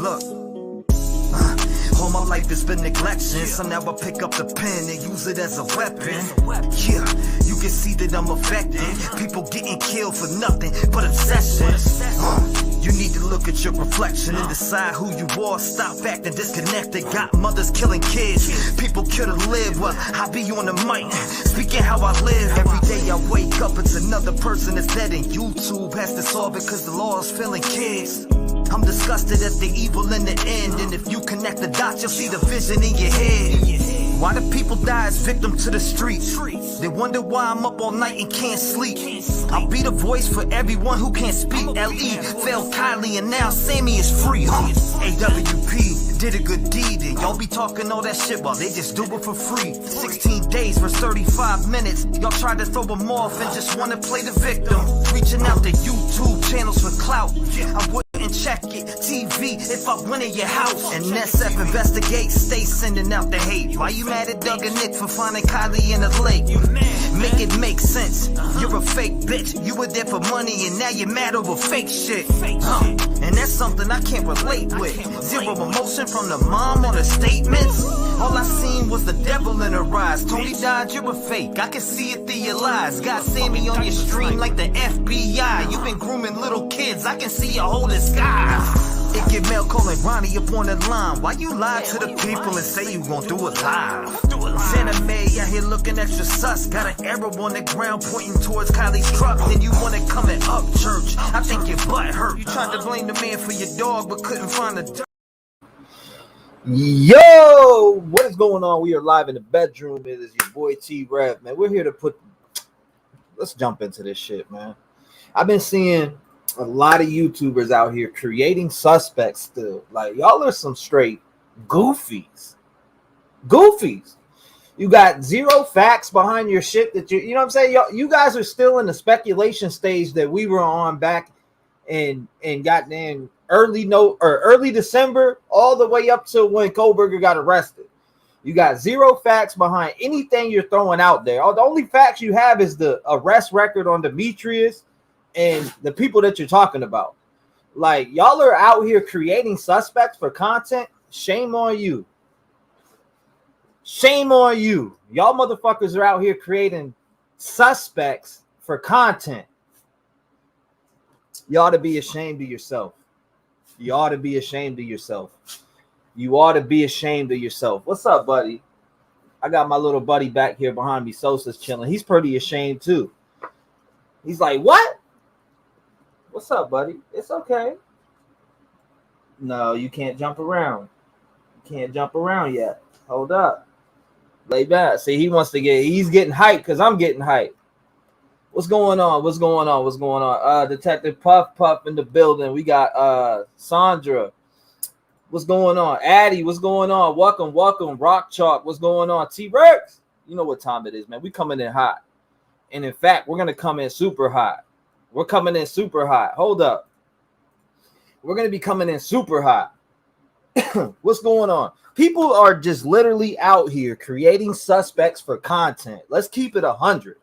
Look. All my life has been neglection, so now I pick up the pen and use it as a weapon. Yeah, you can see that I'm affected. People getting killed for nothing but obsession. You need to look at your reflection and decide who you are. Stop acting disconnected. Got mothers killing kids. People kill to live. Well, I be on the mic, speaking how I live. Every day I wake up, it's another person that's dead, and YouTube has to solve it because the law is killing kids. I'm disgusted at the evil in the end, and if you connect the dots, you'll see the vision in your head. Why do people die as victims to the streets? They wonder why I'm up all night and can't sleep. I'll be the voice for everyone who can't speak. L.E. failed Kylie and now Sammy is free. AWP did a good deed, and y'all be talking all that shit while they just do it for free. 16 days for 35 minutes. Y'all tried to throw them off and just want to play the victim. Reaching out to YouTube channels for clout. I wouldn't check it, TV, if I went in your house. And SF investigate, stay sending out the hate. Why you mad at Doug and Nick for finding Kylie in the lake? Make it make sense. You're a fake bitch. You were there for money and now you're mad over fake shit. And that's something I can't relate with. Zero emotion from the mom on the statements. All I seen was the devil in her eyes. Tony died, you're a fake. I can see it through your lies. Got Sammy on your stream like the FBI. You've been grooming little kids. I can see you holding skies. It get Mel calling Ronnie up on the line. Why you lie to the people and say you gon' do it live? Santa May out here looking extra sus. Got an arrow on the ground pointing towards Kylie's truck. Then you wanna come and up church. I think your butt hurt. You tried to blame the man for your dog but couldn't find the dog. Yo, what is going on? We are live in the bedroom. It is your boy T-REV, man. We're here to let's jump into this shit, man. I've been seeing a lot of YouTubers out here creating suspects still. Like, y'all are some straight goofies. You got zero facts behind your shit that you know what I'm saying? You guys are still in the speculation stage that we were on back in goddamn early December, all the way up to when Kohlberger got arrested. You got zero facts behind anything you're throwing out there. The only facts you have is the arrest record on Demetrius and the people that you're talking about. Like, y'all are out here creating suspects for content. Shame on you. Shame on you. Y'all motherfuckers are out here creating suspects for content. You ought to be ashamed of yourself. You ought to be ashamed of yourself. You ought to be ashamed of yourself. What's up, buddy? I got my little buddy back here behind me. Sosa's chilling. He's pretty ashamed too. He's like, what? What's up, buddy? It's okay. No, you can't jump around. You can't jump around yet. Hold up. Lay back. See, he's getting hyped because I'm getting hyped. What's going on? Detective Puff in the building. We got Sandra. What's going on? Addie, what's going on? Welcome. Rock Chalk, what's going on? T-Rex, you know what time it is, man. We coming in hot. And in fact, we're gonna come in super hot. Hold up. We're gonna be coming in super hot. What's going on? People are just literally out here creating suspects for content. Let's keep it 100.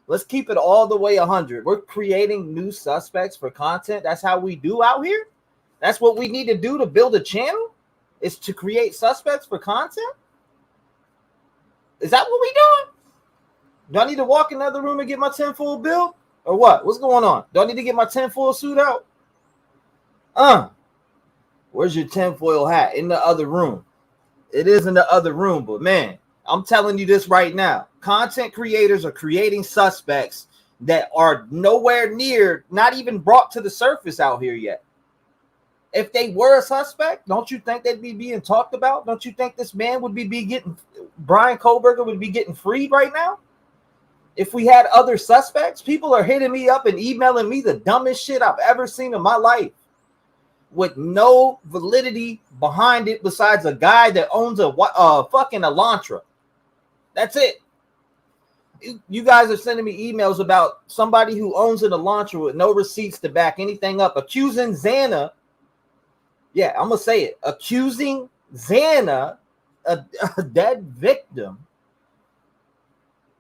Let's keep it all the way 100. We're creating new suspects for content. That's how we do out here. That's what we need to do to build a channel, is to create suspects for content. Is that what we doing? Do I need to walk in another room and get my tinfoil build? Or what? What's going on? Do I need to get my tinfoil suit out? Where's your tinfoil hat? In the other room. It is in the other room, but man, I'm telling you this right now. Content creators are creating suspects that are nowhere near, not even brought to the surface out here yet. If they were a suspect, don't you think they'd be being talked about? Don't you think this man would be getting, Brian Kohlberger would be getting freed right now? If we had other suspects, people are hitting me up and emailing me the dumbest shit I've ever seen in my life with no validity behind it besides a guy that owns a fucking Elantra. That's it. You guys are sending me emails about somebody who owns an Elantra with no receipts to back anything up, accusing Xana. Yeah, I'm going to say it. Accusing Xana, a dead victim,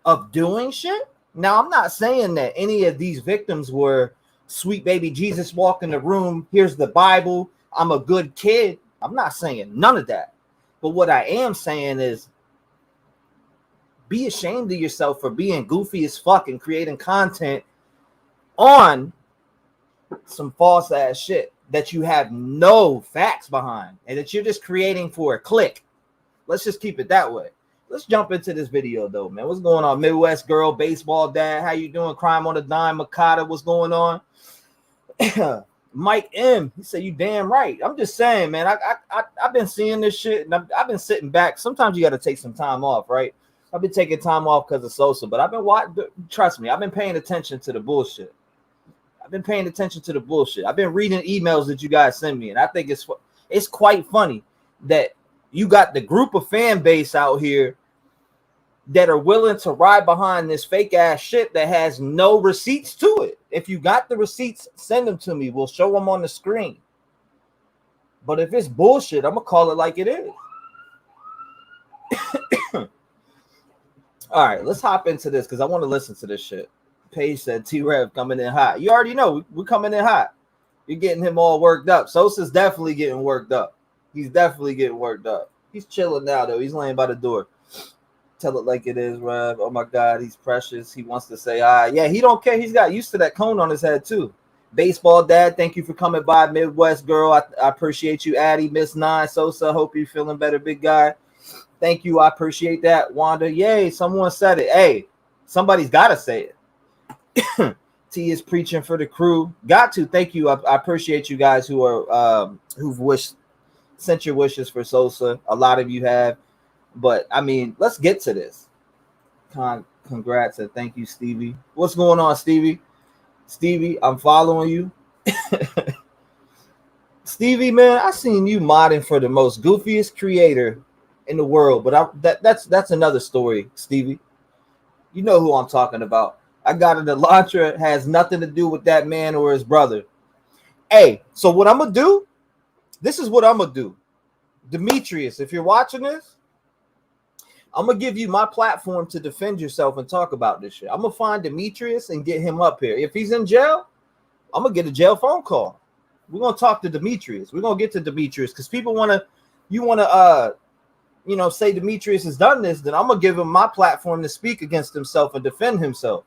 of doing shit. Now, I'm not saying that any of these victims were sweet baby Jesus walk in the room. Here's the Bible. I'm a good kid. I'm not saying none of that. But what I am saying is be ashamed of yourself for being goofy as fuck and creating content on some false ass shit that you have no facts behind and that you're just creating for a click. Let's just keep it that way. Let's jump into this video though, man. What's going on? Midwest girl, baseball dad, how you doing? Crime on the dime, Makata, what's going on? Mike M, he said, you damn right. I'm just saying, man, I've been seeing this shit and I've been sitting back. Sometimes you got to take some time off, right? I've been taking time off because of Sosa, but I've been watching, trust me, I've been paying attention to the bullshit. I've been paying attention to the bullshit. I've been reading emails that you guys send me, and I think it's quite funny that you got the group of fan base out here that are willing to ride behind this fake ass shit that has no receipts to it. If you got the receipts, send them to me. We'll show them on the screen. But if it's bullshit, I'm gonna call it like it is. All right, let's hop into this because I want to listen to this shit. Paige said T-REV coming in hot. You already know we're coming in hot. You're getting him all worked up. Sosa's definitely getting worked up. He's definitely getting worked up. He's chilling now, though. He's laying by the door. Tell it like it is, Rev. Oh, my God. He's precious. He wants to say, yeah, he don't care. He's got used to that cone on his head, too. Baseball dad, thank you for coming by. Midwest girl, I appreciate you. Addie, Miss Nine, Sosa, hope you're feeling better, big guy. Thank you. I appreciate that. Wanda, yay, someone said it. Hey, somebody's got to say it. T is preaching for the crew. Got to. Thank you. I appreciate you guys who are who've sent your wishes for Sosa. A lot of you have. But I mean, let's get to this. Congrats and thank you, Stevie. What's going on, Stevie? Stevie, I'm following you. Stevie, man, I seen you modding for the most goofiest creator in the world, but that's another story, Stevie. You know who I'm talking about. I got an Elantra, has nothing to do with that man or his brother. Hey, so what I'm gonna do? This is what I'm gonna do. Demetrius, if you're watching this, I'm gonna give you my platform to defend yourself and talk about this shit. I'm gonna find Demetrius and get him up here. If he's in jail, I'm gonna get a jail phone call. We're gonna talk to Demetrius. We're gonna get to Demetrius because people you wanna say Demetrius has done this, then I'm gonna give him my platform to speak against himself and defend himself.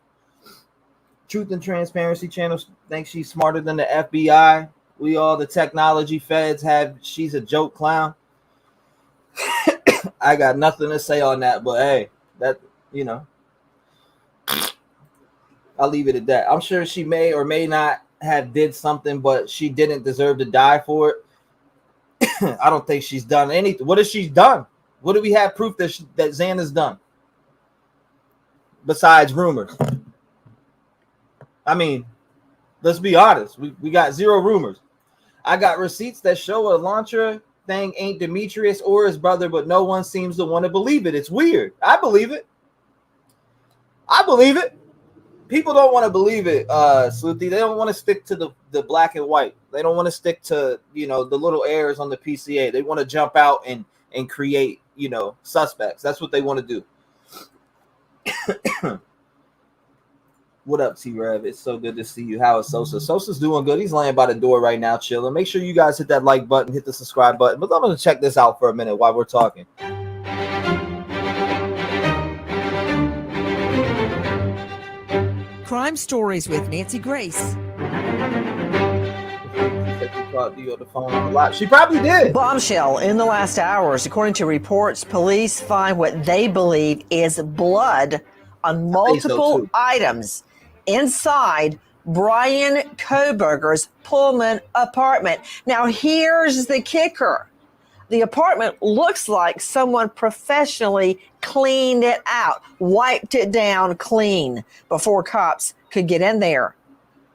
Truth and Transparency Channel thinks she's smarter than the FBI. We all the technology feds have. She's a joke clown. I got nothing to say on that, but hey, I'll leave it at that. I'm sure she may or may not have did something, but she didn't deserve to die for it. I don't think she's done anything. What has she done? What do we have proof that Xana's done? Besides rumors. I mean, let's be honest. We got zero rumors. I got receipts that show Elantra thing ain't Demetrius or his brother, but no one seems to want to believe it. It's weird. I believe it. People don't want to believe it, Sleuthie. They don't want to stick to the black and white. They don't want to stick to, the little errors on the PCA. They want to jump out and create, suspects. That's what they want to do. What up, T-REV? It's so good to see you. How is Sosa? Sosa's doing good. He's laying by the door right now, chilling. Make sure you guys hit that like button, hit the subscribe button. But I'm going to check this out for a minute while we're talking. Crime Stories with Nancy Grace. She probably did. Bombshell in the last hours. According to reports, police find what they believe is blood on multiple items inside Brian Koberger's Pullman apartment. Now, here's the kicker. The apartment looks like someone professionally cleaned it out, wiped it down clean before cops could get in there.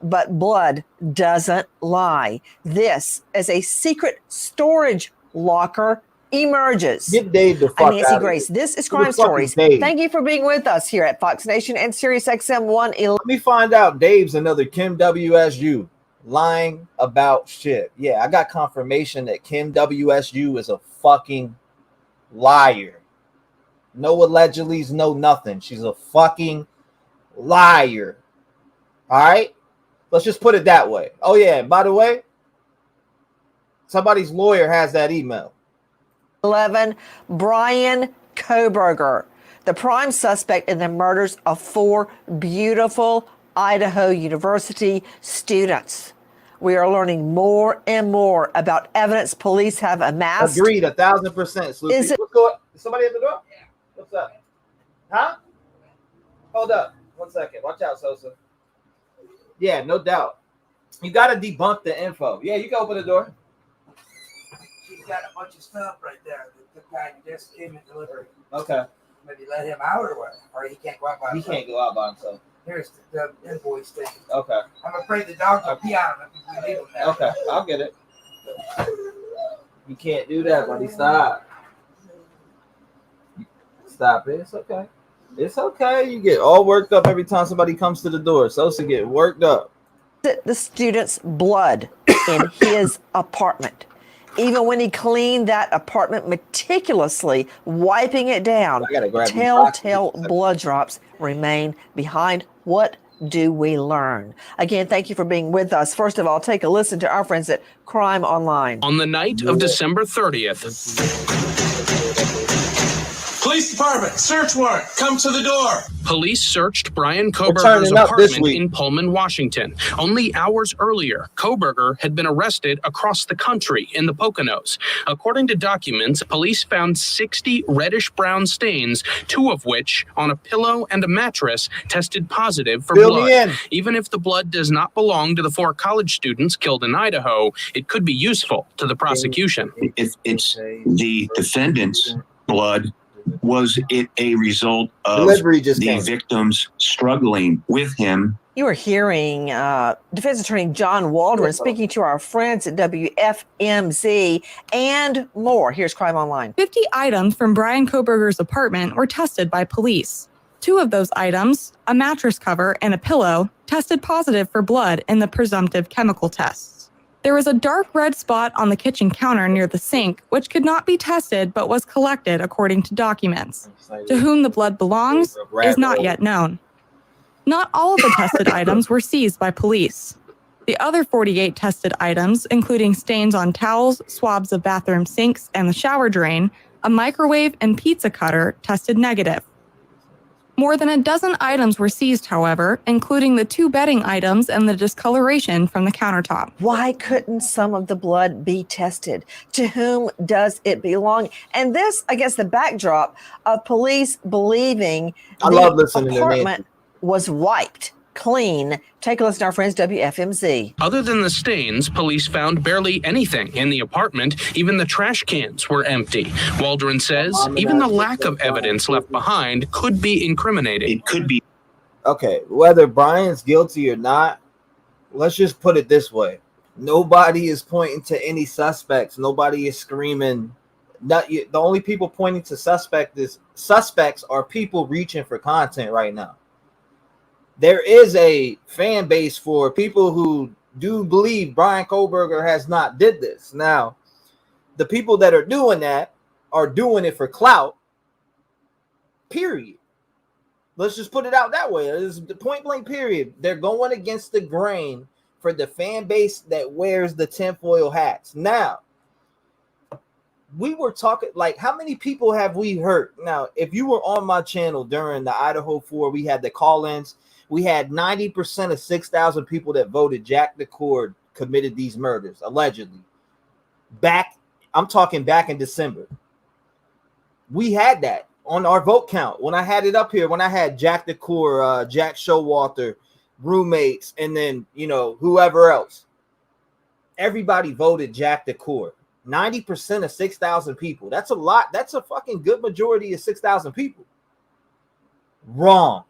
But blood doesn't lie. This is a secret storage locker emerges. Get Dave the fuck I'm Nancy out Grace. Of this is Crime Stories. Thank you for being with us here at Fox Nation and Sirius XM 111. Let me find out Dave's another Kim WSU lying about shit. Yeah, I got confirmation that Kim WSU is a fucking liar. No allegedly's, no nothing. She's a fucking liar. All right? Let's just put it that way. Oh, yeah, by the way, Somebody's lawyer has that email. 11, Brian Koberger, the prime suspect in the murders of 4 beautiful Idaho University students. We are learning more and more about evidence police have amassed. Agreed, 1,000%. Sloopy. Is it? What's going? Is somebody at the door? Yeah. What's up? Huh? Hold up. 1 second. Watch out, Sosa. Yeah, no doubt. You got to debunk the info. Yeah, you can open the door. He's got a bunch of stuff right there. The guy just came in delivery. Okay. Maybe let him out or what? Or he can't go out by himself. He can't go out by himself. Here's the invoice thing. Okay. I'm afraid the dog will pee on him if we leave him there. Okay, I'll get it. You can't do that, buddy. Stop. Stop it. It's okay. It's okay. You get all worked up every time somebody comes to the door. Sosa get worked up. The student's blood in his apartment. Even when he cleaned that apartment meticulously, wiping it down, telltale blood drops remain behind. What do we learn? Again, thank you for being with us. First of all, take a listen to our friends at Crime Online. On the night of December 30th, Police department, search warrant, come to the door. Police searched Brian Koberger's apartment in Pullman, Washington. Only hours earlier, Koberger had been arrested across the country in the Poconos. According to documents, police found 60 reddish-brown stains, 2 of which, on a pillow and a mattress, tested positive for blood. Even if the blood does not belong to the 4 college students killed in Idaho, it could be useful to the prosecution. If it's the defendant's blood, was it a result of the victims struggling with him? You are hearing Defense Attorney John Waldron speaking to our friends at WFMZ and more. Here's Crime Online. 50 items from Brian Koberger's apartment were tested by police. 2 of those items, a mattress cover and a pillow, tested positive for blood in the presumptive chemical tests. There was a dark red spot on the kitchen counter near the sink, which could not be tested but was collected according to documents. To whom the blood belongs is not yet known. Not all of the tested items were seized by police. The other 48 tested items, including stains on towels, swabs of bathroom sinks and the shower drain, a microwave and pizza cutter, tested negative. More than a dozen items were seized, however, including the 2 bedding items and the discoloration from the countertop. Why couldn't some of the blood be tested? To whom does it belong? And this, I guess, the backdrop of police believing the apartment was wiped clean. Take a listen to our friends WFMZ. Other than the stains, police found barely anything in the apartment. Even the trash cans were empty. Waldron says even the lack of evidence left behind could be incriminating. It could be. Okay, whether Brian's guilty or not, let's just put it this way. Nobody is pointing to any suspects. Nobody is screaming. The only people pointing to suspects are people reaching for content right now. There is a fan base for people who do believe Brian Koberger has not did this. Now, the people that are doing that are doing it for clout, period. Let's just put it out that way. It's the point blank period. They're going against the grain for the fan base that wears the tinfoil hats. Now, we were talking, like, how many people have we heard? Now, if you were on my channel during the Idaho 4, we had the call-ins. We had 90% of 6,000 people that voted Jack the Cord committed these murders, allegedly. I'm talking back in December. We had that on our vote count. When I had it up here, when I had Jack the Cord, Jack Showalter, roommates, and then, whoever else. Everybody voted Jack the Cord. 90% of 6,000 people. That's a lot. That's a fucking good majority of 6,000 people. Wrong.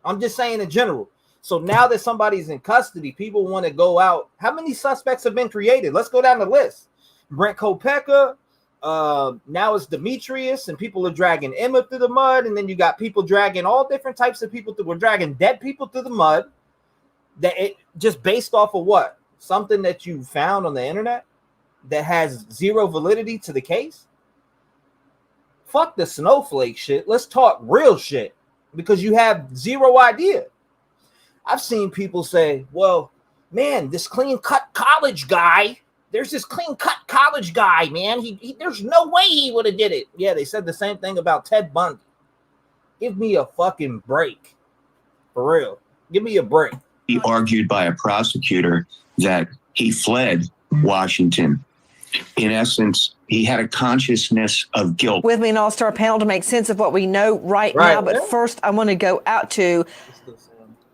I'm just saying in general. So now that somebody's in custody, people want to go out. How many suspects have been created? Let's go down the list. Brent Kopeka. Now it's Demetrius, and people are dragging Emma through the mud. And then you got people dragging all different types of people. We're dragging dead people through the mud. That it just based off of what? Something that you found on the internet that has zero validity to the case? Fuck the snowflake shit. Let's talk real shit. Because you have zero idea. I've seen people say, well, man, this clean cut college guy there's this clean-cut college guy, man. He there's no way he would have did it. Yeah, they said the same thing about Ted Bundy. Give me a fucking break. For real. Give me a break. He argued by a prosecutor that he fled Washington. In essence, he had a consciousness of guilt. With me an all-star panel to make sense of what we know right now. But first, I want to go out to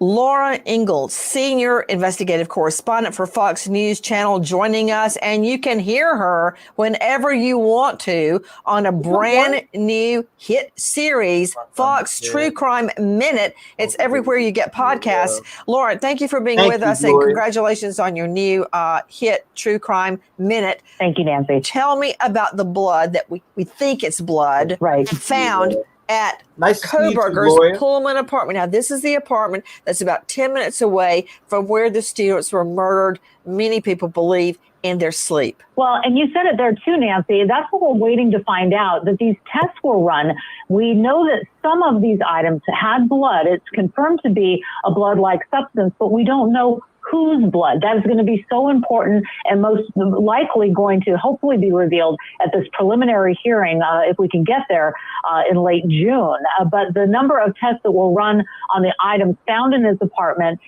Laura Ingalls, senior investigative correspondent for Fox News Channel, joining us. And you can hear her whenever you want to on a brand new hit series, Fox True Crime Minute. It's everywhere you get podcasts. Laura, thank you for being with us, and congratulations on your new hit True Crime Minute. Thank you, Nancy. Tell me about the blood that we think it's blood found at Koberger's Pullman apartment. Now, this is the apartment that's about 10 minutes away from where the students were murdered, many people believe, in their sleep. Well, and you said it there too, Nancy. That's what we're waiting to find out, that these tests were run. We know that some of these items had blood. It's confirmed to be a blood-like substance, but we don't know whose blood. That is going to be so important and most likely going to hopefully be revealed at this preliminary hearing, if we can get there in late June. But the number of tests that were run on the items found in his apartment,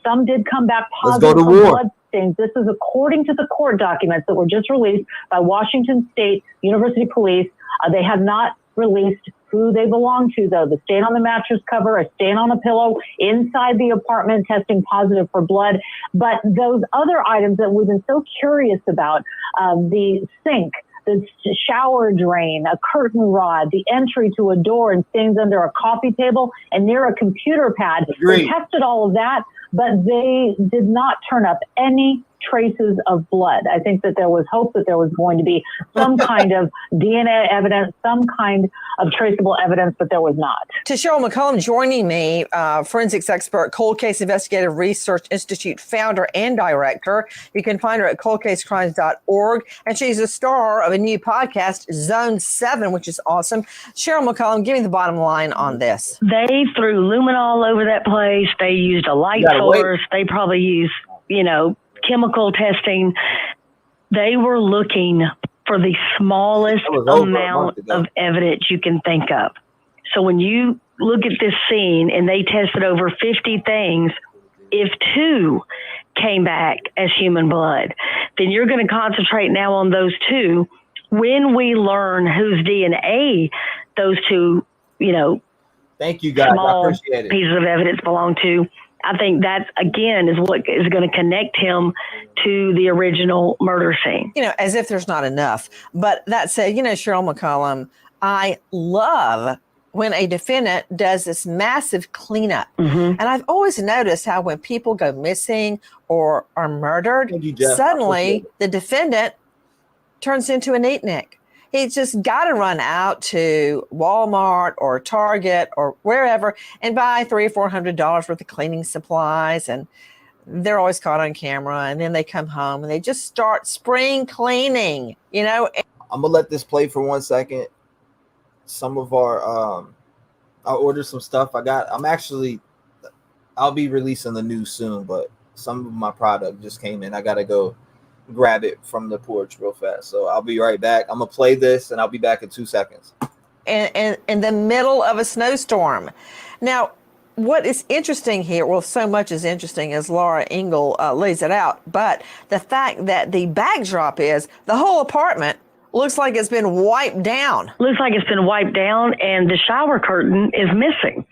some did come back positive for blood stains. This is according to the court documents that were just released by Washington State University Police. They have not released who they belong to, though. The stain on the mattress cover, a stain on a pillow inside the apartment testing positive for blood. But those other items that we've been so curious about, the sink, the shower drain, a curtain rod, the entry to a door and stains under a coffee table and near a computer pad. They tested all of that, but they did not turn up any traces of blood. I think that there was hope that there was going to be some kind of DNA evidence, some kind of traceable evidence, but there was not. To Cheryl McCollum joining me, forensics expert, Cold Case Investigative Research Institute founder and director. You can find her at coldcasecrimes.org. And she's a star of a new podcast, Zone 7, which is awesome. Cheryl McCollum, give me the bottom line on this. They threw luminol over that place. They used a light source. They probably used, chemical testing. They were looking for the smallest amount of evidence you can think of. So when you look at this scene and they tested over 50 things, if 2 came back as human blood, then you're going to concentrate now on those 2. When we learn whose DNA those 2, thank you guys, small I appreciate it, pieces of evidence belong to, I think that, again, is what is going to connect him to the original murder scene. As if there's not enough. But that said, Cheryl McCollum, I love when a defendant does this massive cleanup. And I've always noticed how when people go missing or are murdered, suddenly the defendant turns into a neatnik. He's just got to run out to Walmart or Target or wherever and buy $300 or $400 worth of cleaning supplies. And they're always caught on camera. And then they come home and they just start spring cleaning, I'm going to let this play for 1 second. Some of our, I ordered some stuff. I'll be releasing the news soon, but some of my product just came in. I got to go grab it from the porch real fast. So I'll be right back. I'm going to play this and I'll be back in 2 seconds. And in the middle of a snowstorm. Now, what is interesting here, well, so much is interesting as Laura Ingalls lays it out, but the fact that the backdrop is the whole apartment looks like it's been wiped down. Looks like it's been wiped down and the shower curtain is missing.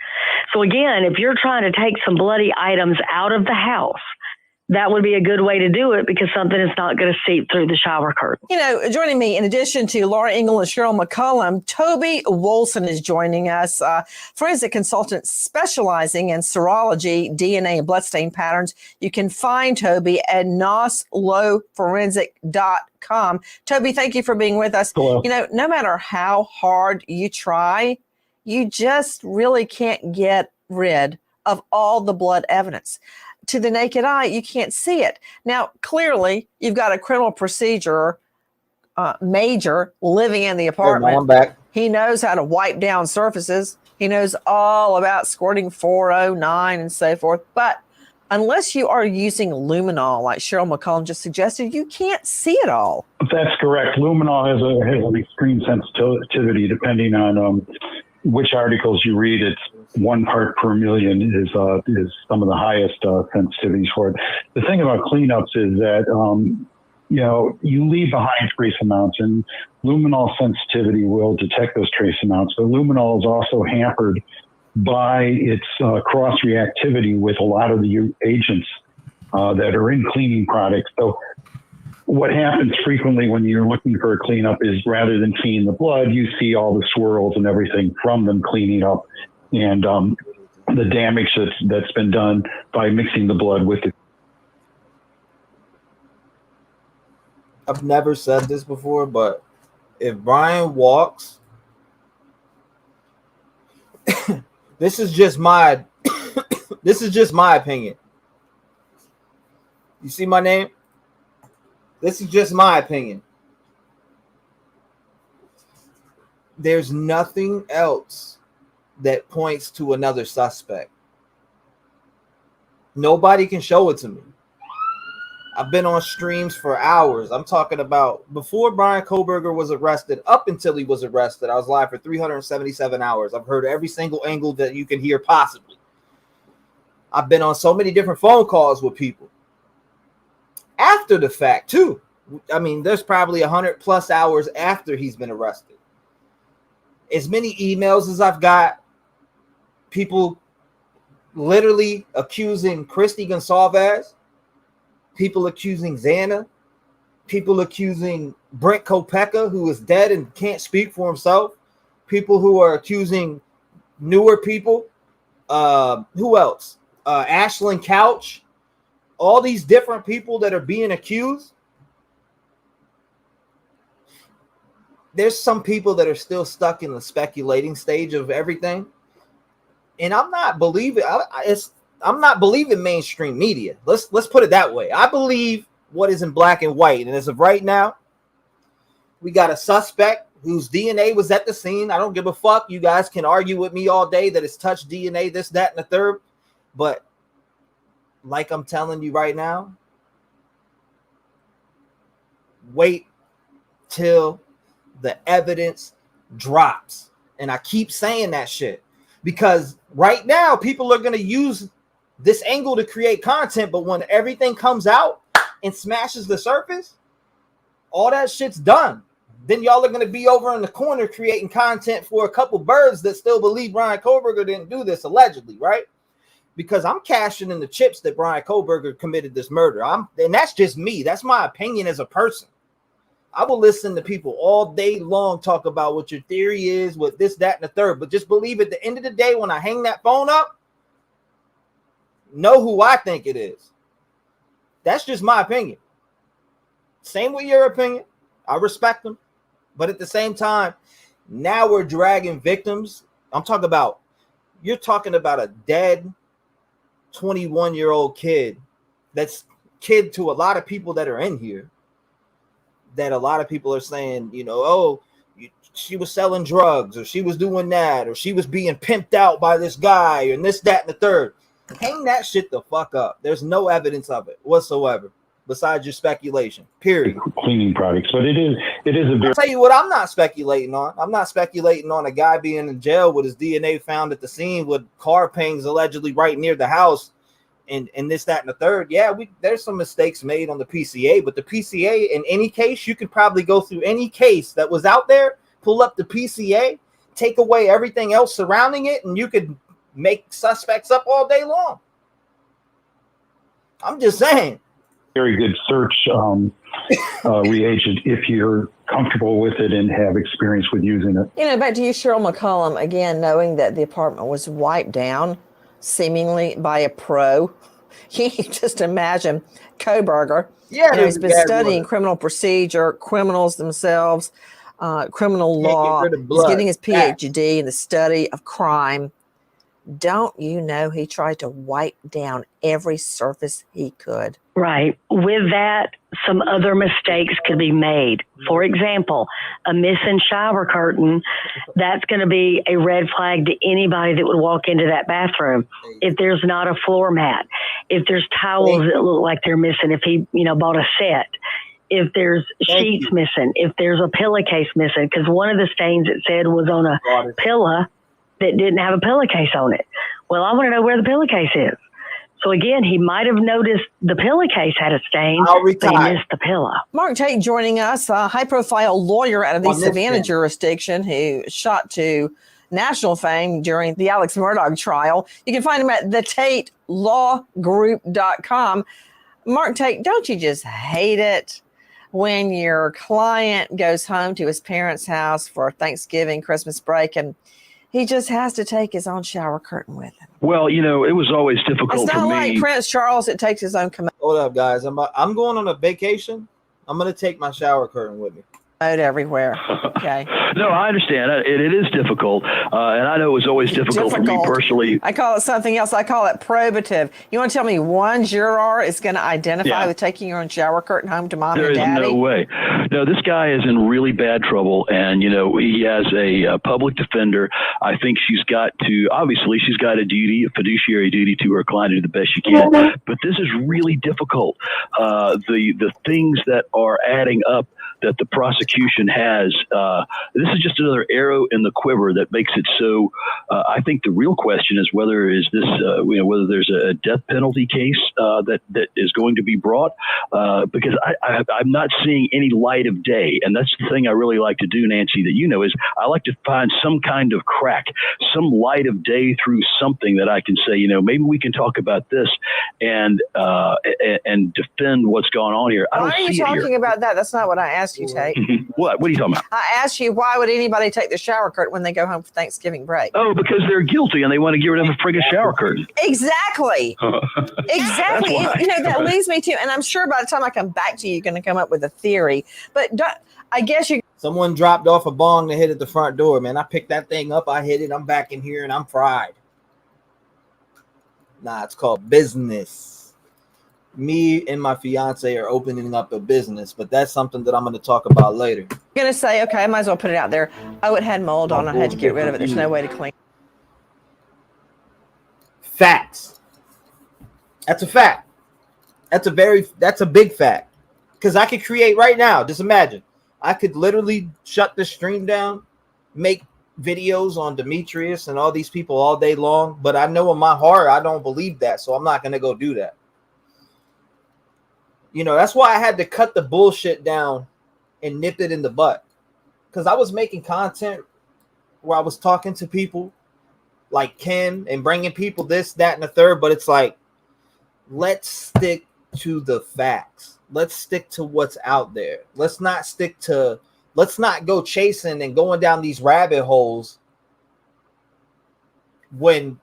So again, if you're trying to take some bloody items out of the house, that would be a good way to do it because something is not going to seep through the shower curtain. Joining me, in addition to Laura Ingalls and Cheryl McCollum, Toby Wolson is joining us, forensic consultant specializing in serology, DNA, and bloodstain patterns. You can find Toby at noslowforensic.com. Toby, thank you for being with us. Hello. No matter how hard you try, you just really can't get rid of all the blood evidence. To the naked eye, you can't see it. Now, clearly, you've got a criminal procedure major living in the apartment. Hey, I'm back. He knows how to wipe down surfaces. He knows all about squirting 409 and so forth. But unless you are using luminol, like Cheryl McCollum just suggested, you can't see it all. That's correct. Luminol has an extreme sensitivity depending on which articles you read. It's 1 part per million is some of the highest sensitivities for it. The thing about cleanups is that you leave behind trace amounts, and luminol sensitivity will detect those trace amounts. But luminol is also hampered by its cross reactivity with a lot of the agents that are in cleaning products. So what happens frequently when you're looking for a cleanup is rather than seeing the blood, you see all the swirls and everything from them cleaning up, and the damage that's been done by mixing the blood with it. I've never said this before, but if Brian walks, this is just my opinion. You see my name? This is just my opinion. There's nothing else that points to another suspect. Nobody can show it to me. I've been on streams for hours. I'm talking about before Brian Kohberger was arrested, up until he was arrested, I was live for 377 hours. I've heard every single angle that you can hear possibly. I've been on so many different phone calls with people. After the fact, too. I mean, there's probably 100+ hours after he's been arrested. As many emails as I've got, people literally accusing Christy Gonsalves, people accusing Xana, people accusing Brent Kopeka, who is dead and can't speak for himself, people who are accusing newer people. Who else? Ashlyn Couch. All these different people that are being accused. There's some people that are still stuck in the speculating stage of everything. And I'm not believing I'm not believing mainstream media. Let's put it that way. I believe what is in black and white. And as of right now, we got a suspect whose DNA was at the scene. I don't give a fuck. You guys can argue with me all day that it's touched DNA, this, that, and the third. But like I'm telling you right now, wait till the evidence drops. And I keep saying that shit because right now people are going to use this angle to create content. But when everything comes out and smashes the surface, all that shit's done. Then y'all are going to be over in the corner creating content for a couple birds that still believe Brian Kohberger didn't do this, allegedly, right? Because I'm cashing in the chips that Brian Kohberger committed this murder. And that's just me. That's my opinion as a person. I will listen to people all day long talk about what your theory is, what this, that, and the third. But just believe at the end of the day, when I hang that phone up, know who I think it is. That's just my opinion. Same with your opinion. I respect them. But at the same time, now we're dragging victims. You're talking about a dead 21-year-old kid. That's kid to a lot of people that are in here. That a lot of people are saying, she was selling drugs, or she was doing that, or she was being pimped out by this guy, and this, that, and the third. Hang that shit the fuck up. There's no evidence of it whatsoever, besides your speculation. Period. Cleaning products, but it is a very. I'll tell you what I'm not speculating on. I'm not speculating on a guy being in jail with his DNA found at the scene with car pings allegedly right near the house. And this, that, and the third. Yeah, there's some mistakes made on the PCA, but the PCA, in any case, you could probably go through any case that was out there, pull up the PCA, take away everything else surrounding it, and you could make suspects up all day long. I'm just saying. Very good search reagent if you're comfortable with it and have experience with using it. Back to you, Cheryl McCollum, again, knowing that the apartment was wiped down seemingly by a pro. You just imagine Kohberger. Yeah, he's been studying criminal procedure, criminals themselves, criminal law. He's getting his PhD in the study of crime. Don't you know he tried to wipe down every surface he could? Right. With that, some other mistakes could be made. For example, a missing shower curtain, that's going to be a red flag to anybody that would walk into that bathroom. If there's not a floor mat, if there's towels that look like they're missing, if he, bought a set, if there's sheets missing, if there's a pillowcase missing, because one of the stains it said was on a pillow that didn't have a pillowcase on it. Well, I want to know where the pillowcase is. So again, he might have noticed the pillowcase had a stain, but he missed the pillow. Mark Tate joining us, a high-profile lawyer out of the Savannah jurisdiction who shot to national fame during the Alex Murdaugh trial. You can find him at thetatelawgroup.com. Mark Tate, don't you just hate it when your client goes home to his parents' house for Thanksgiving, Christmas break, and he just has to take his own shower curtain with him? Well, it was always difficult for me. It's not like Prince Charles that takes his own commode. Hold up, guys. I'm going on a vacation. I'm going to take my shower curtain with me. Everywhere. Okay. No, I understand. It is difficult. And I know it was always difficult for me personally. I call it something else. I call it probative. You want to tell me one juror is going to identify with taking your own shower curtain home to mom and daddy? There is no way. No, this guy is in really bad trouble. And, he has a public defender. I think she's got a fiduciary duty to her client to do the best she can. But this is really difficult. The things that are adding up that the prosecution has, this is just another arrow in the quiver that makes it so. I think the real question is whether there's a death penalty case that is going to be brought, because I'm not seeing any light of day, and that's the thing I really like to do, Nancy. That is I like to find some kind of crack, some light of day through something that I can say, maybe we can talk about this and defend what's going on here. Why are you talking about that? That's not what I asked you, Tate. What are you talking about? I asked you, why would anybody take the shower curtain when they go home for Thanksgiving break? Oh, because they're guilty and they want to get rid of a friggin' shower curtain. Exactly. Exactly. That leads me to, and I'm sure by the time I come back to you, you're going to come up with a theory. But I guess someone dropped off a bong to hit at the front door, man. I picked that thing up, I hit it, I'm back in here, and I'm fried. Nah, it's called business. Me and my fiance are opening up a business, but that's something that I'm going to talk about later. I'm going to say, okay, I might as well put it out there. Oh, it had mold on. I had to get rid of it. There's no way to clean. Facts. That's a fact. That's a big fact. Because I could create right now. Just imagine. I could literally shut the stream down, make videos on Demetrius and all these people all day long. But I know in my heart, I don't believe that. So I'm not going to go do that. That's why I had to cut the bullshit down and nip it in the butt. Because I was making content where I was talking to people like Ken and bringing people this, that, and the third. But it's like, let's stick to the facts. Let's stick to what's out there. Let's not go chasing and going down these rabbit holes when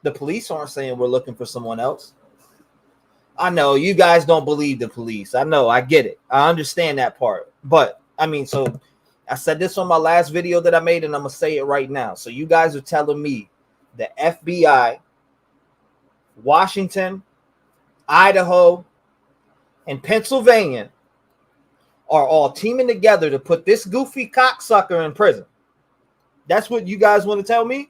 the police aren't saying we're looking for someone else. I know you guys don't believe the police. I know, I get it. I understand that part. But so I said this on my last video that I made, and I'm going to say it right now. So you guys are telling me the FBI, Washington, Idaho, and Pennsylvania are all teaming together to put this goofy cocksucker in prison. That's what you guys want to tell me?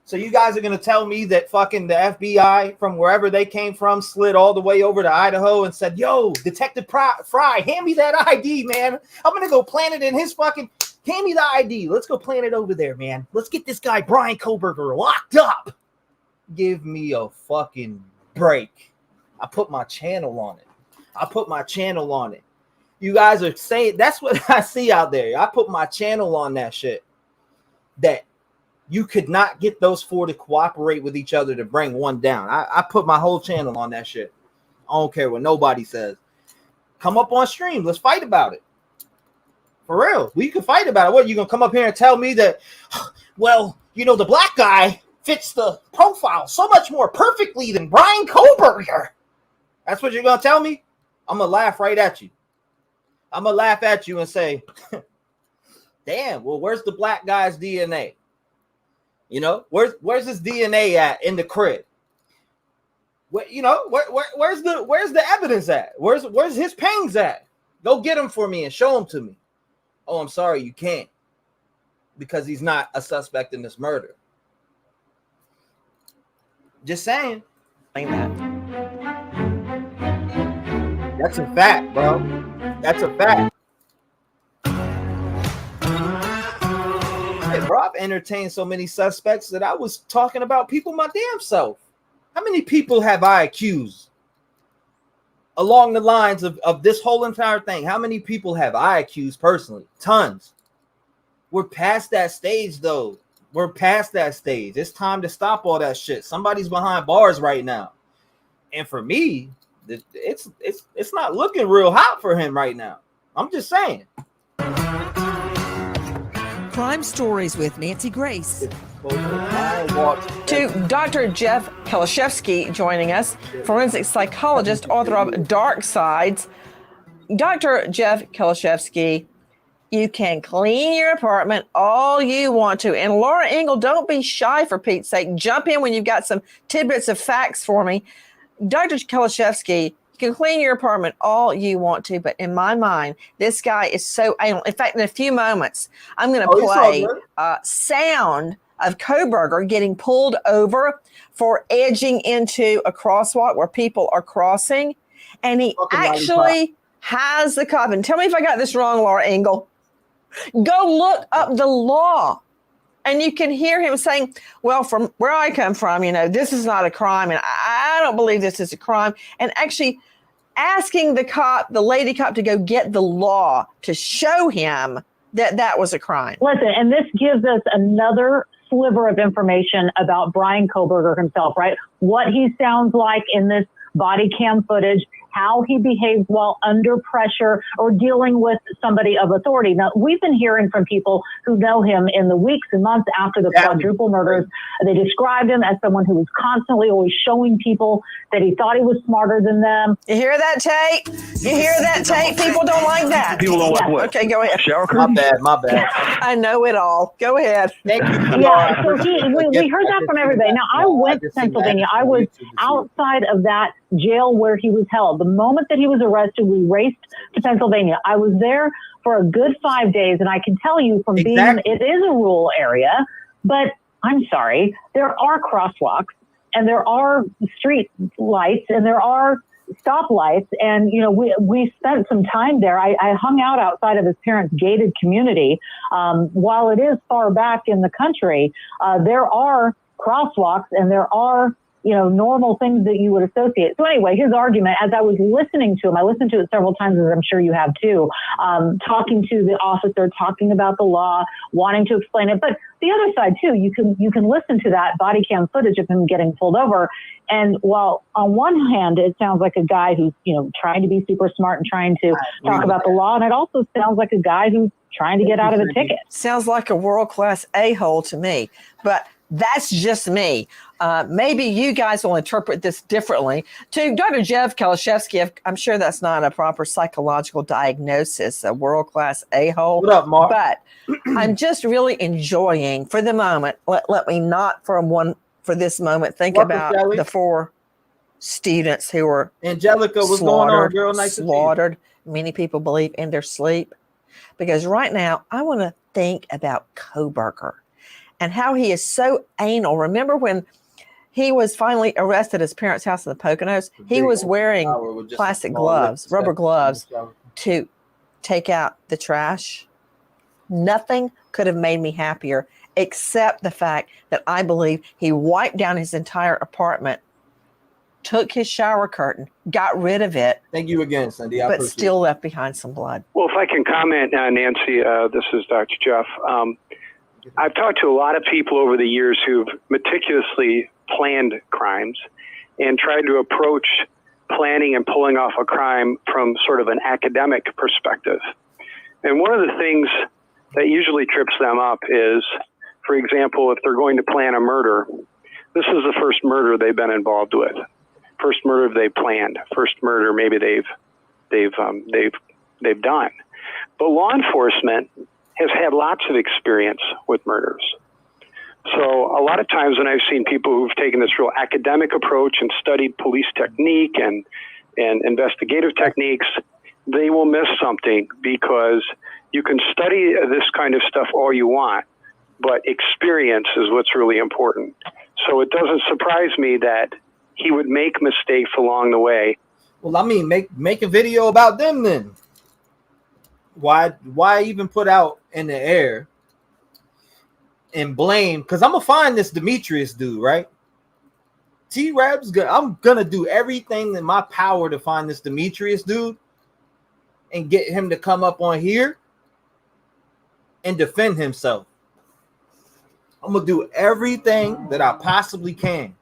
So you guys are going to tell me that fucking the FBI from wherever they came from slid all the way over to Idaho and said, yo, Detective Fry, hand me that ID, man. I'm going to go plant it in his fucking, hand me the ID. Let's go plant it over there, man. Let's get this guy, Brian Koberger, locked up. Give me a fucking break. I put my channel on it. You guys are saying, that's what I see out there. I put my channel on that shit. That you could not get those four to cooperate with each other to bring one down. I put my whole channel on that shit. I don't care what nobody says. Come up on stream. Let's fight about it. For real. We can fight about it. What, you going to come up here and tell me that, well, the black guy fits the profile so much more perfectly than Brian Koberger? That's what you're going to tell me? I'm going to laugh right at you. I'm going to laugh at you and say, damn, well, where's the black guy's DNA? You know, where's his DNA at in the crib? Where's the evidence at? Where's his pains at? Go get him for me and show him to me. Oh, I'm sorry, you can't, because he's not a suspect in this murder. Just saying. Like that. That's a fact, bro. That's a fact. Hey, bro, I've entertained so many suspects that I was talking about people my damn self. How many people have I accused along the lines of this whole entire thing? How many people have I accused personally? Tons. We're past that stage, though. We're past that stage. It's time to stop all that shit. Somebody's behind bars right now. And for me, it's not looking real hot for him right now. I'm just saying. Crime Stories with Nancy Grace. To Dr. Jeff Kalashevsky joining us, forensic psychologist, author of Dark Sides. Dr. Jeff Kalashevsky, you can clean your apartment all you want to. And Laura Ingle, don't be shy, for Pete's sake. Jump in when you've got some tidbits of facts for me. Dr. Kalashevsky, you can clean your apartment all you want to, but in my mind, this guy is so anal. In fact, in a few moments, I'm going to play sound of Kohberger getting pulled over for edging into a crosswalk where people are crossing. And he actually has the cop. And tell me if I got this wrong, Laura Ingle. Go look up the law. And you can hear him saying, well, from where I come from, you know, this is not a crime. And I don't believe this is a crime. And actually asking the cop, the lady cop, to go get the law to show him that that was a crime. Listen, and this gives us another sliver of information about Brian Kohberger himself, right? What he sounds like in this body cam footage, how he behaves while under pressure or dealing with somebody of authority. Now, we've been hearing from people who know him in the weeks and months after the quadruple murders. They described him as someone who was constantly always showing people that he thought he was smarter than them. You hear that, Tate? You hear that, Tate? People don't like that. People don't like what? Okay, go ahead. Shower curtain? My bad. I know it all. Go ahead. Thank you. Yeah, so we heard that from everybody. Now, I went to Pennsylvania. I was outside of that jail where he was held. The moment that he was arrested, we raced to Pennsylvania. I was there for a good 5 days, and I can tell you from being, it is a rural area, but I'm sorry, there are crosswalks, and there are street lights, and there are stoplights, and you know, we spent some time there. I hung out outside of his parents' gated community. While it is far back in the country, there are crosswalks, and there are, you know, normal things that you would associate. So anyway, his argument, as I was listening to him, I listened to it several times, as I'm sure you have too, talking to the officer, talking about the law, wanting to explain it. But the other side too, you can listen to that body cam footage of him getting pulled over. And while on one hand, it sounds like a guy who's, you know, trying to be super smart and trying to talk about the law. And it also sounds like a guy who's trying to get out of a ticket. Sounds like a world-class a-hole to me, but that's just me. Maybe you guys will interpret this differently. To Dr. Jeff Kalashevsky, I'm sure that's not a proper psychological diagnosis, a world-class a-hole. What up, Mark? But I'm just really enjoying, for the moment, let me not for this moment think about the 4 students who were Angelica, what's going on, girl? Nice slaughtered. Many people believe in their sleep. Because right now, I want to think about Kohberger and how he is so anal. Remember when he was finally arrested at his parents' house in the Poconos? He was wearing plastic gloves, rubber gloves, to take out the trash. Nothing could have made me happier except the fact that I believe he wiped down his entire apartment, took his shower curtain, got rid of it. Thank you again, Cindy. But still left behind some blood. Well, if I can comment, Nancy, this is Dr. Jeff. I've talked to a lot of people over the years who've meticulously planned crimes and tried to approach planning and pulling off a crime from sort of an academic perspective. And one of the things that usually trips them up is, for example, if they're going to plan a murder, this is the first murder they've been involved with. First murder they planned. First murder maybe they've done. But law enforcement has had lots of experience with murders. So a lot of times when I've seen people who've taken this real academic approach and studied police technique and investigative techniques, they will miss something, because you can study this kind of stuff all you want, but experience is what's really important. So it doesn't surprise me that he would make mistakes along the way. Well, I mean, make a video about them then. Why even put out in the air and blame? Because I'm gonna find this Demetrius dude, right? T-REV's good. I'm gonna do everything in my power to find this Demetrius dude and get him to come up on here and defend himself. I'm gonna do everything that I possibly can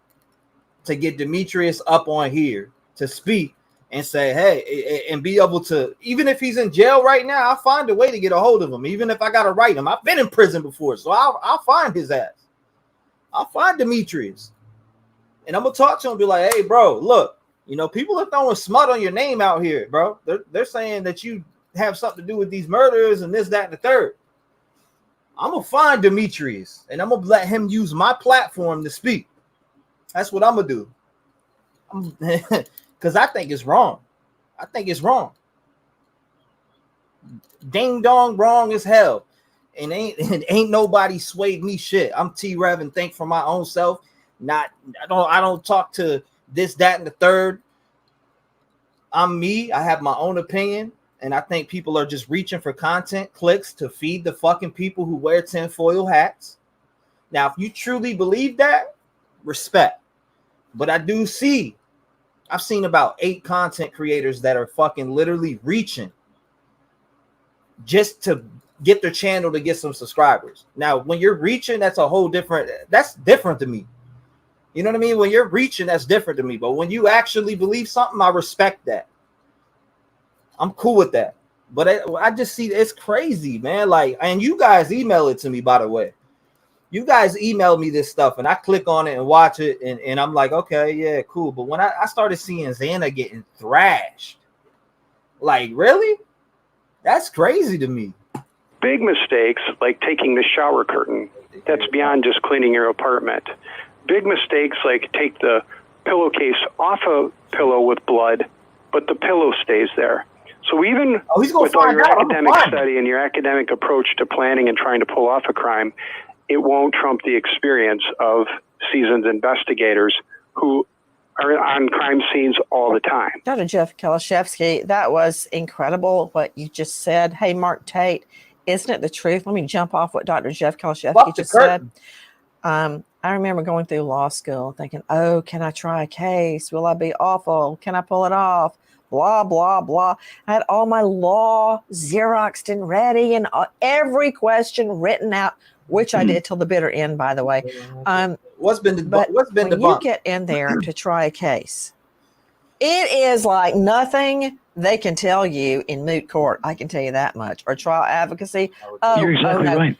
to get Demetrius up on here to speak and say, hey, and be able to, even if he's in jail right now, I'll find a way to get a hold of him, even if I gotta write him. I've been in prison before, so I'll find his ass. I'll find Demetrius. And I'm gonna talk to him and be like, hey, bro, look, you know, people are throwing smut on your name out here, bro. They're saying that you have something to do with these murders and this, that, and the third. I'm gonna find Demetrius and I'm gonna let him use my platform to speak. That's what I'm gonna do. Because I think it's wrong. I think it's wrong. Ding dong wrong as hell. And ain't nobody swayed me shit. I'm T-REV and think for my own self. I don't talk to this, that, and the third. I'm me. I have my own opinion. And I think people are just reaching for content, clicks to feed the fucking people who wear tinfoil hats. Now, if you truly believe that, respect. But I do see, I've seen about 8 content creators that are fucking literally reaching just to get their channel to get some subscribers. Now, when you're reaching, that's different to me. You know what I mean? When you're reaching, that's different to me. But when you actually believe something, I respect that. I'm cool with that. But I just see it's crazy, man. Like, and you guys email it to me, by the way. You guys email me this stuff and I click on it and watch it. And I'm like, okay, yeah, cool. But when I started seeing Xana getting thrashed, like, really? That's crazy to me. Big mistakes like taking the shower curtain. That's beyond just cleaning your apartment. Big mistakes like take the pillowcase off a pillow with blood, but the pillow stays there. So even with all your academic study and your academic approach to planning and trying to pull off a crime, it won't trump the experience of seasoned investigators who are on crime scenes all the time. Dr. Jeff Kalashevsky, that was incredible what you just said. Hey, Mark Tate, isn't it the truth? Let me jump off what Dr. Jeff Kalashevsky just said. I remember going through law school thinking, oh, can I try a case? Will I be awful? Can I pull it off? Blah, blah, blah. I had all my law Xeroxed and ready and every question written out, which I did till the bitter end, by the way. What's been the you get in there to try a case, it is like nothing they can tell you in moot court. I can tell you that much. Or trial advocacy. You're exactly right.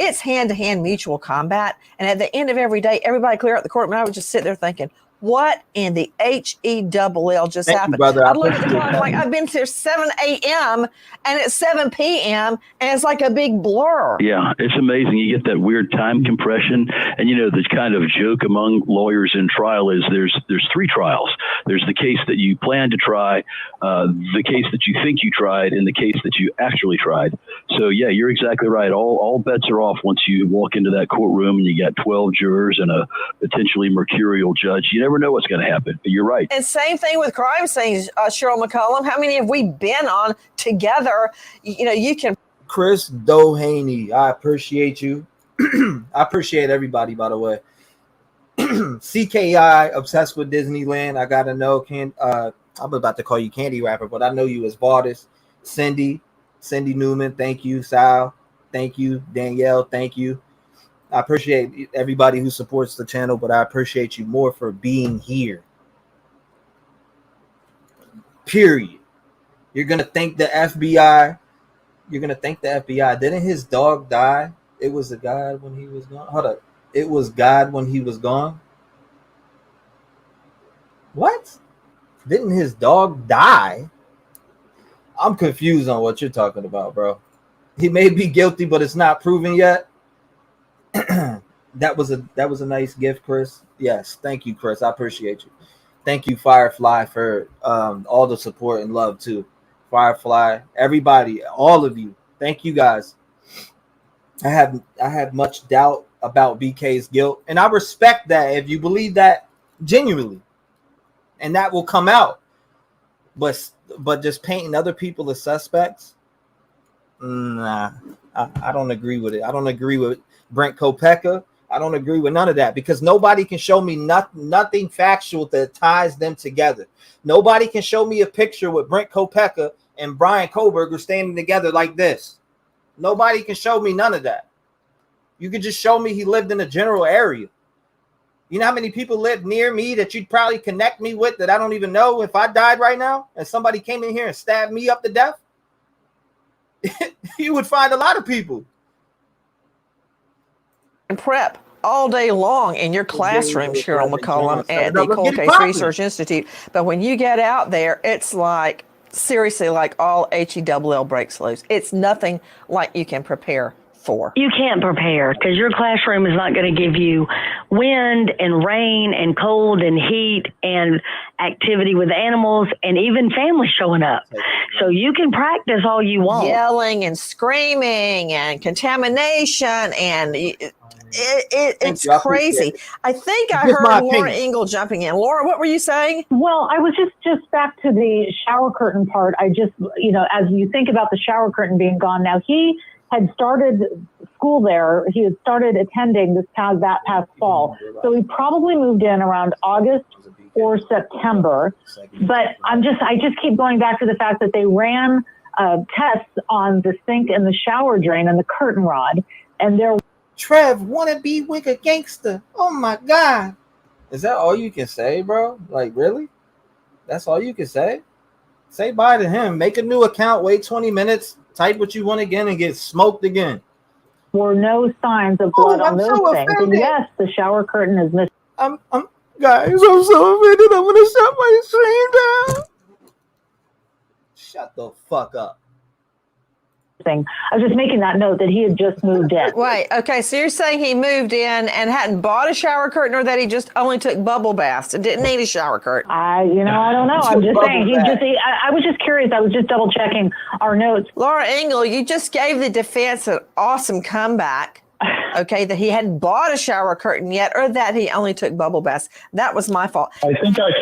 It's hand-to-hand mutual combat. And at the end of every day, everybody clear out the courtroom. I would just sit there thinking, what in the HELL just happened? I'd look at the clock like I've been here 7 a.m. and it's 7 p.m. and it's like a big blur. Yeah, it's amazing. You get that weird time compression. And, you know, the kind of joke among lawyers in trial is there's 3 trials. There's the case that you plan to try, the case that you think you tried, and the case that you actually tried. So, yeah, you're exactly right. All bets are off once you walk into that courtroom and you got 12 jurors and a potentially mercurial judge. You never know what's going to happen. But you're right. And same thing with crime scenes, Cheryl McCollum. How many have we been on together? You know, you can. Chris Dohaney, I appreciate you. I appreciate everybody, by the way. CKI, obsessed with Disneyland. I got to know, I'm about to call you Candy Rapper, but I know you as Vardis. Cindy Newman, thank you. Sal, thank you. Danielle, thank you. I appreciate everybody who supports the channel, but I appreciate you more for being here. Period. You're going to thank the FBI. Didn't his dog die? It was a God when he was gone. Hold up. It was God when he was gone. What? Didn't his dog die? I'm confused on what you're talking about, bro. He may be guilty, but it's not proven yet. That was a nice gift, Chris. Yes, thank you, Chris. I appreciate you. Thank you, Firefly, for all the support and love too. Firefly, everybody, all of you. Thank you guys. I have much doubt about BK's guilt, and I respect that if you believe that genuinely, and that will come out. But just painting other people as suspects, nah, I don't agree with it. I don't agree with Brent Kopeka. I don't agree with none of that because nobody can show me nothing factual that ties them together. Nobody can show me a picture with Brent Kopeka and Brian Koberger standing together like this. Nobody can show me none of that. You could just show me he lived in a general area. You know how many people live near me that you'd probably connect me with that I don't even know if I died right now and somebody came in here and stabbed me up to death? You would find a lot of people. And prep all day long in your classroom, Cheryl McCollum, at the Cold Case Research Institute. But when you get out there, it's like, seriously, like all HELL breaks loose. It's nothing like you can prepare for. You can't prepare because your classroom is not going to give you wind and rain and cold and heat and activity with animals and even families showing up. So you can practice all you want. Yelling and screaming and contamination and it's crazy. I think I heard Laura Engel jumping in. Laura, what were you saying? Well, I was just back to the shower curtain part. I just, as you think about the shower curtain being gone now, he had started school there. He had started attending that past fall. So he probably moved in around August or September. But I just keep going back to the fact that they ran tests on the sink and the shower drain and the curtain rod. And there Trev, wanna be wicked gangster. Oh my God. Is that all you can say, bro? Like, really? That's all you can say? Say bye to him. Make a new account, wait 20 minutes, type what you want again, and get smoked again. Were no signs of blood on those things. And yes, the shower curtain is missing. Guys, I'm so offended. I'm gonna shut my stream down. Shut the fuck up. I was just making that note that he had just moved in. Wait, okay, so you're saying he moved in and hadn't bought a shower curtain, or that he just only took bubble baths and didn't need a shower curtain? I don't know. I'm just saying. I was just curious. I was just double checking our notes. Laura Engel, you just gave the defense an awesome comeback. Okay, that he hadn't bought a shower curtain yet, or that he only took bubble baths. That was my fault. I think I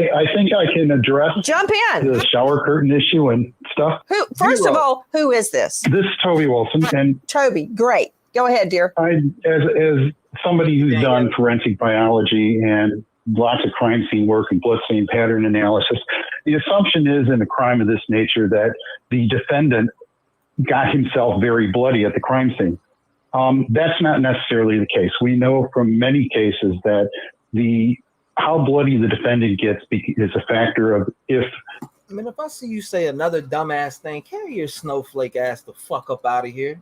can address Jump in. The shower curtain issue and stuff. First of all, who is this? This is Toby Wilson. And Toby, great. Go ahead, dear. As somebody who's done forensic biology and lots of crime scene work and blood stain pattern analysis, the assumption is in a crime of this nature that the defendant got himself very bloody at the crime scene. That's not necessarily the case. We know from many cases that how bloody the defendant gets is a factor of if. I mean, if I see you say another dumbass thing, carry your snowflake ass the fuck up out of here.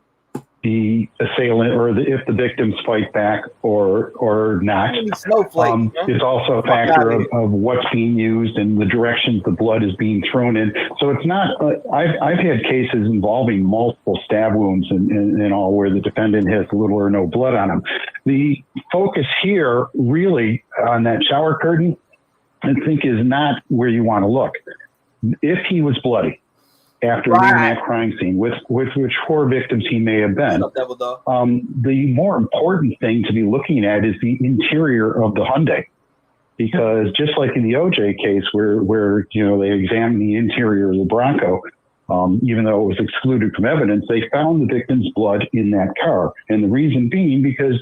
The assailant or if the victims fight back or not. It's also a factor of what's being used and the directions the blood is being thrown in. So it's not, I've had cases involving multiple stab wounds and all where the defendant has little or no blood on him. The focus here really on that shower curtain, I think, is not where you want to look. If he was bloody after leaving that crime scene, with which 4 victims he may have been, the more important thing to be looking at is the interior of the Hyundai. Because just like in the OJ case where they examined the interior of the Bronco, even though it was excluded from evidence, they found the victim's blood in that car. And the reason being because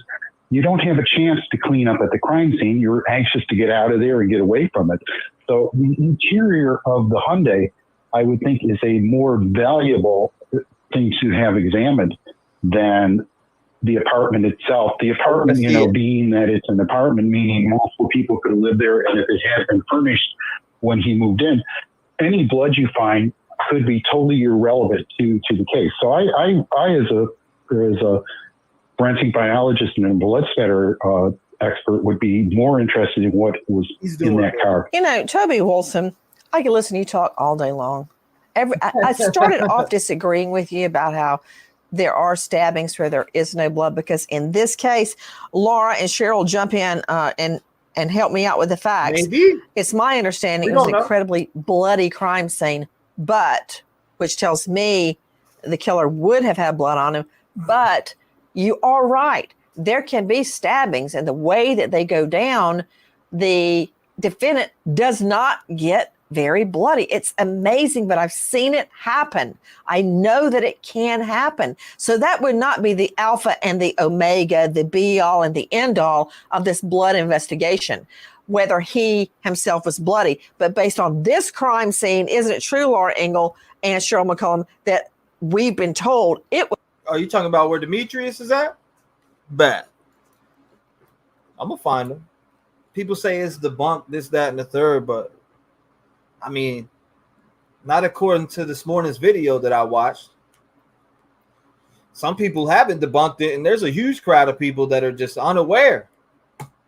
you don't have a chance to clean up at the crime scene. You're anxious to get out of there and get away from it. So the interior of the Hyundai, I would think, is a more valuable thing to have examined than the apartment itself. The apartment, being that it's an apartment, meaning multiple people could live there, and if it had been furnished when he moved in, any blood you find could be totally irrelevant to the case. So I as a forensic biologist and a blood spatter expert would be more interested in what was in that car. Toby Wilson, I could listen to you talk all day long. I started off disagreeing with you about how there are stabbings where there is no blood, because in this case, Laura and Cheryl jump in and help me out with the facts. Maybe. It's my understanding it was an incredibly bloody crime scene, but which tells me the killer would have had blood on him. But you are right. There can be stabbings, and the way that they go down, the defendant does not get very bloody. It's amazing, but I've seen it happen. I know that it can happen. So that would not be the alpha and the omega, the be all and the end all of this blood investigation, whether he himself was bloody. But based on this crime scene, isn't it true, Laura Engel and Cheryl McCollum, that we've been told it was? Are you talking about where Demetrius is at? Bet. I'm going to find him. People say it's debunked, this, that, and the third, but I mean, not according to this morning's video that I watched. Some people haven't debunked it, and there's a huge crowd of people that are just unaware.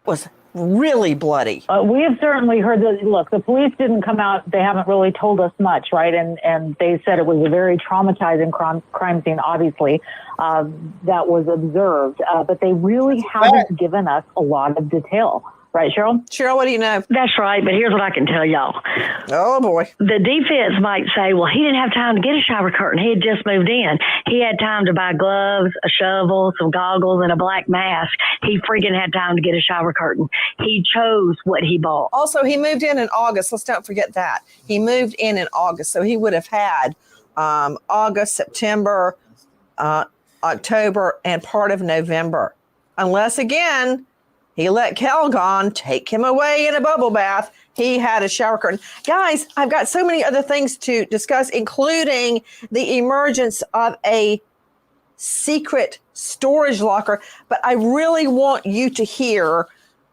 Was really bloody. We have certainly heard that. Look, the police didn't come out. They haven't really told us much, right? And they said it was a very traumatizing crime scene, obviously, that was observed. But they really haven't given us a lot of detail. Right, Cheryl? Cheryl, what do you know? That's right, but here's what I can tell y'all. Oh, boy. The defense might say, well, he didn't have time to get a shower curtain. He had just moved in. He had time to buy gloves, a shovel, some goggles, and a black mask. He freaking had time to get a shower curtain. He chose what he bought. Also, he moved in August. Let's don't forget that. He moved in August, so he would have had August, September, October, and part of November. Unless, again, he let Calgon take him away in a bubble bath. He had a shower curtain. Guys, I've got so many other things to discuss, including the emergence of a secret storage locker. But I really want you to hear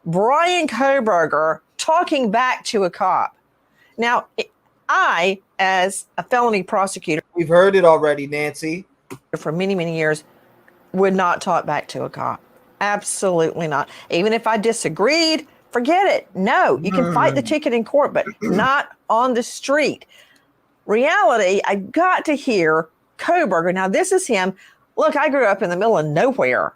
Brian Kohberger talking back to a cop. Now, I, as a felony prosecutor, we've heard it already, Nancy, for many, many years, would not talk back to a cop. Absolutely not. Even if I disagreed, forget it. No, you can fight the ticket in court, but not on the street. Reality, I got to hear Kohberger. Now, this is him. Look, I grew up in the middle of nowhere,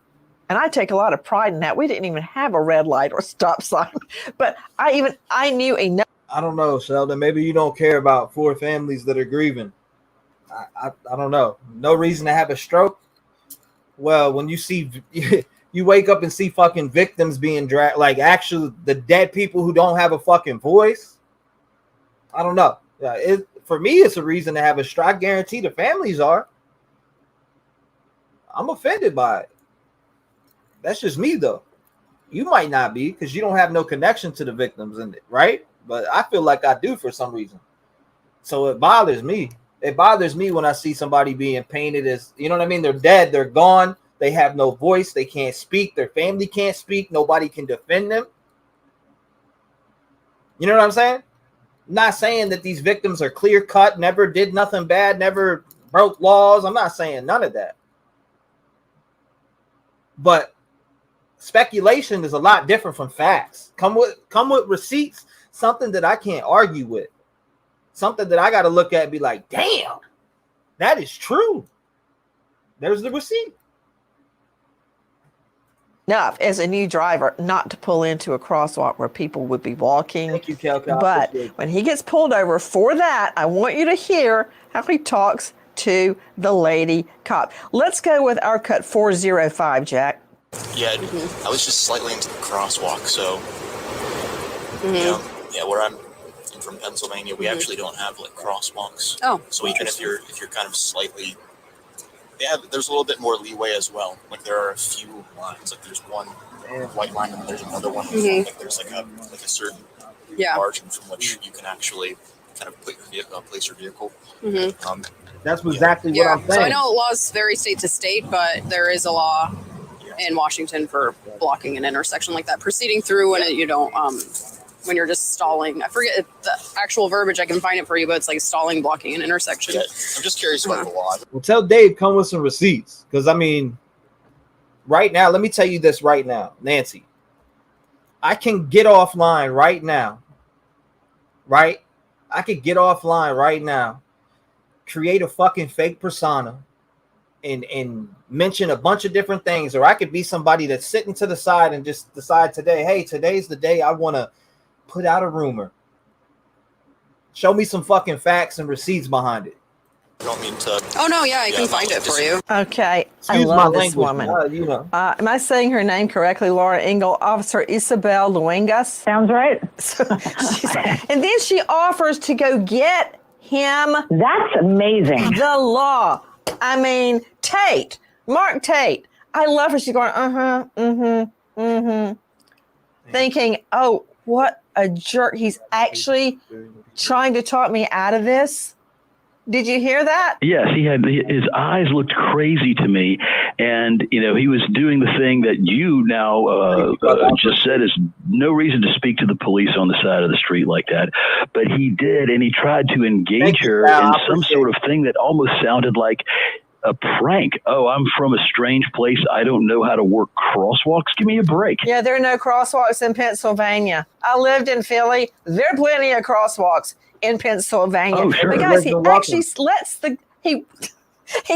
and I take a lot of pride in that. We didn't even have a red light or stop sign, but I knew enough. I don't know, Sheldon. Maybe you don't care about poor families that are grieving. I don't know. No reason to have a stroke. Well, when you see... You wake up and see fucking victims being dragged, like actually the dead people who don't have a fucking voice. I don't know. For me, it's a reason to have a strike. I guarantee the families are. I'm offended by it. That's just me, though. You might not be because you don't have no connection to the victims in it, right? But I feel like I do for some reason. So it bothers me. It bothers me when I see somebody being painted as, you know what I mean? They're dead. They're gone. They have no voice. They can't speak. Their family can't speak. Nobody can defend them. You know what I'm saying? I'm not saying that these victims are clear cut, never did nothing bad, never broke laws. I'm not saying none of that. But speculation is a lot different from facts. Come with receipts, something that I can't argue with. Something that I got to look at and be like, damn, that is true. There's the receipt. Enough as a new driver not to pull into a crosswalk where people would be walking. Thank you, Cal. But when he gets pulled over for that, I want you to hear how he talks to the lady cop. Let's go with our cut 405, Jack. Yeah, I was just slightly into the crosswalk, so where I'm from Pennsylvania, we actually don't have like crosswalks. Oh, so even if you're kind of slightly, there's a little bit more leeway as well. Like there are a few lines. Like there's one white line and there's another one. Like there's like a certain margin from which you can actually kind of put your vehicle, place your vehicle. That's exactly what I'm saying. So I know laws vary state to state, but there is a law in Washington for blocking an intersection like that, proceeding through when you don't when you're just stalling. I forget the actual verbiage. I can find it for you, but it's like stalling, blocking an intersection. Yeah, I'm just curious about the law. Well, tell Dave come with some receipts, because I mean, right now, let me tell you this right now, Nancy. I can get offline right now. Right? I could get offline right now, create a fucking fake persona, and mention a bunch of different things, or I could be somebody that's sitting to the side and just decide today, hey, today's the day I want to put out a rumor. Show me some fucking facts and receipts behind it. You don't mean to. Oh no, yeah, I can find it for you. Okay, Excuse I love my this language, woman. you know. Am I saying her name correctly, Laura Engel? Officer Isabel Luengas. Sounds right. And then she offers to go get him. That's amazing. The law. I mean, Tate, Mark Tate. I love her. She's going, thinking, oh, what a jerk. He's actually trying to talk me out of this. Did you hear that? Yes, his eyes looked crazy to me, and he was doing the thing that you now just said is no reason to speak to the police on the side of the street like that, but he did, and he tried to engage her in some sort of thing that almost sounded like a prank. Oh, I'm from a strange place. I don't know how to work crosswalks. Give me a break. Yeah, there are no crosswalks in Pennsylvania. I lived in Philly. There are plenty of crosswalks in Pennsylvania. Oh, sure. But guys, he actually lets he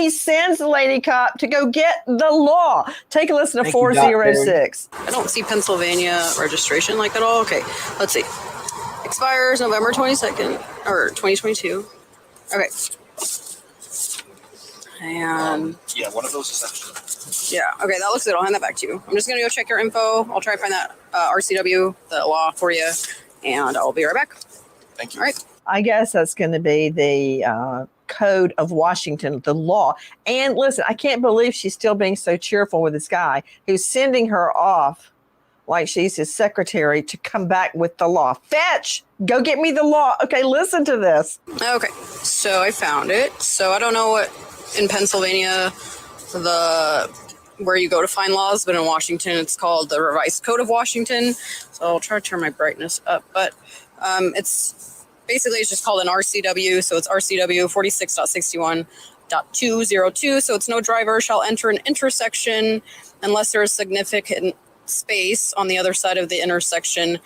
sends the lady cop to go get the law. Take a listen to 406. I don't see Pennsylvania registration like at all. Okay, let's see. Expires November 22nd or 2022. Okay. And yeah, one of those is actually. Yeah, okay, that looks good. I'll hand that back to you. I'm just gonna go check your info. I'll try to find that RCW, the law for you, and I'll be right back. Thank you. All right. I guess that's going to be the Code of Washington, the law. And listen, I can't believe she's still being so cheerful with this guy who's sending her off like she's his secretary to come back with the law. Fetch! Go get me the law. Okay, listen to this. Okay, so I found it. So I don't know what in Pennsylvania where you go to find laws, but in Washington it's called the Revised Code of Washington. So I'll try to turn my brightness up, but it's just called an RCW. So it's RCW 46.61.202. So it's no driver shall enter an intersection unless there is significant space on the other side of the intersection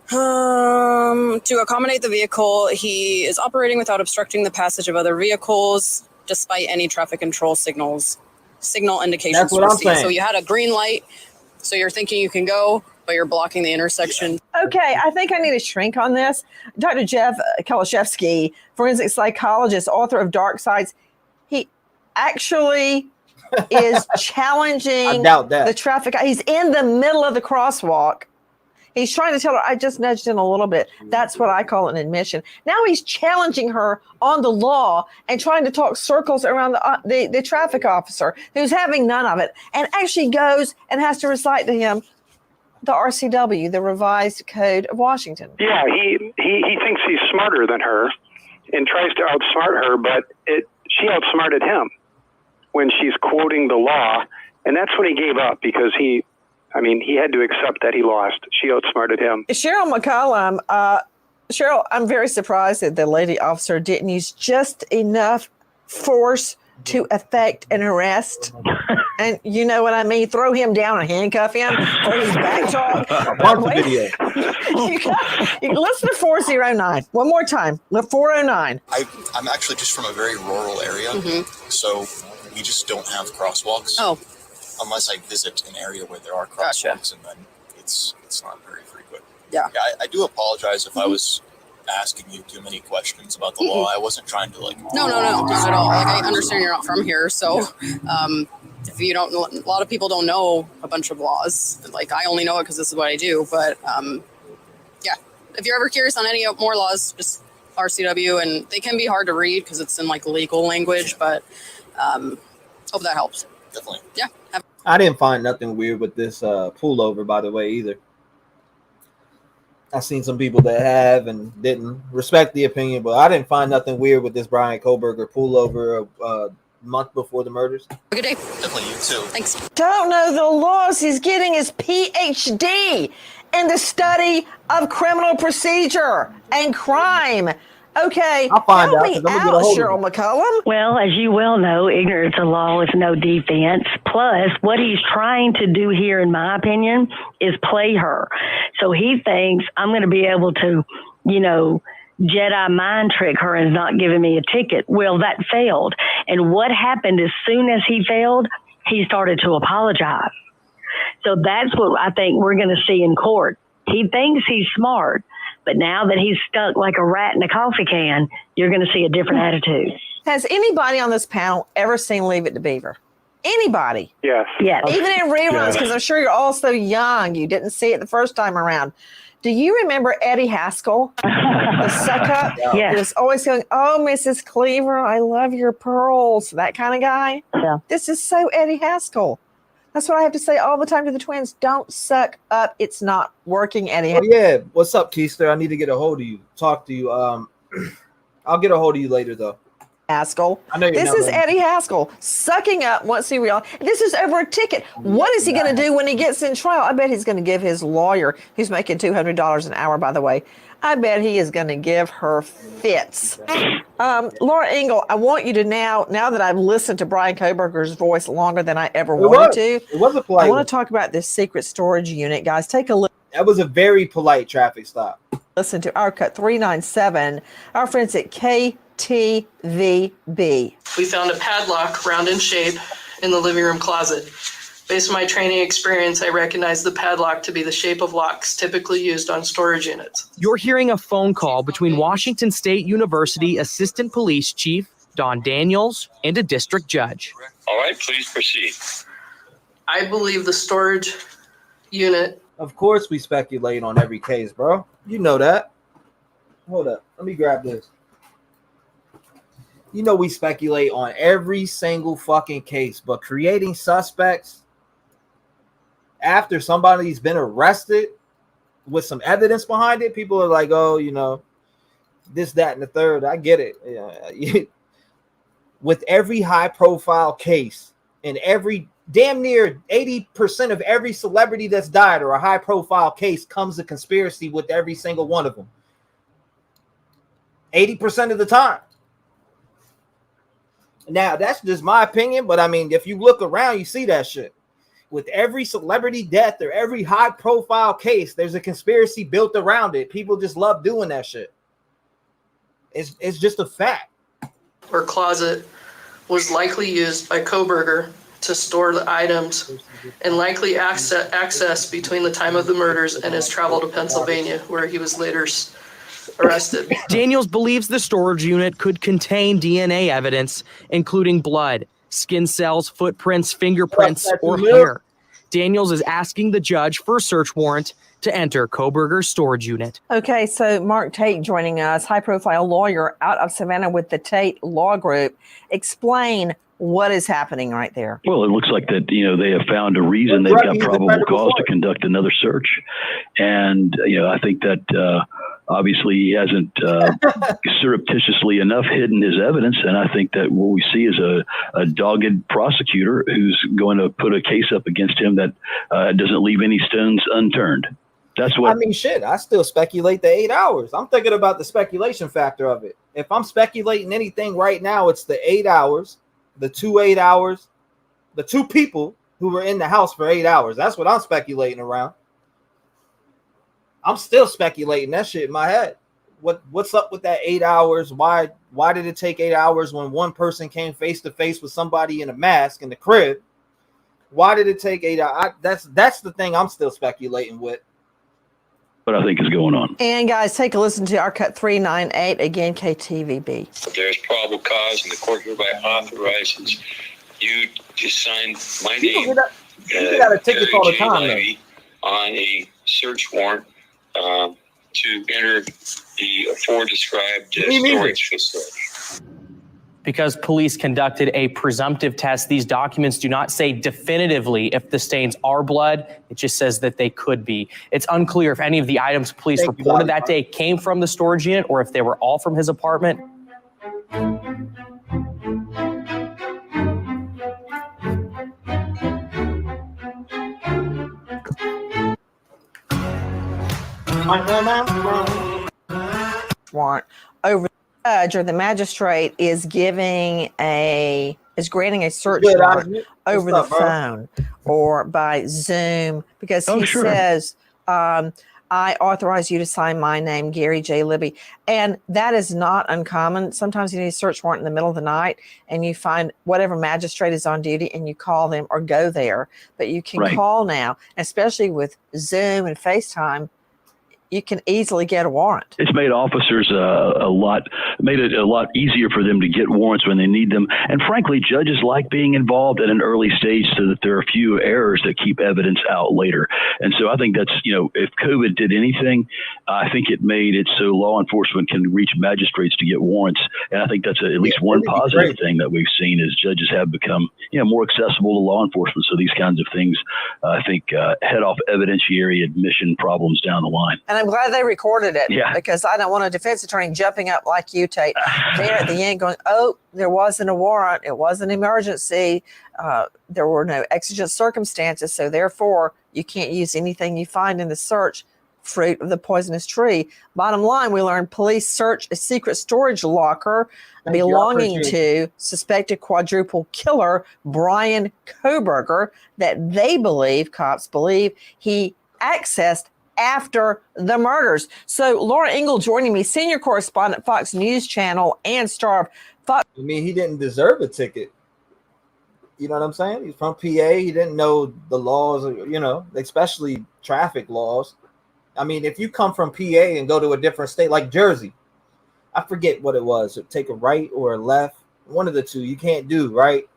to accommodate the vehicle he is operating without obstructing the passage of other vehicles, despite any traffic control signal indications. That's what I'm saying. So you had a green light, so you're thinking you can go, but you're blocking the intersection. Okay, I think I need a shrink on this. Dr. Jeff Kalashevsky, forensic psychologist, author of Dark Sides, he actually is challenging the traffic. He's in the middle of the crosswalk. He's trying to tell her, I just nudged in a little bit. That's what I call an admission. Now he's challenging her on the law and trying to talk circles around the traffic officer who's having none of it, and actually goes and has to recite to him the RCW, the Revised Code of Washington. Yeah, he thinks he's smarter than her and tries to outsmart her, but she outsmarted him when she's quoting the law, and that's when he gave up because he had to accept that he lost. She outsmarted him. Cheryl McCollum, Cheryl, I'm very surprised that the lady officer didn't use just enough force to effect an arrest. And you know what I mean? Throw him down and handcuff him for his back talk. Watch the video. You listen to 409. One more time. 409. I'm actually just from a very rural area, so we just don't have crosswalks. Oh. Unless I visit an area where there are crosswalks, and then it's not very frequent. Yeah. I do apologize if I was asking you too many questions about the law. I wasn't trying to No, not at all. Like, I understand you're not from here, so if you don't know, a lot of people don't know a bunch of laws. Like, I only know it because this is what I do. But yeah, if you're ever curious on any more laws, just RCW, and they can be hard to read because it's in like legal language. But hope that helps. Definitely. Yeah. I didn't find nothing weird with this pullover, by the way, either. I've seen some people that have and didn't respect the opinion, but I didn't find nothing weird with this Brian Koberger pullover a month before the murders. Good day. Definitely, you too. Thanks. Don't know the laws. He's getting his PhD in the study of criminal procedure and crime. Okay, I'll find help out, me 'cause I'm gonna out, get a hold of Cheryl him. McCollum. Well, as you well know, ignorance of law is no defense. Plus, what he's trying to do here, in my opinion, is play her. So he thinks I'm going to be able to, Jedi mind trick her and not giving me a ticket. Well, that failed. And what happened as soon as he failed, he started to apologize. So that's what I think we're going to see in court. He thinks he's smart, but now that he's stuck like a rat in a coffee can, you're going to see a different attitude. Has anybody on this panel ever seen Leave It to Beaver? Anybody? Yes. Yes. Even in reruns, because I'm sure you're all so young, you didn't see it the first time around. Do you remember Eddie Haskell, the suck-up? Yes. He was always going, oh, Mrs. Cleaver, I love your pearls, that kind of guy. Yeah. This is so Eddie Haskell. That's what I have to say all the time to the twins. Don't suck up. It's not working, Eddie. Oh, yeah. What's up, Keister? I need to get a hold of you. Talk to you. I'll get a hold of you later, though. Haskell. I know This is Eddie Haskell sucking up once he realized this is over a ticket. What is he going to do when he gets in trial? I bet he's going to give his lawyer, who's making $200 an hour, by the way, I bet he is going to give her fits. Laura Engel, I want you to now that I've listened to Brian Koberger's voice longer than I ever wanted to, it was a polite I want to talk about this secret storage unit, guys. Take a look. That was a very polite traffic stop. Listen to our cut 397, our friends at KTVB. We found a padlock round in shape in the living room closet. Based on my training experience, I recognize the padlock to be the shape of locks typically used on storage units. You're hearing a phone call between Washington State University Assistant Police Chief Don Daniels and a district judge. All right, please proceed. I believe the storage unit. Of course we speculate on every case, bro. You know that. Hold up. Let me grab this. You know we speculate on every single fucking case, but creating suspects after somebody's been arrested with some evidence behind it, people are like, oh, you know, this, that, and the third. I get it. Yeah. With every high-profile case and every damn near 80% of every celebrity that's died or a high-profile case comes a conspiracy with every single one of them. 80% of the time. Now, that's just my opinion, but I mean, if you look around, you see that shit. With every celebrity death or every high-profile case, there's a conspiracy built around it. People just love doing that shit. It's just a fact. Or closet was likely used by Koberger to store the items and likely access between the time of the murders and his travel to Pennsylvania, where he was later arrested. Daniels believes the storage unit could contain DNA evidence, including blood, skin cells, footprints, fingerprints, or hair. Daniels is asking the judge for a search warrant to enter Koberger's storage unit. Okay, so Mark Tate joining us, high-profile lawyer out of Savannah with the Tate Law Group. Explain what is happening right there. Well, it looks like that, you know, they have found a reason they've got probable cause to conduct another search. And, you know, I think that obviously he hasn't surreptitiously enough hidden his evidence. And I think that what we see is a dogged prosecutor who's going to put a case up against him that doesn't leave any stones unturned. That's what I mean. Shit, I still speculate the 8 hours. I'm thinking about the speculation factor of it. If I'm speculating anything right now, it's the 8 hours, the 2 8 hours, the two people who were in the house for 8 hours. That's what I'm speculating around. I'm still speculating that shit in my head. What's up with that 8 hours? Why did it take 8 hours when one person came face to face with somebody in a mask in the crib? Why did it take 8 hours? That's the thing I'm still speculating with. What I think is going on. And guys, take a listen to our cut 398, again, KTVB. There's probable cause, and the court hereby authorizes you to sign my name, You got a ticket all the time, Levy, on a search warrant to enter the aforedescribed storage facility. Because police conducted a presumptive test, these documents do not say definitively if the stains are blood. It just says that they could be. It's unclear if any of the items police reported that day came from the storage unit or if they were all from his apartment. Warrant over the judge or the magistrate is granting a search warrant over the phone or by Zoom because he says, I I authorize you to sign my name, Gary J. Libby. And that is not uncommon. Sometimes you need a search warrant in the middle of the night and you find whatever magistrate is on duty and you call them or go there. But you can call now, especially with Zoom and FaceTime. You can easily get a warrant. It's made officers made it a lot easier for them to get warrants when they need them. And frankly, judges like being involved at an early stage so that there are few errors that keep evidence out later. And so I think that's, if COVID did anything, I think it made it so law enforcement can reach magistrates to get warrants. And I think that's at least one positive thing that we've seen is judges have become, more accessible to law enforcement. So these kinds of things, I think, head off evidentiary admission problems down the line. And I'm glad they recorded it because I don't want a defense attorney jumping up like you, Tate, there at the end going, oh, there wasn't a warrant. It was an emergency. There were no exigent circumstances. So therefore, you can't use anything you find in the search fruit of the poisonous tree. Bottom line, we learned police search a secret storage locker belonging to suspected quadruple killer Brian Kohberger that cops believe he accessed after the murders. So Laura Ingle joining me, senior correspondent, Fox News Channel and star of Fox. I mean, he didn't deserve a ticket. You know what I'm saying? He's from PA. He didn't know the laws, especially traffic laws. I mean, if you come from PA and go to a different state like Jersey, I forget what it was, take a right or a left, one of the two, you can't do, right?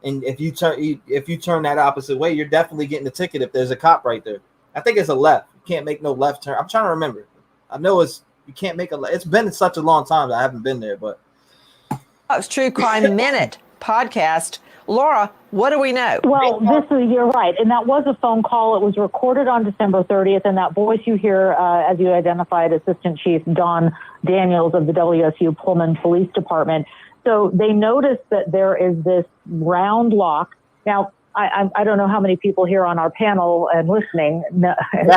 And if you turn that opposite way, you're definitely getting a ticket if there's a cop right there. I think it's a left. You can't make no left turn. I'm trying to remember. I know you can't make a left. It's been such a long time that I haven't been there, but. Fox True Crime Minute podcast. Laura, what do we know? Well, you're right. And that was a phone call. It was recorded on December 30th. And that voice you hear, as you identified, Assistant Chief Don Daniels of the WSU Pullman Police Department. So they noticed that there is this round lock. Now, I don't know how many people here on our panel and listening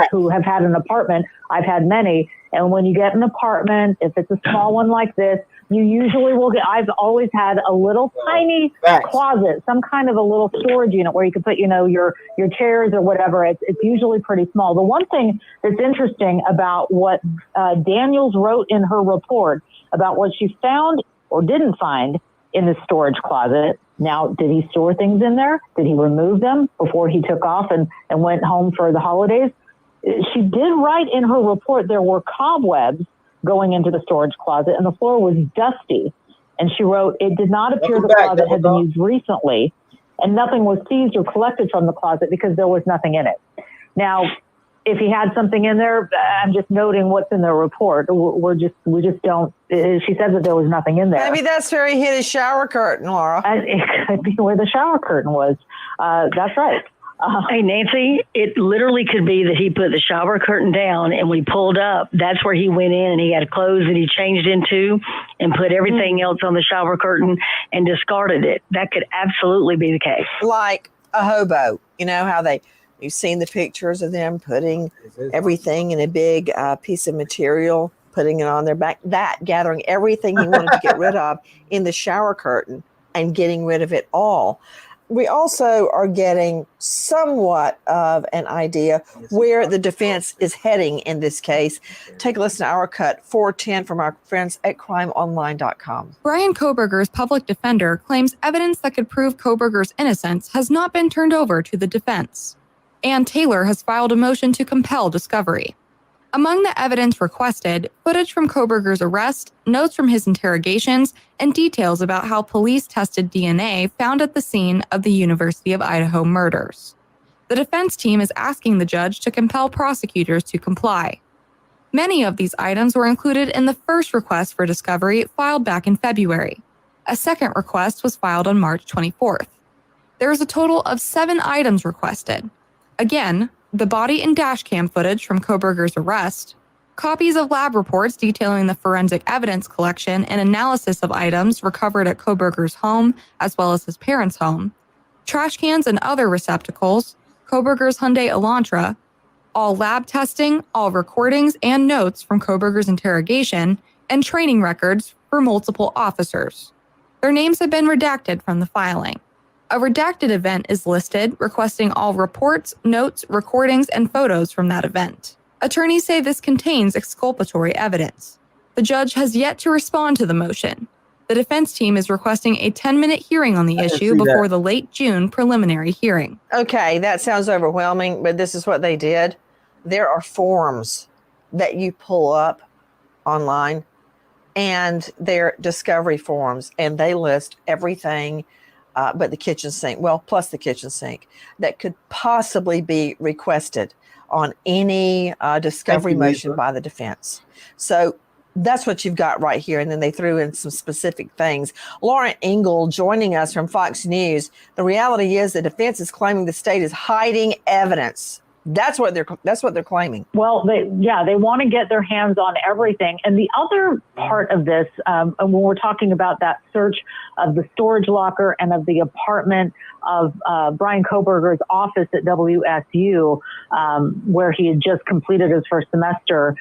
who have had an apartment. I've had many. And when you get an apartment, if it's a small one like this, you usually will get, I've always had a little tiny closet, some kind of a little storage unit where you can put, your chairs or whatever. It's usually pretty small. The one thing that's interesting about what Daniels wrote in her report about what she found or didn't find in the storage closet. Now, did he store things in there? Did he remove them before he took off and went home for the holidays? She did write in her report there were cobwebs going into the storage closet and the floor was dusty. And she wrote, it did not appear the closet had been used recently and nothing was seized or collected from the closet because there was nothing in it. Now, if he had something in there, I'm just noting what's in the report. We just don't. She says that there was nothing in there. Maybe that's where he hid his shower curtain, Laura. It could be where the shower curtain was. That's right. Hey, Nancy, it literally could be that he put the shower curtain down and we pulled up. That's where he went in and he had clothes that he changed into and put everything else on the shower curtain and discarded it. That could absolutely be the case. Like a hobo. You know how you've seen the pictures of them putting everything in a big piece of material, putting it on their back, gathering everything he wanted to get rid of in the shower curtain and getting rid of it all. We also are getting somewhat of an idea where the defense is heading in this case. Take a listen to our cut 410 from our friends at crimeonline.com. Brian Kohberger's public defender claims evidence that could prove Kohberger's innocence has not been turned over to the defense. Ann Taylor has filed a motion to compel discovery. Among the evidence requested, footage from Kohberger's arrest, notes from his interrogations, and details about how police tested DNA found at the scene of the University of Idaho murders. The defense team is asking the judge to compel prosecutors to comply. Many of these items were included in the first request for discovery filed back in February. A second request was filed on March 24th. There is a total of 7 items requested. Again, the body and dash cam footage from Kohberger's arrest, copies of lab reports detailing the forensic evidence collection and analysis of items recovered at Kohberger's home as well as his parents' home, trash cans and other receptacles, Kohberger's Hyundai Elantra, all lab testing, all recordings and notes from Kohberger's interrogation, and training records for multiple officers. Their names have been redacted from the filing. A redacted event is listed, requesting all reports, notes, recordings, and photos from that event. Attorneys say this contains exculpatory evidence. The judge has yet to respond to the motion. The defense team is requesting a 10-minute hearing on the issue before the late June preliminary hearing. Okay, that sounds overwhelming, but this is what they did. There are forms that you pull up online, and they're discovery forms, and they list everything but the kitchen sink, well, plus the kitchen sink, that could possibly be requested on any discovery motion by the defense. So that's what you've got right here. And then they threw in some specific things. Lauren Engel joining us from Fox News. The reality is the defense is claiming the state is hiding evidence. That's what they're claiming. Well, they want to get their hands on everything. And the other part of this, when we're talking about that search of the storage locker and of the apartment of Brian Kohberger's office at WSU, where he had just completed his first semester,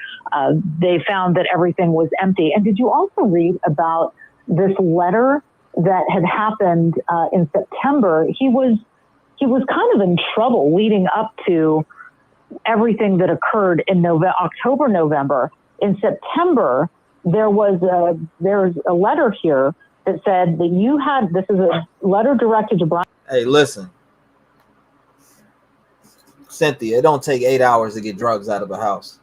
they found that everything was empty. And did you also read about this letter that had happened in September? He was kind of in trouble leading up to everything that occurred in October, November. In September, there's a letter here that said that this is a letter directed to Brian. Hey, listen, Cynthia, it don't take 8 hours to get drugs out of a house.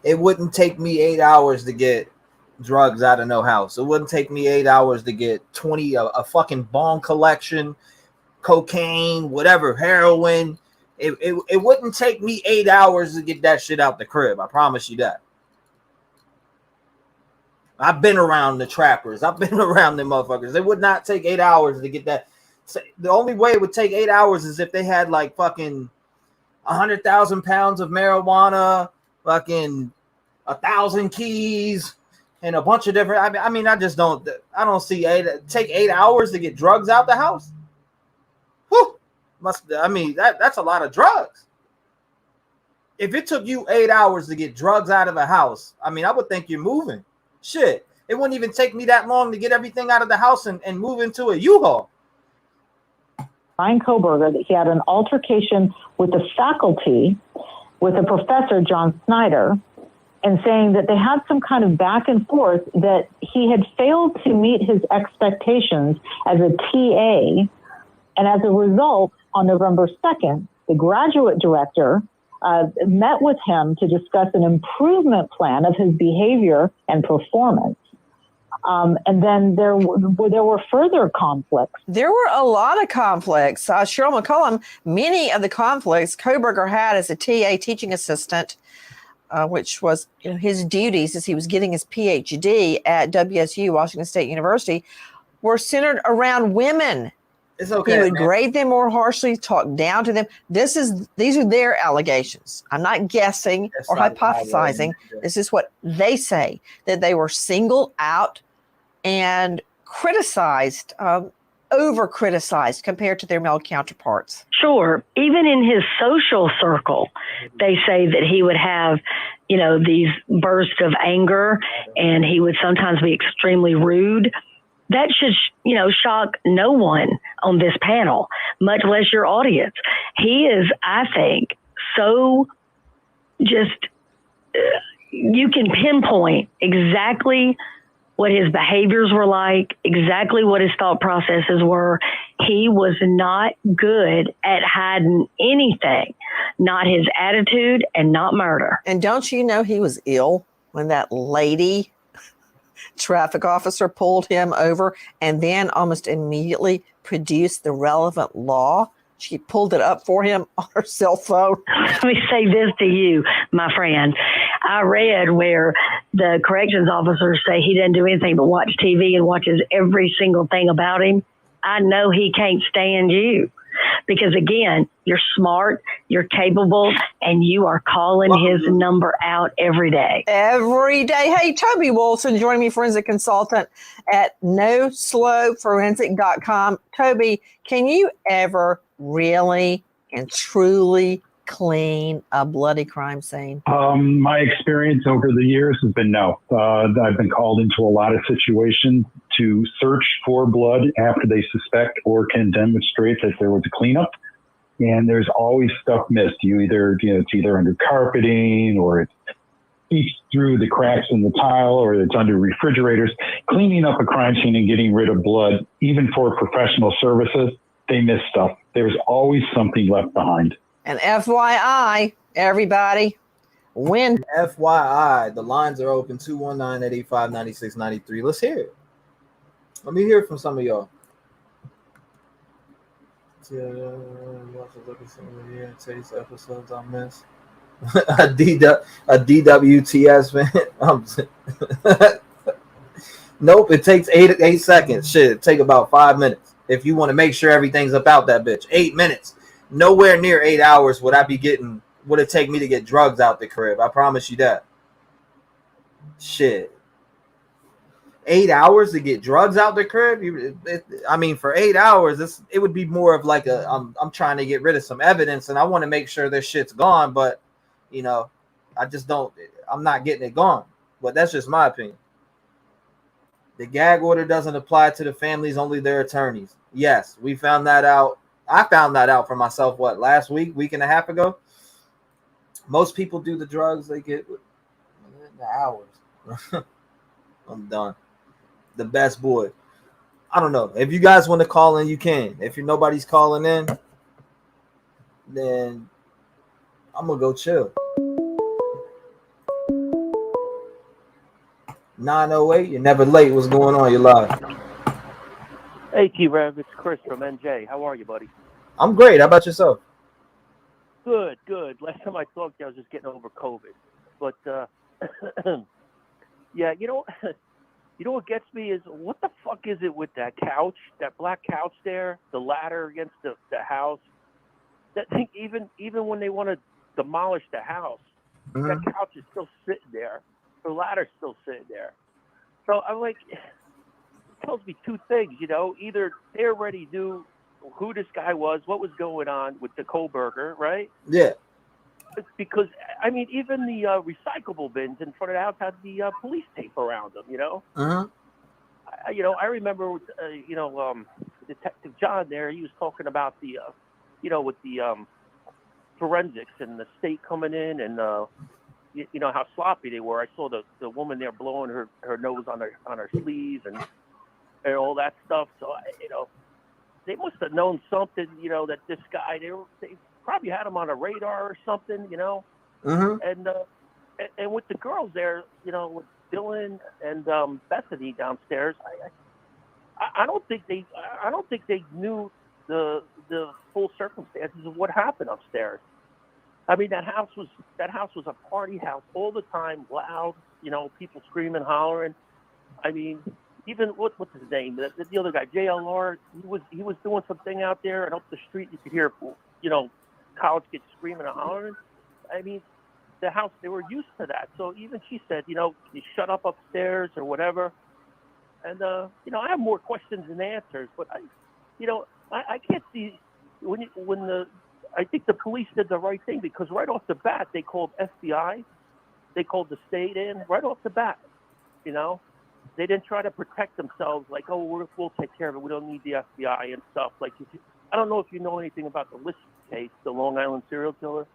It wouldn't take me 8 hours to get drugs out of no house. It wouldn't take me 8 hours to get a fucking bong collection, cocaine, whatever, heroin. It wouldn't take me 8 hours to get that shit out the crib. I promise you that. I've been around the trappers. I've been around them motherfuckers. It would not take 8 hours to get that. The only way it would take 8 hours is if they had like fucking 100,000 pounds of marijuana, fucking 1,000 keys, and a bunch of different. I mean, I don't see take 8 hours to get drugs out the house. Whew. That's a lot of drugs. If it took you 8 hours to get drugs out of a house, I would think you're moving. Shit, it wouldn't even take me that long to get everything out of the house and move into a U-Haul. Brian Kohberger, that he had an altercation with the faculty, with a professor, John Snyder, and saying that they had some kind of back and forth, that he had failed to meet his expectations as a TA. And as a result, on November 2nd, the graduate director met with him to discuss an improvement plan of his behavior and performance. And then there were further conflicts. There were a lot of conflicts. Cheryl McCollum, many of the conflicts Kohberger had as a TA teaching assistant, which was his duties as he was getting his PhD at WSU, Washington State University, were centered around women. It's okay. He would grade them more harshly, talk down to them. These are their allegations. I'm not guessing or hypothesizing. This is what they say, that they were singled out and criticized, over-criticized compared to their male counterparts. Sure. Even in his social circle, they say that he would have, these bursts of anger, and he would sometimes be extremely rude. That should, shock no one on this panel, much less your audience. He is, I think, so just, you can pinpoint exactly what his behaviors were like, exactly what his thought processes were. He was not good at hiding anything, not his attitude and not murder. And don't you know he was ill when that lady traffic officer pulled him over and then almost immediately produced the relevant law? She pulled it up for him on her cell phone. Let me say this to you, my friend. I read where the corrections officers say he doesn't do anything but watch TV and watches every single thing about him. I know he can't stand you because, again, you're smart, you're capable, and you are calling his number out every day. Every day. Hey, Toby Wilson joining me, forensic consultant at noslowforensic.com. Toby, can you ever really and truly clean a bloody crime scene? My experience over the years has been no. I've been called into a lot of situations to search for blood after they suspect or can demonstrate that there was a cleanup. and there's always stuff missed. It's either under carpeting or it's eats through the cracks in the tile or it's under refrigerators. Cleaning up a crime scene and getting rid of blood, even for professional services, they miss stuff. There's always something left behind. And FYI, everybody, when FYI, the lines are open 219-885-9693. Let's hear it. Let me hear it from some of y'all. Taste episodes I missed. a DWTS man. Nope, it takes 8 seconds. Shit, it take about 5 minutes if you want to make sure everything's about that bitch. 8 minutes. Nowhere near 8 hours would it take me to get drugs out the crib. I promise you that. Shit. 8 hours to get drugs out the crib? For 8 hours, it would be more of like I'm trying to get rid of some evidence and I want to make sure this shit's gone, but I'm not getting it gone. But that's just my opinion. The gag order doesn't apply to the families, only their attorneys. Yes, we found that out. I found that out for myself, last week and a half ago? Most people do the drugs, they get the hours. I'm done. The best boy. I don't know. If you guys want to call in, you can. If nobody's calling in, then I'm going to go chill. 908, you're never late. What's going on? You're live. Hey, T-REV, it's Chris from NJ. How are you, buddy? I'm great. How about yourself? Good. Last time I talked to you, I was just getting over COVID. But, yeah, you know what gets me is, what the fuck is it with that couch, that black couch there, the ladder against the house? That thing, even when they want to demolish the house, that couch is still sitting there. The ladder's still sitting there. So I'm like, it tells me two things, Either they already knew who this guy was, what was going on with the Koberger, right? Yeah. Because, even the recyclable bins in front of the house had the police tape around them, I remember, Detective John there, he was talking about the, with the forensics and the state coming in and, how sloppy they were. I saw the woman there blowing her nose on her sleeve and all that stuff. So, they must have known something, that this guy, they probably had him on a radar or something, And with the girls there, with Dylan and Bethany downstairs, I don't think they knew the full circumstances of what happened upstairs. That house was a party house all the time, loud, people screaming, hollering. Even what's his name? The other guy, JLR, he was doing something out there, and up the street you could hear, college kids screaming and hollering. The house, they were used to that. So even she said, you shut up upstairs or whatever. And I have more questions than answers, but I can't see I think the police did the right thing, because right off the bat they called FBI, they called the state in right off the bat. They didn't try to protect themselves, like, oh, we'll take care of it. We don't need the FBI and stuff. Like, I don't know if you know anything about the List case, the Long Island serial killer.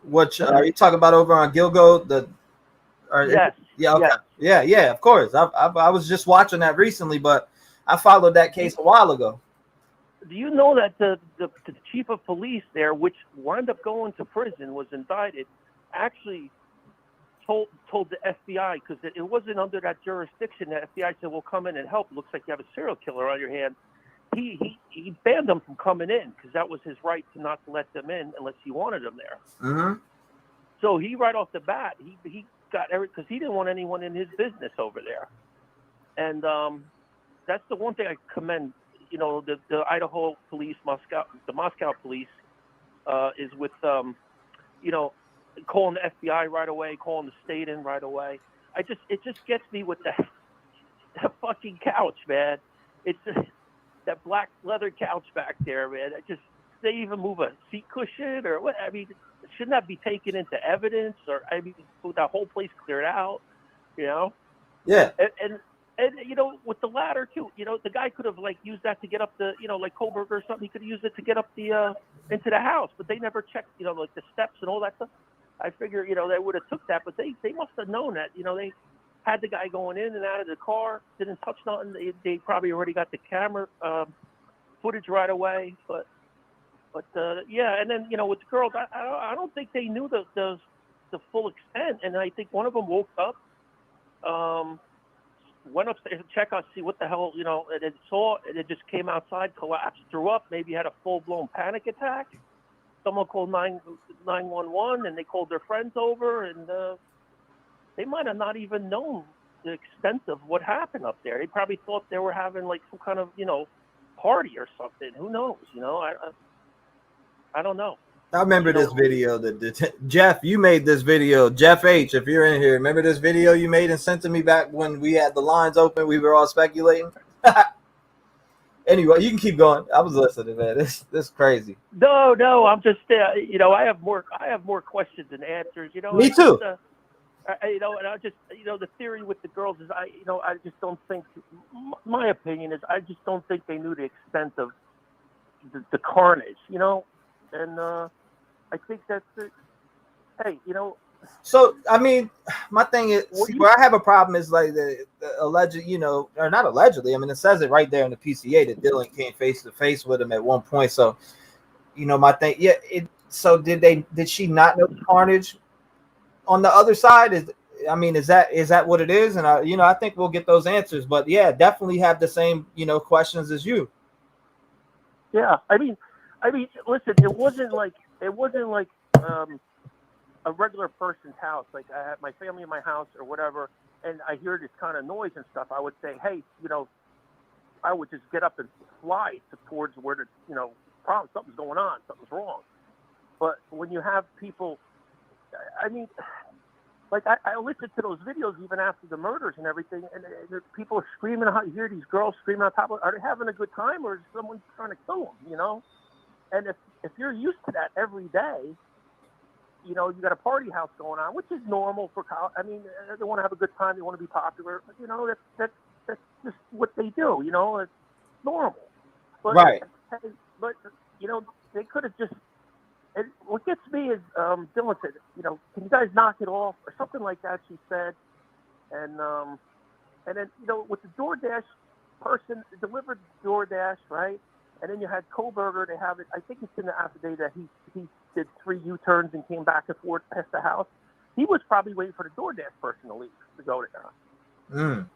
What are you talking about over on Gilgo? Yes. Yeah. Okay. Yes. Yeah. Of course. I was just watching that recently, but I followed that case a while ago. Do you know that the chief of police there, which wound up going to prison, was indicted, actually told the FBI, because it wasn't under that jurisdiction. The FBI said, "We'll come in and help. It looks like you have a serial killer on your hand." He banned them from coming in, because that was his right to not to let them in unless he wanted them there. So he, right off the bat, he got because he didn't want anyone in his business over there. And that's the one thing I commend. The Idaho police, the Moscow police, is with calling the FBI right away, calling the state in right away. It just gets me with the fucking couch, man. It's that black leather couch back there, man. They even move a seat cushion or what? Shouldn't that be taken into evidence, or that whole place cleared out? Yeah. And with the ladder too, the guy could have like used that to get up the, like Kohlberger or something. He could have used it to get up the into the house, but they never checked, like the steps and all that stuff. I figure, they would have took that, but they must have known that, they had the guy going in and out of the car, didn't touch nothing. They probably already got the camera footage right away, but yeah. And then with the girls, I don't think they knew the full extent, and I think one of them woke up. Went upstairs to check out, see what the hell, and it saw, and it just came outside, collapsed, threw up, maybe had a full-blown panic attack. Someone called 911, and they called their friends over, and they might have not even known the extent of what happened up there. They probably thought they were having, like, some kind of, party or something. Who knows, I don't know. I remember this video that Jeff, you made this video. Jeff H, if you're in here, remember this video you made and sent to me back when we had the lines open? We were all speculating. Anyway, you can keep going. I was listening, man. This is crazy. No, I'm just I have more questions than answers. Me too. And I just the theory with the girls is I just don't think. My opinion is I just don't think they knew the extent of the carnage. And I think that's it. Hey, So I mean, my thing is where I have a problem is like the alleged, or not allegedly. I mean, it says it right there in the PCA that Dylan came face to face with him at one point. So, my thing, yeah. So did she not know the carnage on the other side? Is that what it is? And I think we'll get those answers. But yeah, definitely have the same questions as you. Yeah, I mean, listen, it wasn't like a regular person's house. Like I had my family in my house or whatever, and I hear this kind of noise and stuff. I would say, hey, I would just get up and fly towards where the problem, something's going on, something's wrong. But when you have people, I mean, like I listened to those videos even after the murders and everything, and people are screaming. You hear these girls screaming on top of. Are they having a good time, or is someone trying to kill them? And if you're used to that every day, you got a party house going on, which is normal for college. I mean, they want to have a good time, they want to be popular. That's just what they do. It's normal. But, right. But they could have just. What gets me is Dylan said, can you guys knock it off or something like that? She said, and then with the DoorDash person delivered DoorDash, right? And then you had Kohlberger. They have it. I think it's in the affidavit that he did 3 U-turns and came back and forth past the house. He was probably waiting for the DoorDash person to leave to go there. And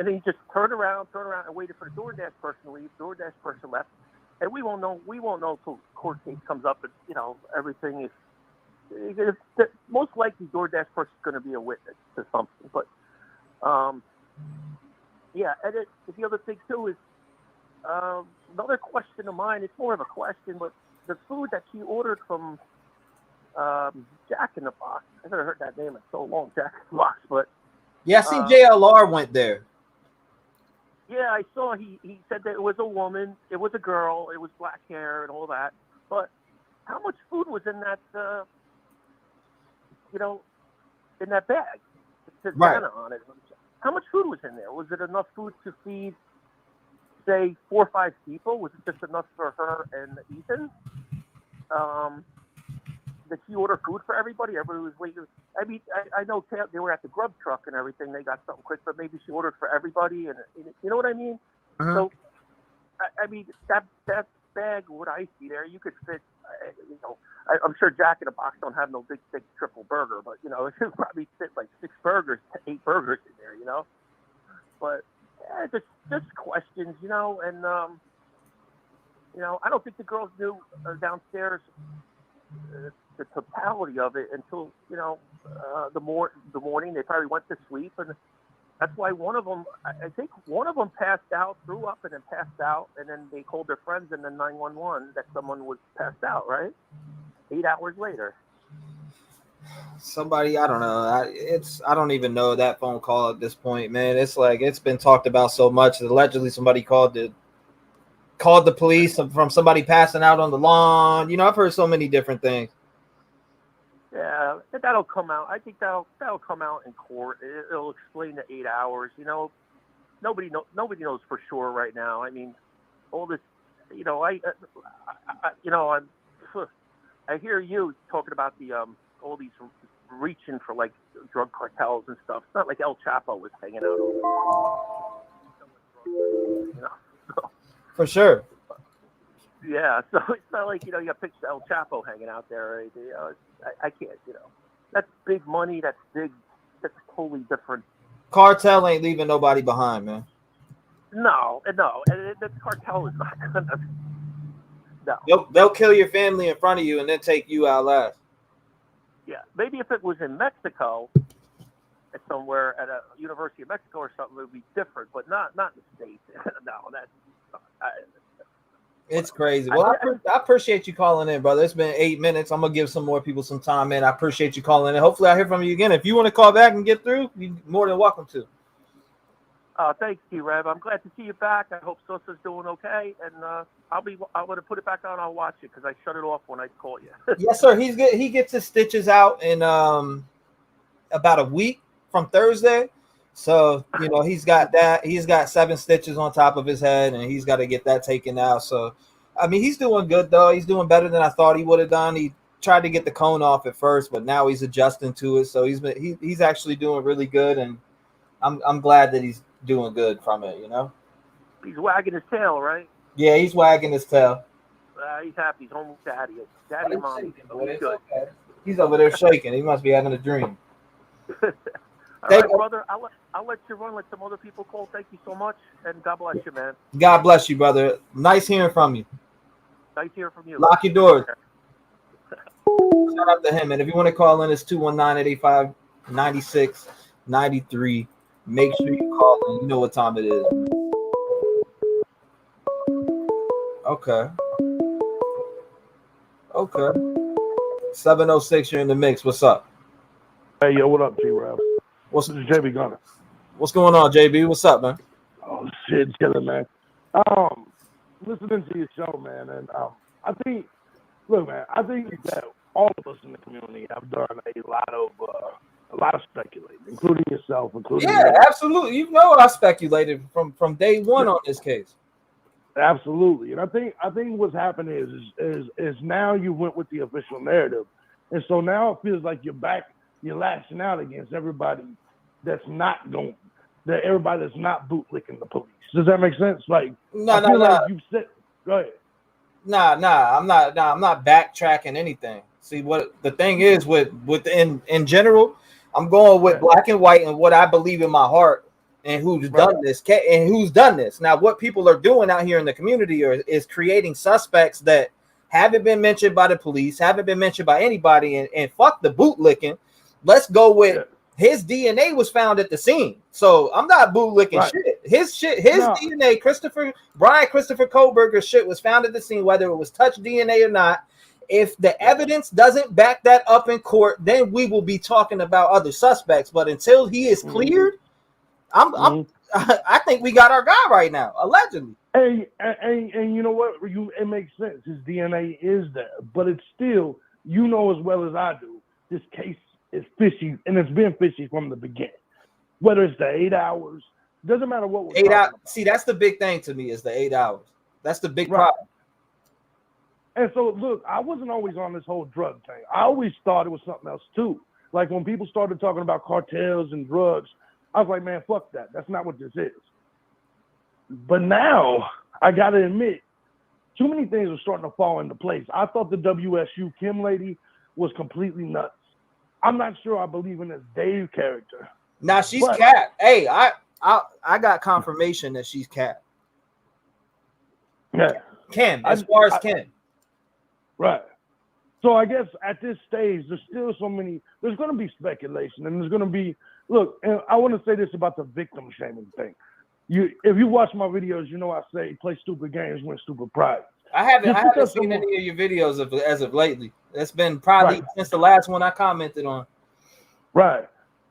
then he just turned around and waited for the DoorDash person to leave. DoorDash person left, and we won't know until court case comes up. And everything is most likely DoorDash person is going to be a witness to something. But yeah, and the other thing too is. Another question of mine, it's more of a question, but the food that she ordered from Jack in the Box, I've never heard that name in so long, Jack in the Box, but... Yeah, I seen JLR went there. Yeah, I saw he said that it was a woman, it was a girl, it was black hair and all that, but how much food was in that, in that bag? It says Dana on it. How much food was in there? Was it enough food to feed... say 4 or 5 people? Was it just enough for her and Ethan? Did she order food for everybody? Everybody was waiting. I mean, I know they were at the grub truck and everything. They got something quick, but maybe she ordered for everybody. And you know what I mean? Uh-huh. So, I mean, that bag, what I see there, you could fit, I'm sure Jack in the Box don't have no big, thick triple burger, but, it could probably fit like 6 burgers, 8 burgers in there, But, yeah, just questions, and I don't think the girls knew downstairs the totality of it until the morning. They probably went to sleep, and that's why one of them, I think one of them passed out, threw up, and then passed out, and then they called their friends and then 911 that someone was passed out. Right, 8 hours later. Somebody, I don't know. I don't even know that phone call at this point, man. It's like it's been talked about so much. Allegedly, somebody called the police from somebody passing out on the lawn. I've heard so many different things. Yeah, that'll come out. I think that'll come out in court. It'll explain the 8 hours. nobody knows for sure right now. I mean, all this, I hear you talking about the all these reaching for like drug cartels and stuff. It's not like El Chapo was hanging out over there. So, for sure. Yeah, so it's not like you got pictures of El Chapo hanging out there. I can't. That's big money. That's big. That's totally different. Cartel ain't leaving nobody behind, man. No, and the cartel is not gonna. No, they'll kill your family in front of you and then take you out last. Yeah, maybe if it was in Mexico, at somewhere at a University of Mexico or something, it would be different. But not in the States. No, that's. It's crazy. Well, I appreciate you calling in, brother. It's been 8 minutes. I'm gonna give some more people some time, man. I appreciate you calling in. Hopefully, I hear from you again. If you want to call back and get through, you're more than welcome to. Thanks, T-REV. I'm glad to see you back. I hope Sosa's doing okay, and I'm gonna put it back on. I'll watch it because I shut it off when I call you. Yes, sir. He's good. He gets his stitches out in about a week from Thursday. So, he's got that. He's got 7 stitches on top of his head, and he's got to get that taken out. So, I mean, he's doing good, though. He's doing better than I thought he would have done. He tried to get the cone off at first, but now he's adjusting to it. So he's actually doing really good, and I'm glad that he's doing good from it, He's wagging his tail, right? Yeah, he's wagging his tail. He's happy. He's home with daddy. Daddy and mommy. He's good. Okay. He's over there shaking. He must be having a dream. All right, brother. I'll let you run. Let some other people call. Thank you so much, and God bless you, man. God bless you, brother. Nice hearing from you. Nice hearing from you. Lock your doors. Shout out to him. And if you want to call in, it's 219-885-9693. Make sure you call in. You know what time it is. Okay. 706, you're in the mix. What's up? Hey, yo, what up, T-REV? This is JB Gunner. What's going on, JB? What's up, man? Oh, shit, chilling, man. Listening to your show, man, and I think that all of us in the community have done a lot of speculating, including yourself, absolutely. I speculated from day one on this case. Absolutely, and I think what's happened is now you went with the official narrative, and so now it feels like you're lashing out against everybody that's not bootlicking the police. Does that make sense? Like, no. You've said, go ahead. I'm not backtracking anything. See, what the thing is in general, I'm going with black and white and what I believe in my heart and who's done this. Now, what people are doing out here in the community is creating suspects that haven't been mentioned by the police, haven't been mentioned by anybody, and fuck the bootlicking. Let's go with his DNA was found at the scene. So I'm not bootlicking shit. His DNA, Brian Christopher Kohberger's shit was found at the scene, whether it was touch DNA or not. If the evidence doesn't back that up in court, then we will be talking about other suspects. But until he is cleared, I think we got our guy right now, allegedly. And you know what? It makes sense. His DNA is there, but it's still, as well as I do, this case is fishy, and it's been fishy from the beginning. Whether it's the 8 hours, doesn't matter what we're 8 hours. See, that's the big thing to me is the 8 hours. That's the big problem. And so, look, I wasn't always on this whole drug thing. I always thought it was something else too. Like when people started talking about cartels and drugs, I was like, man, fuck that. That's not what this is. But now, I got to admit, too many things are starting to fall into place. I thought the WSU Kim lady was completely nuts. I'm not sure I believe in this Dave character. Now she's cat. Hey, I got confirmation that she's cat. Yeah. Kim, as far as Kim. Right. So I guess at this stage, there's still there's going to be speculation, and there's going to be, look, and I want to say this about the victim shaming thing. If you watch my videos, I say play stupid games, win stupid prizes. I haven't seen any of your videos as of lately. That's been probably since the last one I commented on. Right.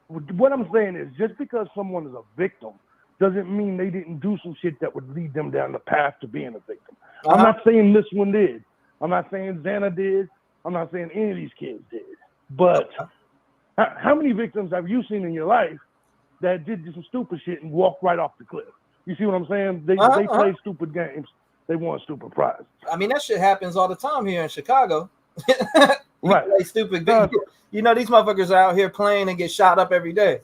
What I'm saying is just because someone is a victim doesn't mean they didn't do some shit that would lead them down the path to being a victim. I'm not saying this one did. I'm not saying Xana did. I'm not saying any of these kids did. But how many victims have you seen in your life that did some stupid shit and walked right off the cliff. You see what I'm saying? They play stupid games. They want stupid prizes. I mean, that shit happens all the time here in Chicago. Right. Play stupid games. You know, these motherfuckers are out here playing and get shot up every day.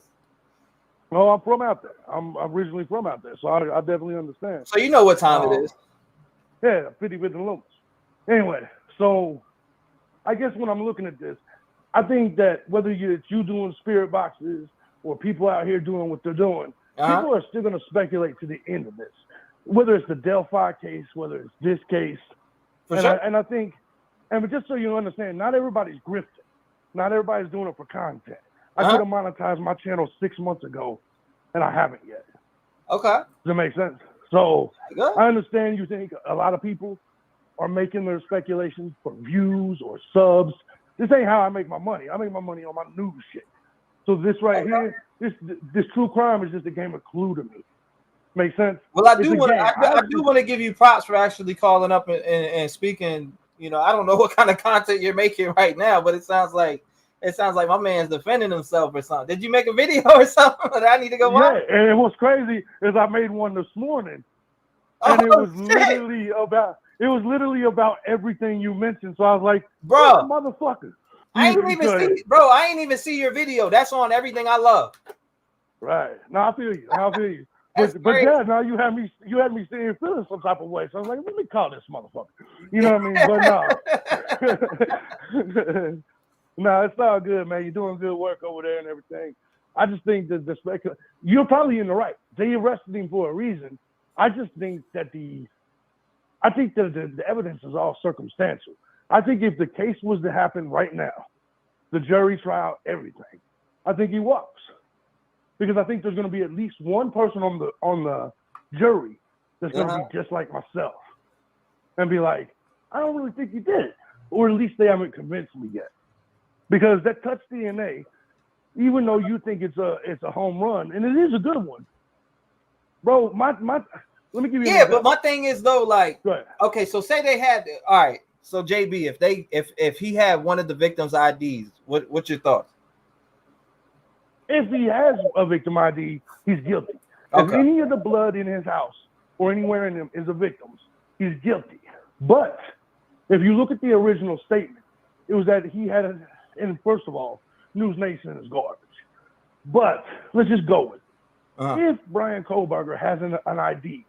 Well, I'm from out there. I'm originally from out there, so I definitely understand. So you know what time it is. Yeah, 50 with the Loomis. Anyway, so I guess when I'm looking at this, I think that whether it's you doing spirit boxes or people out here doing what they're doing, people are still going to speculate to the end of this. Whether it's the Delphi case, whether it's this case. I think, but just so you understand, not everybody's grifting. Not everybody's doing it for content. I could have monetized my channel 6 months ago, and I haven't yet. Okay. Does that make sense? So I understand you think a lot of people are making their speculations for views or subs. This ain't how I make my money. I make my money on my news shit. So this right here, this true crime is just a game of Clue to me. Make sense? Well, I do want to give you props for actually calling up and speaking. You know, I don't know what kind of content you're making right now, but it sounds like my man's defending himself or something. Did you make a video or something that I need to go watch? Yeah, and what's crazy is I made one this morning, and it was literally about everything you mentioned. So I was like, bro, motherfucker. I ain't even see your video. That's on everything I love. Right. No, I feel you. But yeah, now you had me seeing feeling some type of way. So I was like, let me call this motherfucker. You know what I mean? But no. No, it's all good, man. You're doing good work over there and everything. I just think that you're probably in the right. They arrested him for a reason. I just think that the evidence is all circumstantial. I think if the case was to happen right now, the jury trial, everything, I think he walks. Because I think there's going to be at least one person on the jury that's going to be just like myself and be like, I don't really think you did it. Or at least they haven't convinced me yet. Because that touch DNA, even though you think it's a home run, and it is a good one, bro. Let me give you. Yeah, but my thing is though, like, okay, so say they had, all right. So JB, if he had one of the victims' IDs, what's your thoughts? If he has a victim ID, he's guilty. If any of the blood in his house or anywhere in him is a victim's, he's guilty. But if you look at the original statement, it was that he had and first of all, News Nation is garbage. But let's just go with it. If Brian Kohlberger has an ID,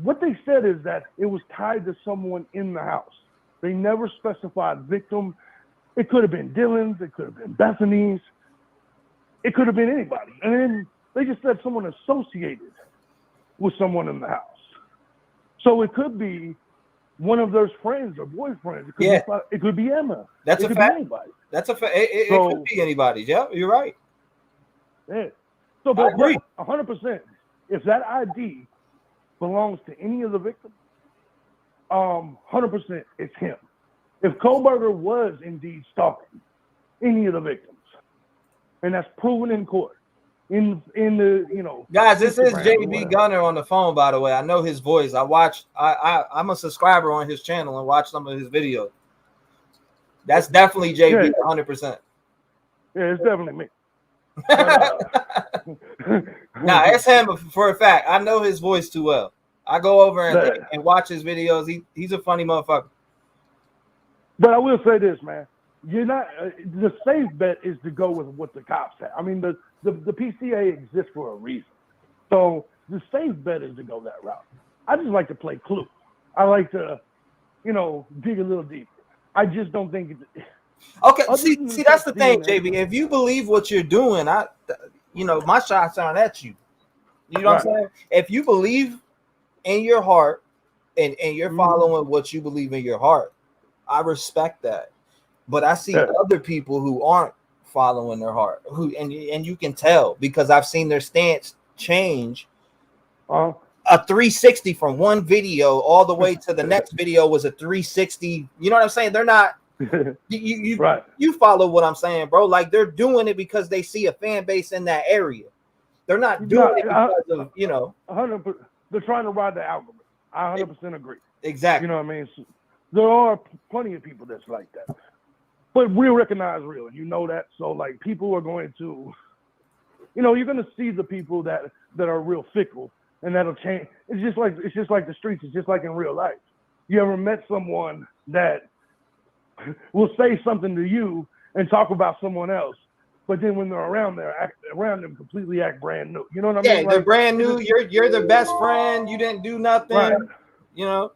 what they said is that it was tied to someone in the house. They never specified victim. It could have been Dylan's. It could have been Bethany's. It could have been anybody. And then they just said someone associated with someone in the house. So it could be one of those friends or boyfriends. It could be Emma. That's a fact. Anybody. That's a fact. It could be anybody. Yeah, you're right. Yeah. So, but 100%, if that ID belongs to any of the victims, 100% it's him. If Kohlberger was indeed stalking any of the victims, and that's proven in court, in the guys, this is JB Gunner on the phone, by the way. I know his voice. I'm a subscriber on his channel and watch some of his videos. That's definitely JB 100%. Yeah, it's definitely me. Nah, it's him for a fact. I know his voice too well. I go over and watch his videos. He's a funny motherfucker. But I will say this, man. You're not the safe bet is to go with what the cops say. I mean, the PCA exists for a reason. So the safe bet is to go that route. I just like to play Clue. I like to, dig a little deeper. I just don't think it's okay. See, that's the thing, JB. If you believe what you're doing, my shots aren't at you. You know what I'm saying? If you believe in your heart and you're following what you believe in your heart, I respect that. But I see other people who aren't following their heart, and you can tell because I've seen their stance change. A 360 from one video all the way to the next video was a 360. You know what I'm saying? They're not. You follow what I'm saying, bro? Like they're doing it because they see a fan base in that area. They're not doing it because of 100%. They're trying to ride the algorithm. I 100% agree. Exactly. You know what I mean? So there are plenty of people that's like that. But real recognize real, and you know that. So like people are going to you're gonna see the people that are real fickle and that'll change. It's just like the streets. It's just like in real life. You ever met someone that will say something to you and talk about someone else, but then when they're around them, completely act brand new. You know what I mean? Yeah, they're brand new. You're their best friend. You didn't do nothing. Right. Yeah.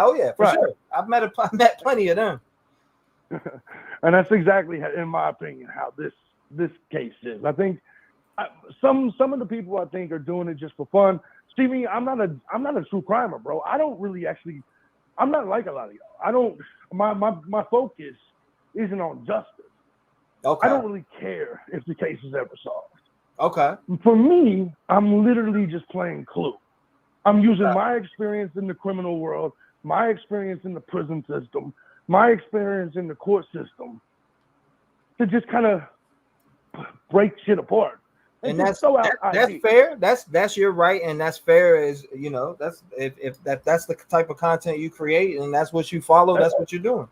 Oh yeah, for sure. I've met plenty of them. And that's exactly, in my opinion, how this case is. I think some of the people I think are doing it just for fun. See me, I'm not a true crimer, bro. I don't really actually. I'm not like a lot of y'all. I don't. My focus isn't on justice. Okay. I don't really care if the case is ever solved. Okay. For me, I'm literally just playing Clue. I'm using my experience in the criminal world, my experience in the prison system, my experience in the court system to just kind of break shit apart. And that's fair. That's your right, and that's fair. As that's if that's the type of content you create, and that's what you follow. That's what you're doing.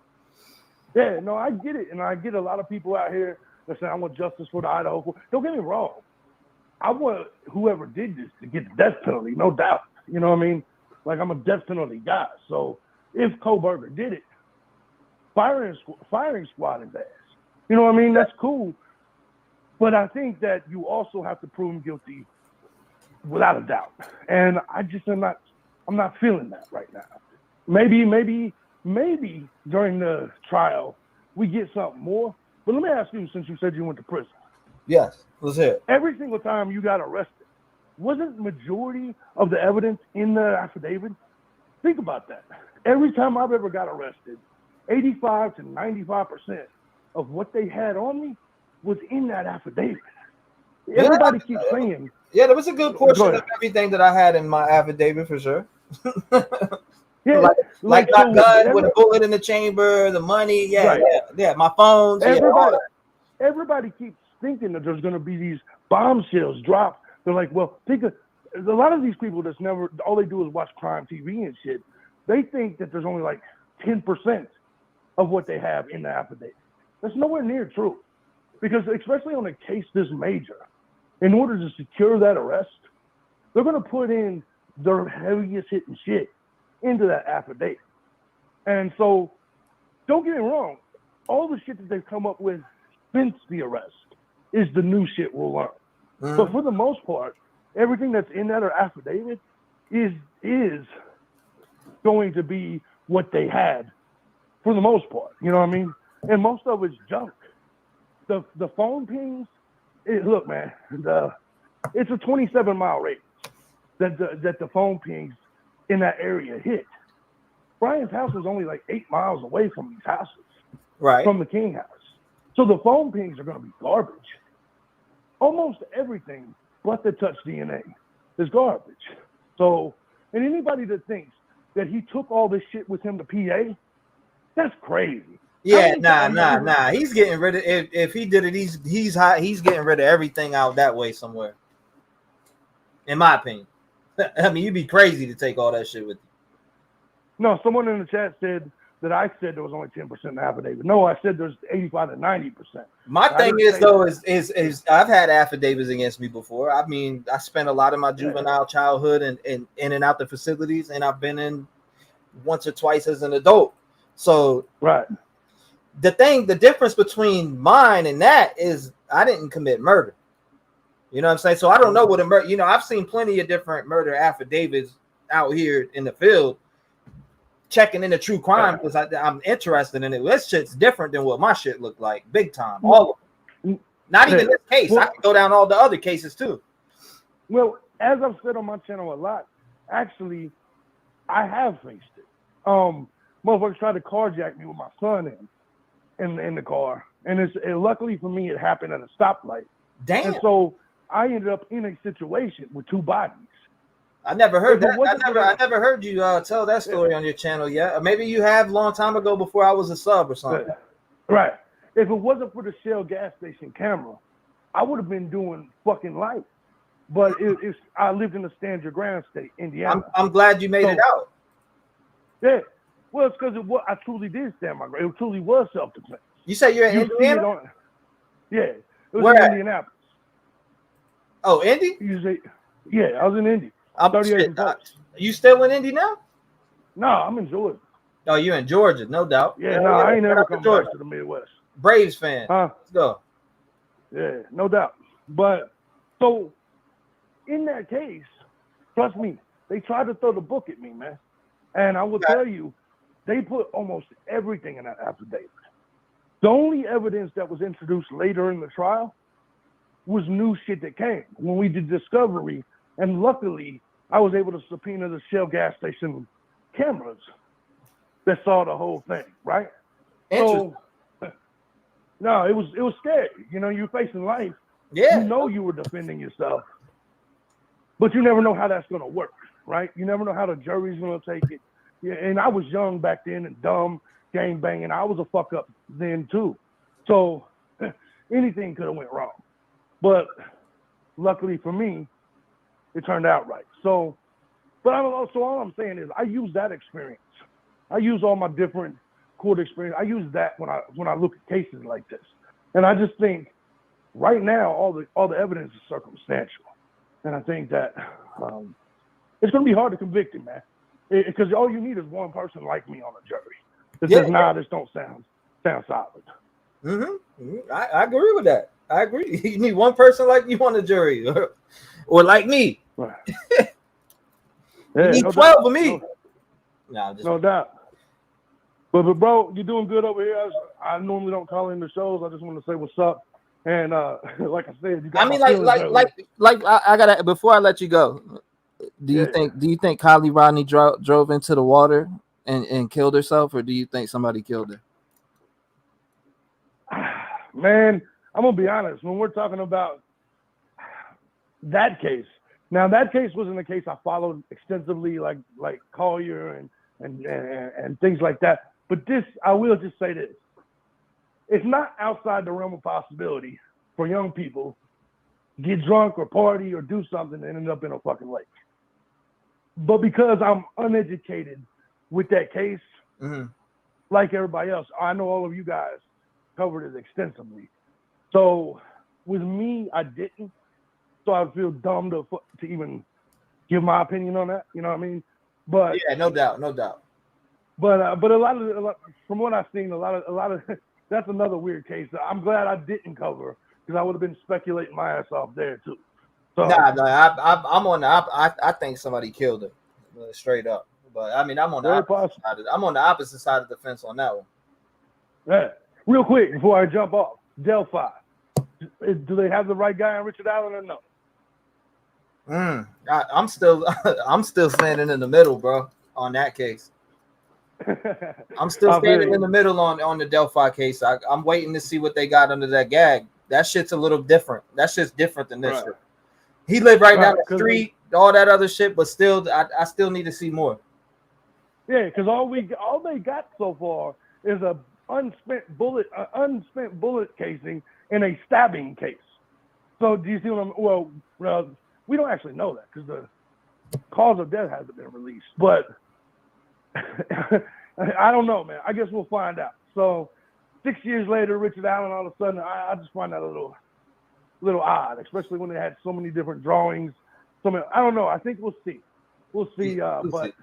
Yeah, no, I get it, and I get a lot of people out here that say I want justice for the Idaho. Don't get me wrong. I want whoever did this to get the death penalty, no doubt. You know what I mean? Like, I'm a death penalty guy. So if Kohberger did it, firing squad his ass. You know what I mean? That's cool. But I think that you also have to prove him guilty without a doubt. And I just I'm not feeling that right now. Maybe during the trial we get something more. But let me ask you, since you said you went to prison. Yes, let's hear it. Every single time you got arrested, wasn't majority of the evidence in the affidavit? Think about that. Every time I've ever got arrested, 85 to 95% of what they had on me was in that affidavit. Everybody keeps saying. Yeah, there was a good portion of everything that I had in my affidavit for sure. Yeah, like my gun with a bullet in the chamber, the money, my phones. Everybody keeps thinking that there's going to be these bombshells dropped. They're like, well, a lot of these people that's never, all they do is watch crime TV and shit. They think that there's only like 10% of what they have in the affidavit. That's nowhere near true. Because especially on a case this major, in order to secure that arrest, they're going to put in their heaviest hitting shit into that affidavit. And so, don't get me wrong, all the shit that they've come up with since the arrest is the new shit we'll learn. But for the most part, everything that's in that affidavit is going to be what they had for the most part. You know what I mean? And most of it's junk. The phone pings, look, man, it's a 27-mile radius that the phone pings in that area hit. Brian's house was only like 8 miles away from these houses, right? From the King house. So the phone pings are going to be garbage. Almost everything but the touch DNA is garbage. So, and anybody that thinks that he took all this shit with him to PA, that's crazy. Yeah, nah. He's getting rid of if he did it, he's getting rid of everything out that way somewhere. In my opinion. I mean, you'd be crazy to take all that shit with you. No, someone in the chat said that I said there was only 10% in the affidavit. No, I said there's 85 to 90%. My thing is though is I've had affidavits against me before. I mean, I spent a lot of my juvenile childhood and in and out the facilities, and I've been in once or twice as an adult. So right. The difference between mine and that is I didn't commit murder. You know what I'm saying? So I don't know what a murder. You know, I've seen plenty of different murder affidavits out here in the field, checking into true crime because I'm interested in it. This shit's different than what my shit looked like, big time. All of them. Not even this case. I can go down all the other cases too. Well, as I've said on my channel a lot, actually, I have faced it. Motherfuckers tried to carjack me with my son in the car, and luckily for me, it happened at a stoplight. Damn. And so I ended up in a situation with two bodies. I never heard that. I never heard you tell that story on your channel yet. Or maybe you have a long time ago before I was a sub or something. Right. If it wasn't for the Shell gas station camera, I would have been doing fucking life. But I lived in the stand your ground state, Indiana. I'm glad you made it out. Yeah. Well, it's because I truly did stand my ground. It truly was self-defense. You say you're in Indiana? Yeah. It was Where in at? Indianapolis. Oh, Indy? Yeah, I was in Indy. 38 and post. You still in Indy now? No, I'm in Georgia. Oh, you're in Georgia, no doubt. Yeah, no, I ain't never come back to the Midwest. Braves fan. Let's go. Yeah, no doubt. But so in that case, trust me, they tried to throw the book at me, man. And I will tell you, they put almost everything in that affidavit. The only evidence that was introduced later in the trial was new shit that came when we did discovery. And luckily, I was able to subpoena the Shell gas station cameras that saw the whole thing, right? So, no, it was scary. You know, you're facing life. Yeah. You know you were defending yourself, but you never know how that's going to work, right? You never know how the jury's going to take it. Yeah, and I was young back then and dumb, gang banging. I was a fuck up then too. So anything could have went wrong. But luckily for me, it turned out right. So, but all I'm saying is I use that experience. I use all my different court experience. I use that when I look at cases like this. And I just think right now all the evidence is circumstantial. And I think that it's going to be hard to convict him, man. Because all you need is one person like me on the jury that says, nah, this don't sound solid. I agree with that. I agree. You need one person like you on the jury, or like me. Right. You need 12 of me. No doubt. But bro, you're doing good over here. I normally don't call in the shows. I just want to say what's up. And like I said, you got I gotta, before I let you go, do you think Kylie Rodney drove into the water and killed herself, or do you think somebody killed her? Man, I'm gonna be honest. When we're talking about that case, now that case wasn't a case I followed extensively, like Collier and things like that. But this, I will just say this: it's not outside the realm of possibility for young people to get drunk or party or do something and end up in a fucking lake. But because I'm uneducated with that case, like everybody else, I know all of you guys covered it extensively. So with me, I didn't. So I feel dumb to even give my opinion on that. You know what I mean? But yeah, no doubt. But a lot of from what I've seen, a lot of that's another weird case. I'm glad I didn't cover because I would have been speculating my ass off there too. So I'm on the I think somebody killed her, straight up. But I mean, I'm on the opposite side of the fence on that one. Yeah. Real quick before I jump off, Delphi. Do they have the right guy on Richard Allen or no? I'm still standing in the middle, bro, on that case. I'm still standing in the middle on the Delphi case. I'm waiting to see what they got under that gag. That shit's a little different. That shit's different than this shit. He lived right down the street, all that other shit, but still, I still need to see more. Yeah, because all they got so far is a unspent bullet casing in a stabbing case. So do you see what I'm? Well, we don't actually know that because the cause of death hasn't been released, but I don't know, man. I guess we'll find out. So 6 years later, Richard Allen, all of a sudden, I just find that a little odd, especially when they had so many different drawings. I don't know. I think we'll see. But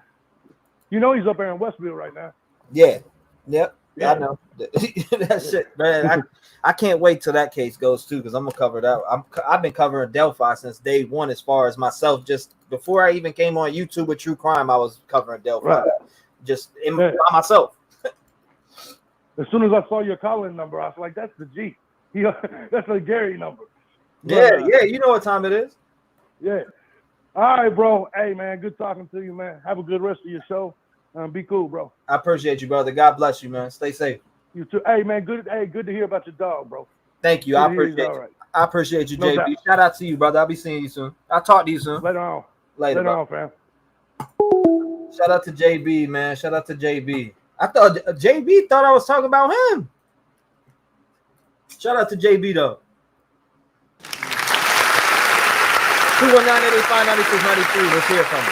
you know he's up there in Westville right now. Yeah. Yep. Yeah. I know. That shit, man. I can't wait till that case goes too, because I'm gonna cover that. I've been covering Delphi since day one, as far as myself. Just before I even came on YouTube with True Crime, I was covering Delphi, just by myself. As soon as I saw your calling number, I was like, "That's the G. That's a Gary number." But, yeah. You know what time it is. Yeah. All right, bro. Hey, man. Good talking to you, man. Have a good rest of your show. Be cool, bro. I appreciate you, brother. God bless you, man. Stay safe. You too. Hey, man. Good to hear about your dog, bro. Thank you. I appreciate you. Right. I appreciate you, JB. Doubt. Shout out to you, brother. I'll be seeing you soon. I'll talk to you soon. Later on, fam. Shout out to JB, man. Shout out to JB. I thought JB thought I was talking about him. Shout out to JB, though. 219-885-9693. Let's hear from you.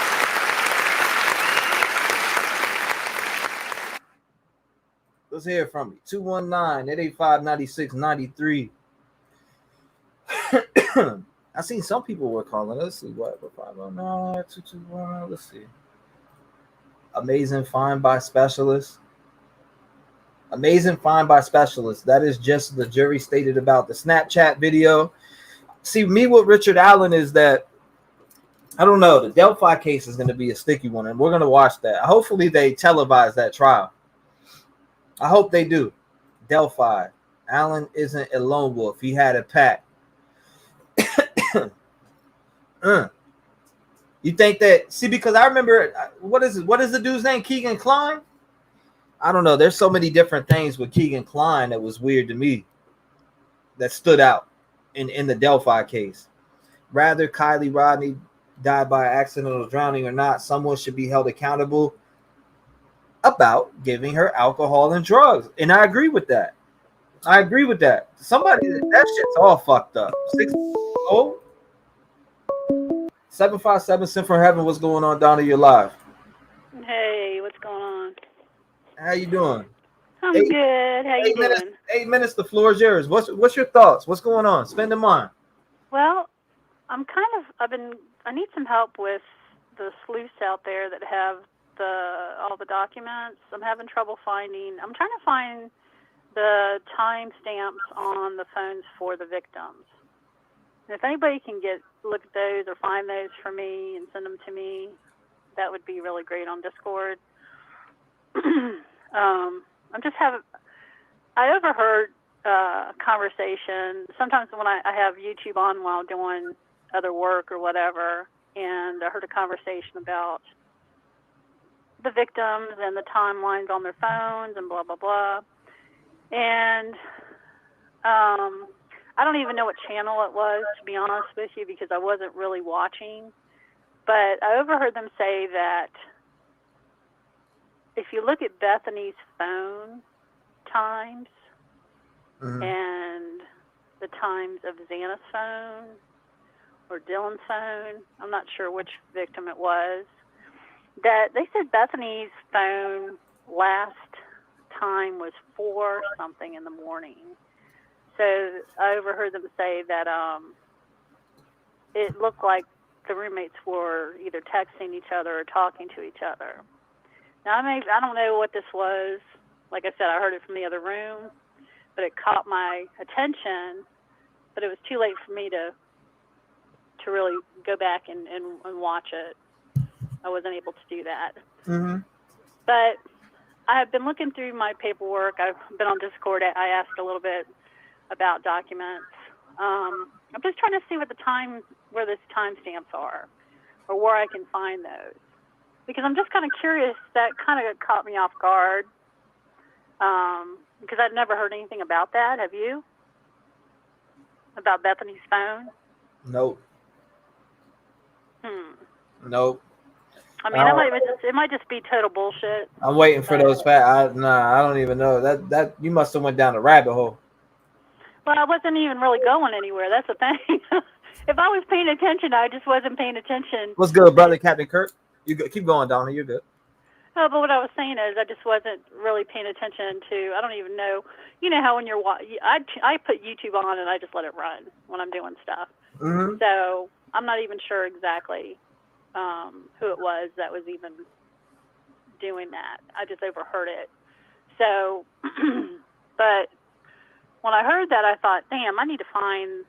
Let's hear from you. 219-885-9693. I seen some people were calling. Let's see what 509-221. Let's see. Amazing find by specialist. Amazing find by specialist. That is just the jury stated about the Snapchat video. See, me with Richard Allen is that I don't know. The Delphi case is going to be a sticky one, and we're going to watch that. Hopefully, they televise that trial. I hope they do. Delphi. Allen isn't a lone wolf. He had a pack. You think that? See, because I remember what is the dude's name? Keegan Kline. I don't know. There's so many different things with Keegan Kline that was weird to me. That stood out in the Delphi case. Rather, Kylie Rodney died by accidental drowning or not, someone should be held accountable about giving her alcohol and drugs. And I agree with that. Somebody, that shit's all fucked up. 757 sent from heaven. What's going on, Donna? You're live. Hey, what's going on? How you doing? I'm good. How you doing? 8 minutes. The floor is yours. What's your thoughts? What's going on? Spend the mind. Well, I need some help with the sleuths out there that have all the documents. I'm having trouble I'm trying to find the timestamps on the phones for the victims. And if anybody can look at those or find those for me and send them to me, that would be really great on Discord. I overheard conversation. Sometimes when I have YouTube on while doing other work or whatever, and I heard a conversation about the victims and the timelines on their phones and blah, blah, blah. And I don't even know what channel it was, to be honest with you, because I wasn't really watching. But I overheard them say that if you look at Bethany's phone times and the times of Xana's phone or Dylan's phone, I'm not sure which victim it was, that they said Bethany's phone last time was 4 something in the morning. So I overheard them say that it looked like the roommates were either texting each other or talking to each other. Now, I don't know what this was. Like I said, I heard it from the other room, but it caught my attention, but it was too late for me to really go back and watch it. I wasn't able to do that. Mm-hmm. But I have been looking through my paperwork. I've been on Discord. I asked a little bit about documents. I'm just trying to see where those timestamps are or where I can find those. Because I'm just kind of curious. That kind of caught me off guard. Because I'd never heard anything about that. Have you? About Bethany's phone? Nope. Nope. I mean, it might just be total bullshit. I'm waiting for those facts. I don't even know. That you must have went down a rabbit hole. Well, I wasn't even really going anywhere. That's the thing. If I was paying attention, I just wasn't paying attention. What's good, brother, Captain Kirk? You good. Keep going, Donna. You're good. Oh, but what I was saying is I just wasn't really paying attention to, I don't even know, you know how when you're, I put YouTube on and I just let it run when I'm doing stuff. Mm-hmm. So I'm not even sure exactly who it was that was even doing that. I just overheard it. So, but when I heard that, I thought, damn, I need to find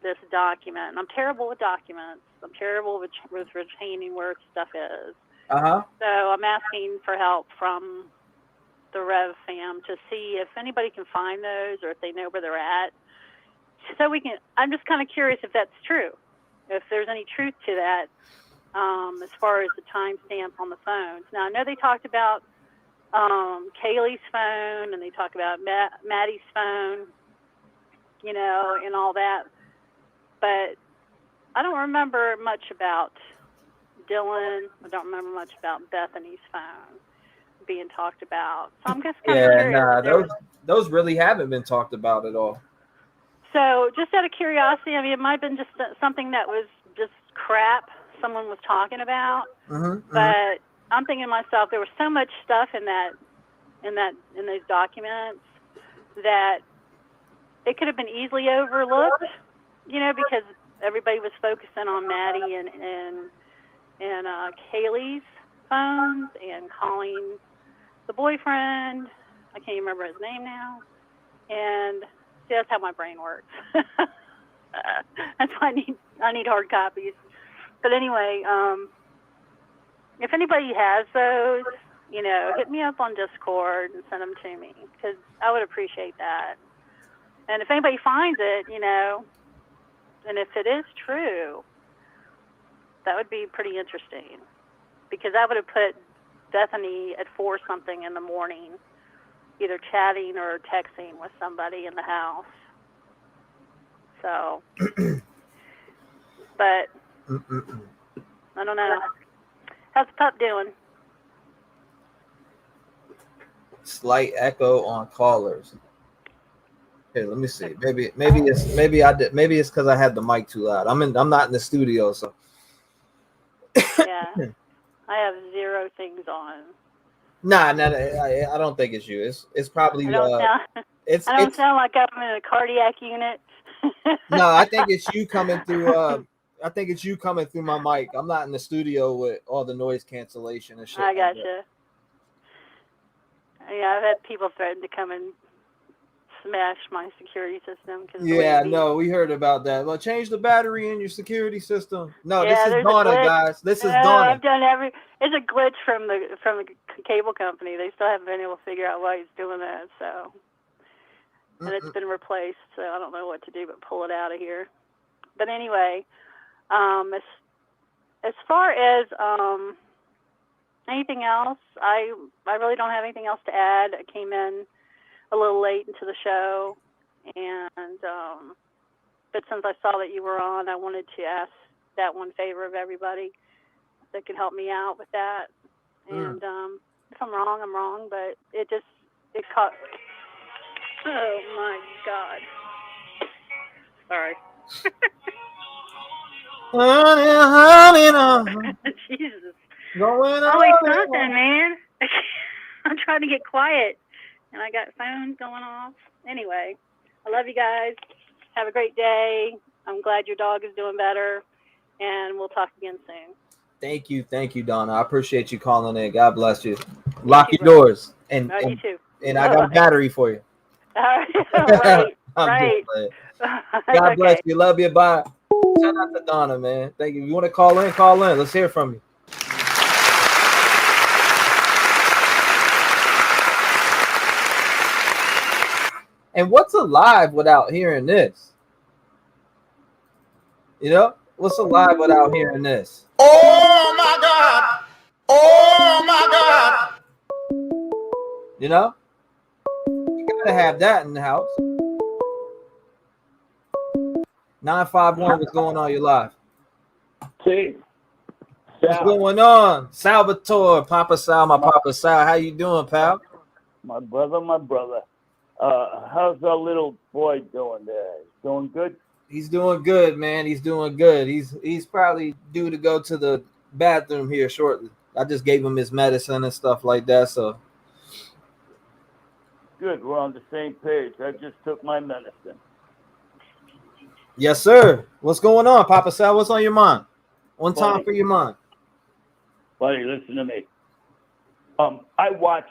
this document. I'm terrible with documents. I'm terrible with retaining where stuff is. Uh-huh. So I'm asking for help from the Rev fam to see if anybody can find those or if they know where they're at. So I'm just kind of curious if that's true, if there's any truth to that as far as the timestamp on the phones. Now, I know they talked about Kaylee's phone and they talked about Maddie's phone, you know, and all that. But I don't remember much about Dylan. I don't remember much about Bethany's phone being talked about. So I'm just kind of curious. Those really haven't been talked about at all. So just out of curiosity, I mean, it might have been just something that was just crap someone was talking about. Mm-hmm, but I'm thinking to myself, there was so much stuff in those documents that it could have been easily overlooked, you know, because everybody was focusing on Maddie and Kaylee's phones and calling the boyfriend. I can't even remember his name now. And see, that's how my brain works. That's why I need hard copies. But anyway, if anybody has those, hit me up on Discord and send them to me, because I would appreciate that. And if anybody finds it, and if it is true, that would be pretty interesting, because I would have put Bethany at 4-something in the morning, either chatting or texting with somebody in the house. So, but I don't know. How's the pup doing? Slight echo on callers. Here, let me see. Maybe it's because I had the mic too loud. I'm not in the studio, so. Yeah, I have 0 things on. Nah, I don't think it's you. It's probably I don't sound like I'm in a cardiac unit. No, I think it's you coming through. I think it's you coming through my mic. I'm not in the studio with all the noise cancellation and shit. I gotcha. Yeah, I've had people threaten to come and smash my security system. No, we heard about that. Well, change the battery in your security system. No, yeah, this is Donna, guys. This is Donna. I've done it's a glitch from the cable company. They still haven't been able to figure out why he's doing that. So, and it's been replaced. So I don't know what to do but pull it out of here. But anyway, as far as anything else, I really don't have anything else to add. I came in a little late into the show, and but since I saw that you were on, I wanted to ask that one favor of everybody that could help me out with that. And if I'm wrong, I'm wrong, but it caught. Oh my God! Sorry. Jesus. Always something, man. I'm trying to get quiet, and I got phones going off. Anyway, I love you guys. Have a great day. I'm glad your dog is doing better, and we'll talk again soon. Thank you, Donna. I appreciate you calling in. God bless you. Lock your doors, and you too. And I got a battery for you. All right. Right. God bless you. Love you. Bye. Shout out to Donna, man. Thank you. If you want to call in, call in. Let's hear from you. And what's alive without hearing this? What's alive without hearing this? Oh my God! Oh my God! You gotta have that in the house. 951, what's going on? You're live. See, what's going on? Salvatore, Papa Sal, my Papa Sal. How you doing, pal? My brother. How's our little boy doing there? He's doing good? He's doing good, man. He's doing good. He's probably due to go to the bathroom here shortly. I just gave him his medicine and stuff like that, so. Good, we're on the same page. I just took my medicine. Yes, sir. What's going on, Papa Sal? What's on your mind? One time for your mind. Buddy, listen to me. I watched,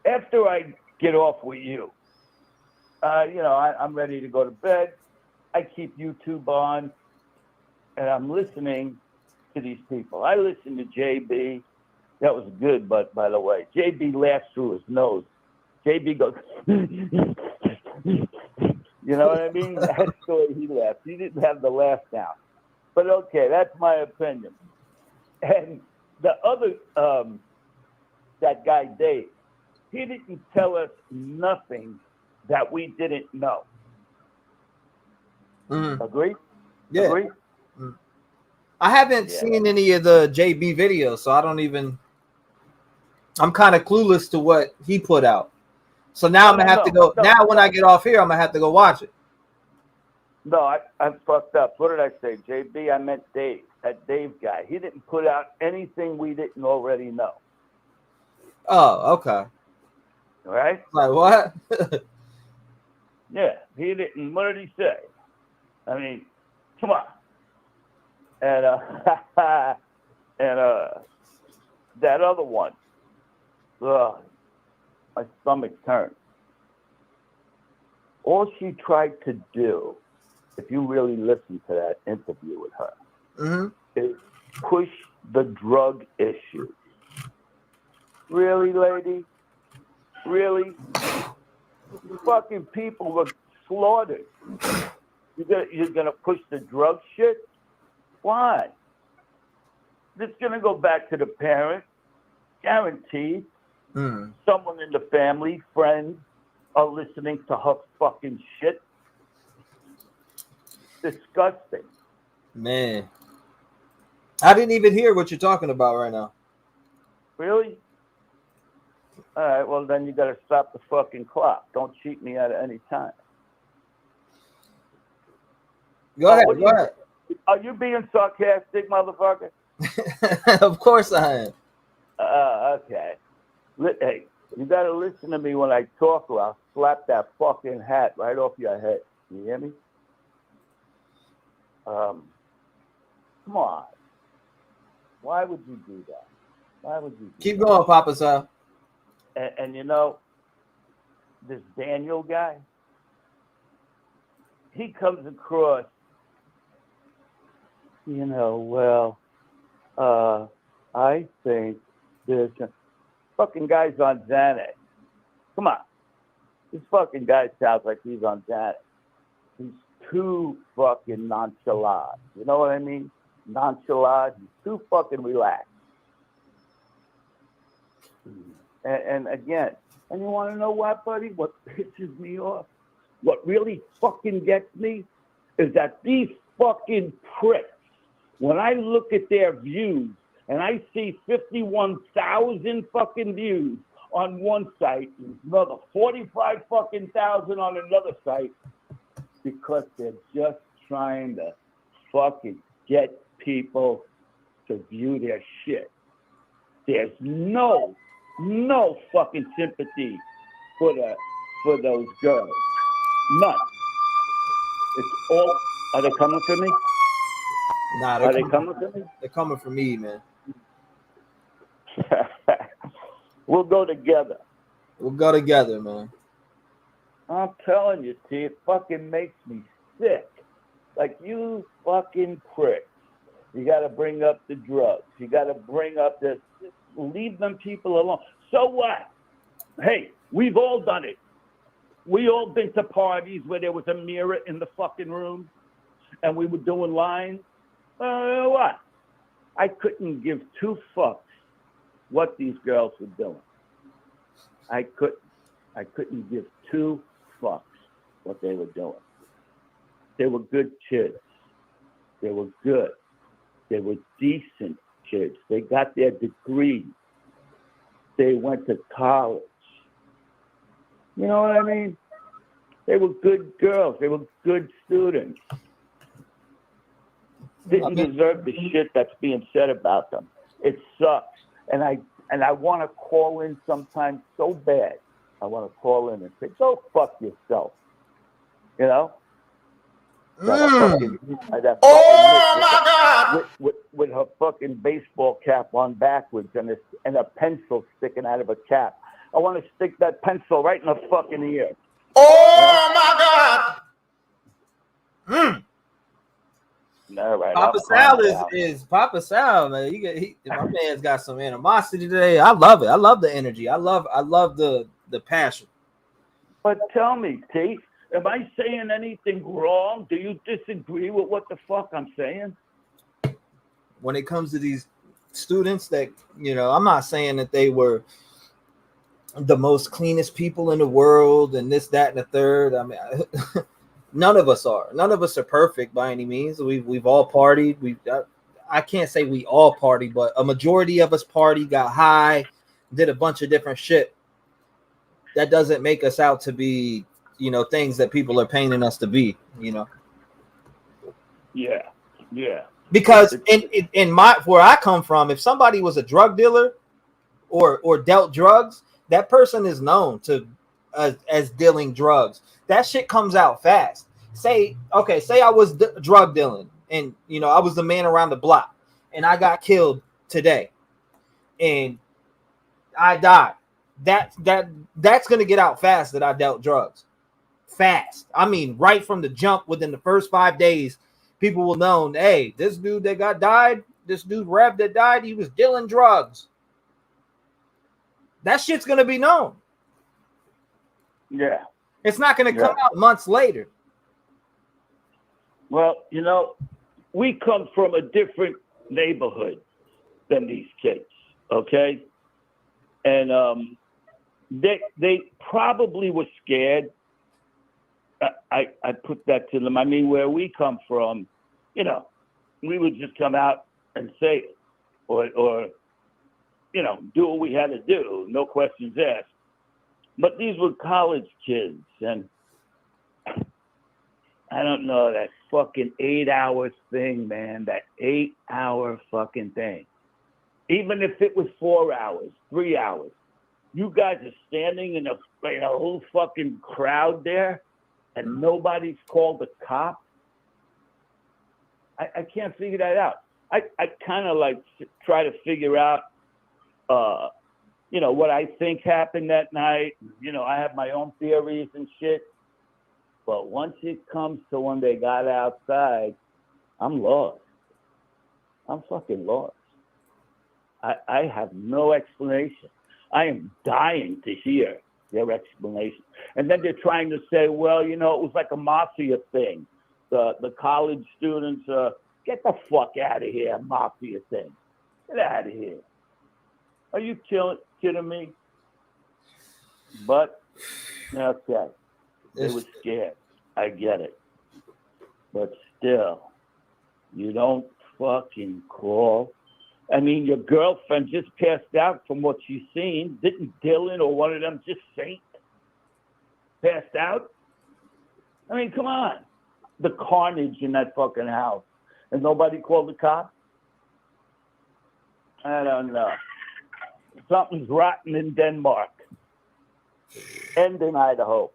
after I get off with you, I'm ready to go to bed. I keep YouTube on, and I'm listening to these people. I listened to JB. That was good, but by the way, JB laughs through his nose. JB goes, you know what I mean? That's the way he laughs. He didn't have the laugh down. But okay, that's my opinion. And the other, that guy, Dave, he didn't tell us nothing that we didn't know. Agree? Yeah. Agree? I haven't seen any of the JB videos, so I don't even. I'm kind of clueless to what he put out. So now I'm gonna have to go. Now when I get off here, I'm gonna have to go watch it. No, I fucked up. What did I say? JB? I meant Dave. That Dave guy. He didn't put out anything we didn't already know. Oh, okay. All right. Like what? Yeah, he didn't. What did he say? I mean, come on. And that other one, ugh, my stomach turned. All she tried to do, if you really listen to that interview with her, is push the drug issue. Really, lady? Really? Fucking people were slaughtered. You're gonna push the drug shit? Why? It's gonna go back to the parents, guaranteed. Someone in the family, friends, are listening to her fucking shit. Disgusting. Man, I didn't even hear what you're talking about right now. Really? All right, well, then you got to stop the fucking clock. Don't cheat me at any time. Go ahead. Are you being sarcastic, motherfucker? Of course I am. Okay. Hey, you got to listen to me when I talk, or I'll slap that fucking hat right off your head. You hear me? Come on. Why would you do that? Why would you keep going, Papa Sal? And you know, this Daniel guy, he comes across, you know, well, I think there's fucking guy's on Xanax. Come on. This fucking guy sounds like he's on Xanax. He's too fucking nonchalant. You know what I mean? Nonchalant. He's too fucking relaxed. And again, and you want to know what, buddy? What pisses me off? What really fucking gets me is that these fucking pricks, when I look at their views and I see 51,000 fucking views on one site, and another 45 fucking thousand on another site, because they're just trying to fucking get people to view their shit. There's no fucking sympathy for those girls. None. It's all. Are they coming for me? Nah, are they coming for me? They're coming for me, man. We'll go together. We'll go together, man. I'm telling you, T, it fucking makes me sick. Like, you fucking prick. You got to bring up the drugs. You got to bring up this. Leave them people alone. So what? Hey, we've all done it. We all been to parties where there was a mirror in the fucking room and we were doing lines. What? I couldn't give two fucks what these girls were doing. I couldn't give two fucks what they were doing. They were good kids. They were good. They were decent kids. They got their degrees. They went to college. You know what I mean? They were good girls. They were good students. Didn't deserve the shit that's being said about them. It sucks. And I want to call in sometimes so bad. I want to call in and say, go fuck yourself. You know? Oh my God! With her fucking baseball cap on backwards and a pencil sticking out of a cap. I want to stick that pencil right in her fucking ear. Oh my God! All right, Papa Sal is Papa Sal, man. My man's got some animosity today. I love it. I love the energy. I love the passion. But tell me, T, am I saying anything wrong? Do you disagree with what the fuck I'm saying? When it comes to these students that, you know, I'm not saying that they were the most cleanest people in the world and this, that, and the third. I mean, none of us are. None of us are perfect by any means. We've all partied. I can't say we all partied, but a majority of us partied, got high, did a bunch of different shit. That doesn't make us out to be, you know, things that people are painting us to be, you know. Yeah. Because in where I come from, if somebody was a drug dealer or dealt drugs, that person is known to as dealing drugs. That shit comes out fast. say I was drug dealing, and I was the man around the block, and I got killed today, and I died. That's gonna get out fast that I dealt drugs. Fast. I mean, right from the jump, within the first 5 days, people will know, hey, this dude that died, this dude Rev that died, he was dealing drugs. That shit's gonna be known. Yeah. It's not gonna come out months later. Well, we come from a different neighborhood than these kids, okay? And they probably were scared. I put that to them. I mean, where we come from, we would just come out and say it, or do what we had to do, no questions asked. But these were college kids, and I don't know, that fucking 8 hours thing, man, that 8 hour fucking thing. Even if it was 4 hours, 3 hours, you guys are standing in a whole fucking crowd there, and nobody's called the cop. I can't figure that out. I kind of like try to figure out, what I think happened that night. I have my own theories and shit. But once it comes to when they got outside, I'm lost. I'm fucking lost. I have no explanation. I am dying to hear their explanation. And then they're trying to say, well, it was like a mafia thing. The college students, get the fuck out of here, mafia thing. Get out of here. Are you kidding me? But, okay. They were scared. I get it. But still, you don't fucking call. I mean, your girlfriend just passed out from what she's seen. Didn't Dylan or one of them just faint? Passed out? I mean, come on. The carnage in that fucking house. And nobody called the cops? I don't know. Something's rotten in Denmark. And in Idaho.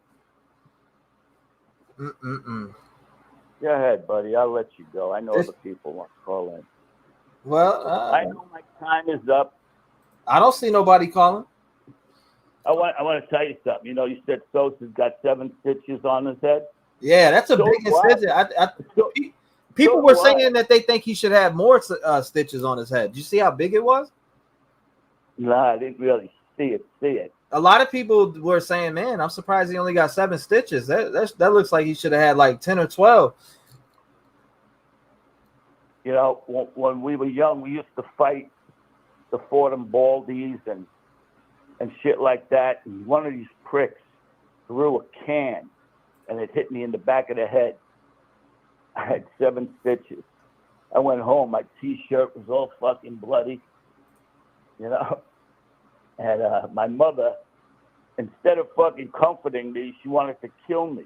Go ahead, buddy. I'll let you go. I know other people want to call in. Well, I know my time is up. I don't see nobody calling. I want to tell you something. You said Sosa's got 7 stitches on his head. Yeah, that's a big incision. People were saying that they think he should have more stitches on his head. Did you see how big it was? No, I didn't really see it. A lot of people were saying, man, I'm surprised he only got 7 stitches. That looks like he should have had like 10 or 12. When we were young, we used to fight the Fordham Baldies and shit like that. And one of these pricks threw a can, and it hit me in the back of the head. I had 7 stitches. I went home. My T-shirt was all fucking bloody, And my mother, instead of fucking comforting me, she wanted to kill me.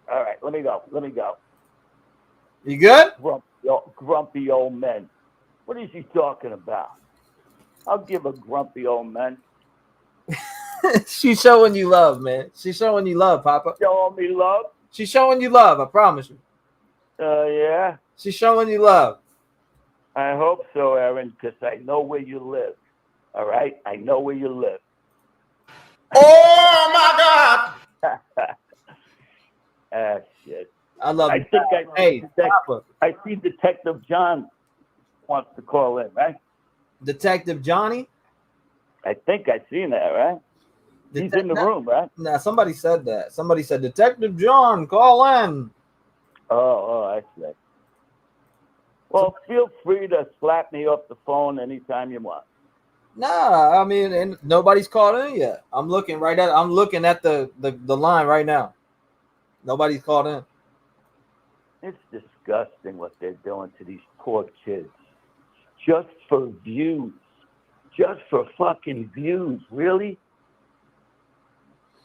All right, let me go. You good? Grumpy old men. What is he talking about? I'll give a grumpy old man. She's showing you love, man. She's showing you love, Papa. Showing me love? She's showing you love, I promise you. Yeah? She's showing you love. I hope so, Aaron, because I know where you live. All right? I know where you live. Oh, my God! Shit. I love I you. think Papa. I see Detective John wants to call in, right? Detective Johnny? I think I seen that, right? He's in the room, right? Nah, somebody said that. Somebody said, Detective John, call in. Oh, I see. Well, feel free to slap me off the phone anytime you want. Nah, I mean, and nobody's called in yet. I'm looking at the line right now. Nobody's called in. It's disgusting what they're doing to these poor kids. Just for views. Just for fucking views. Really?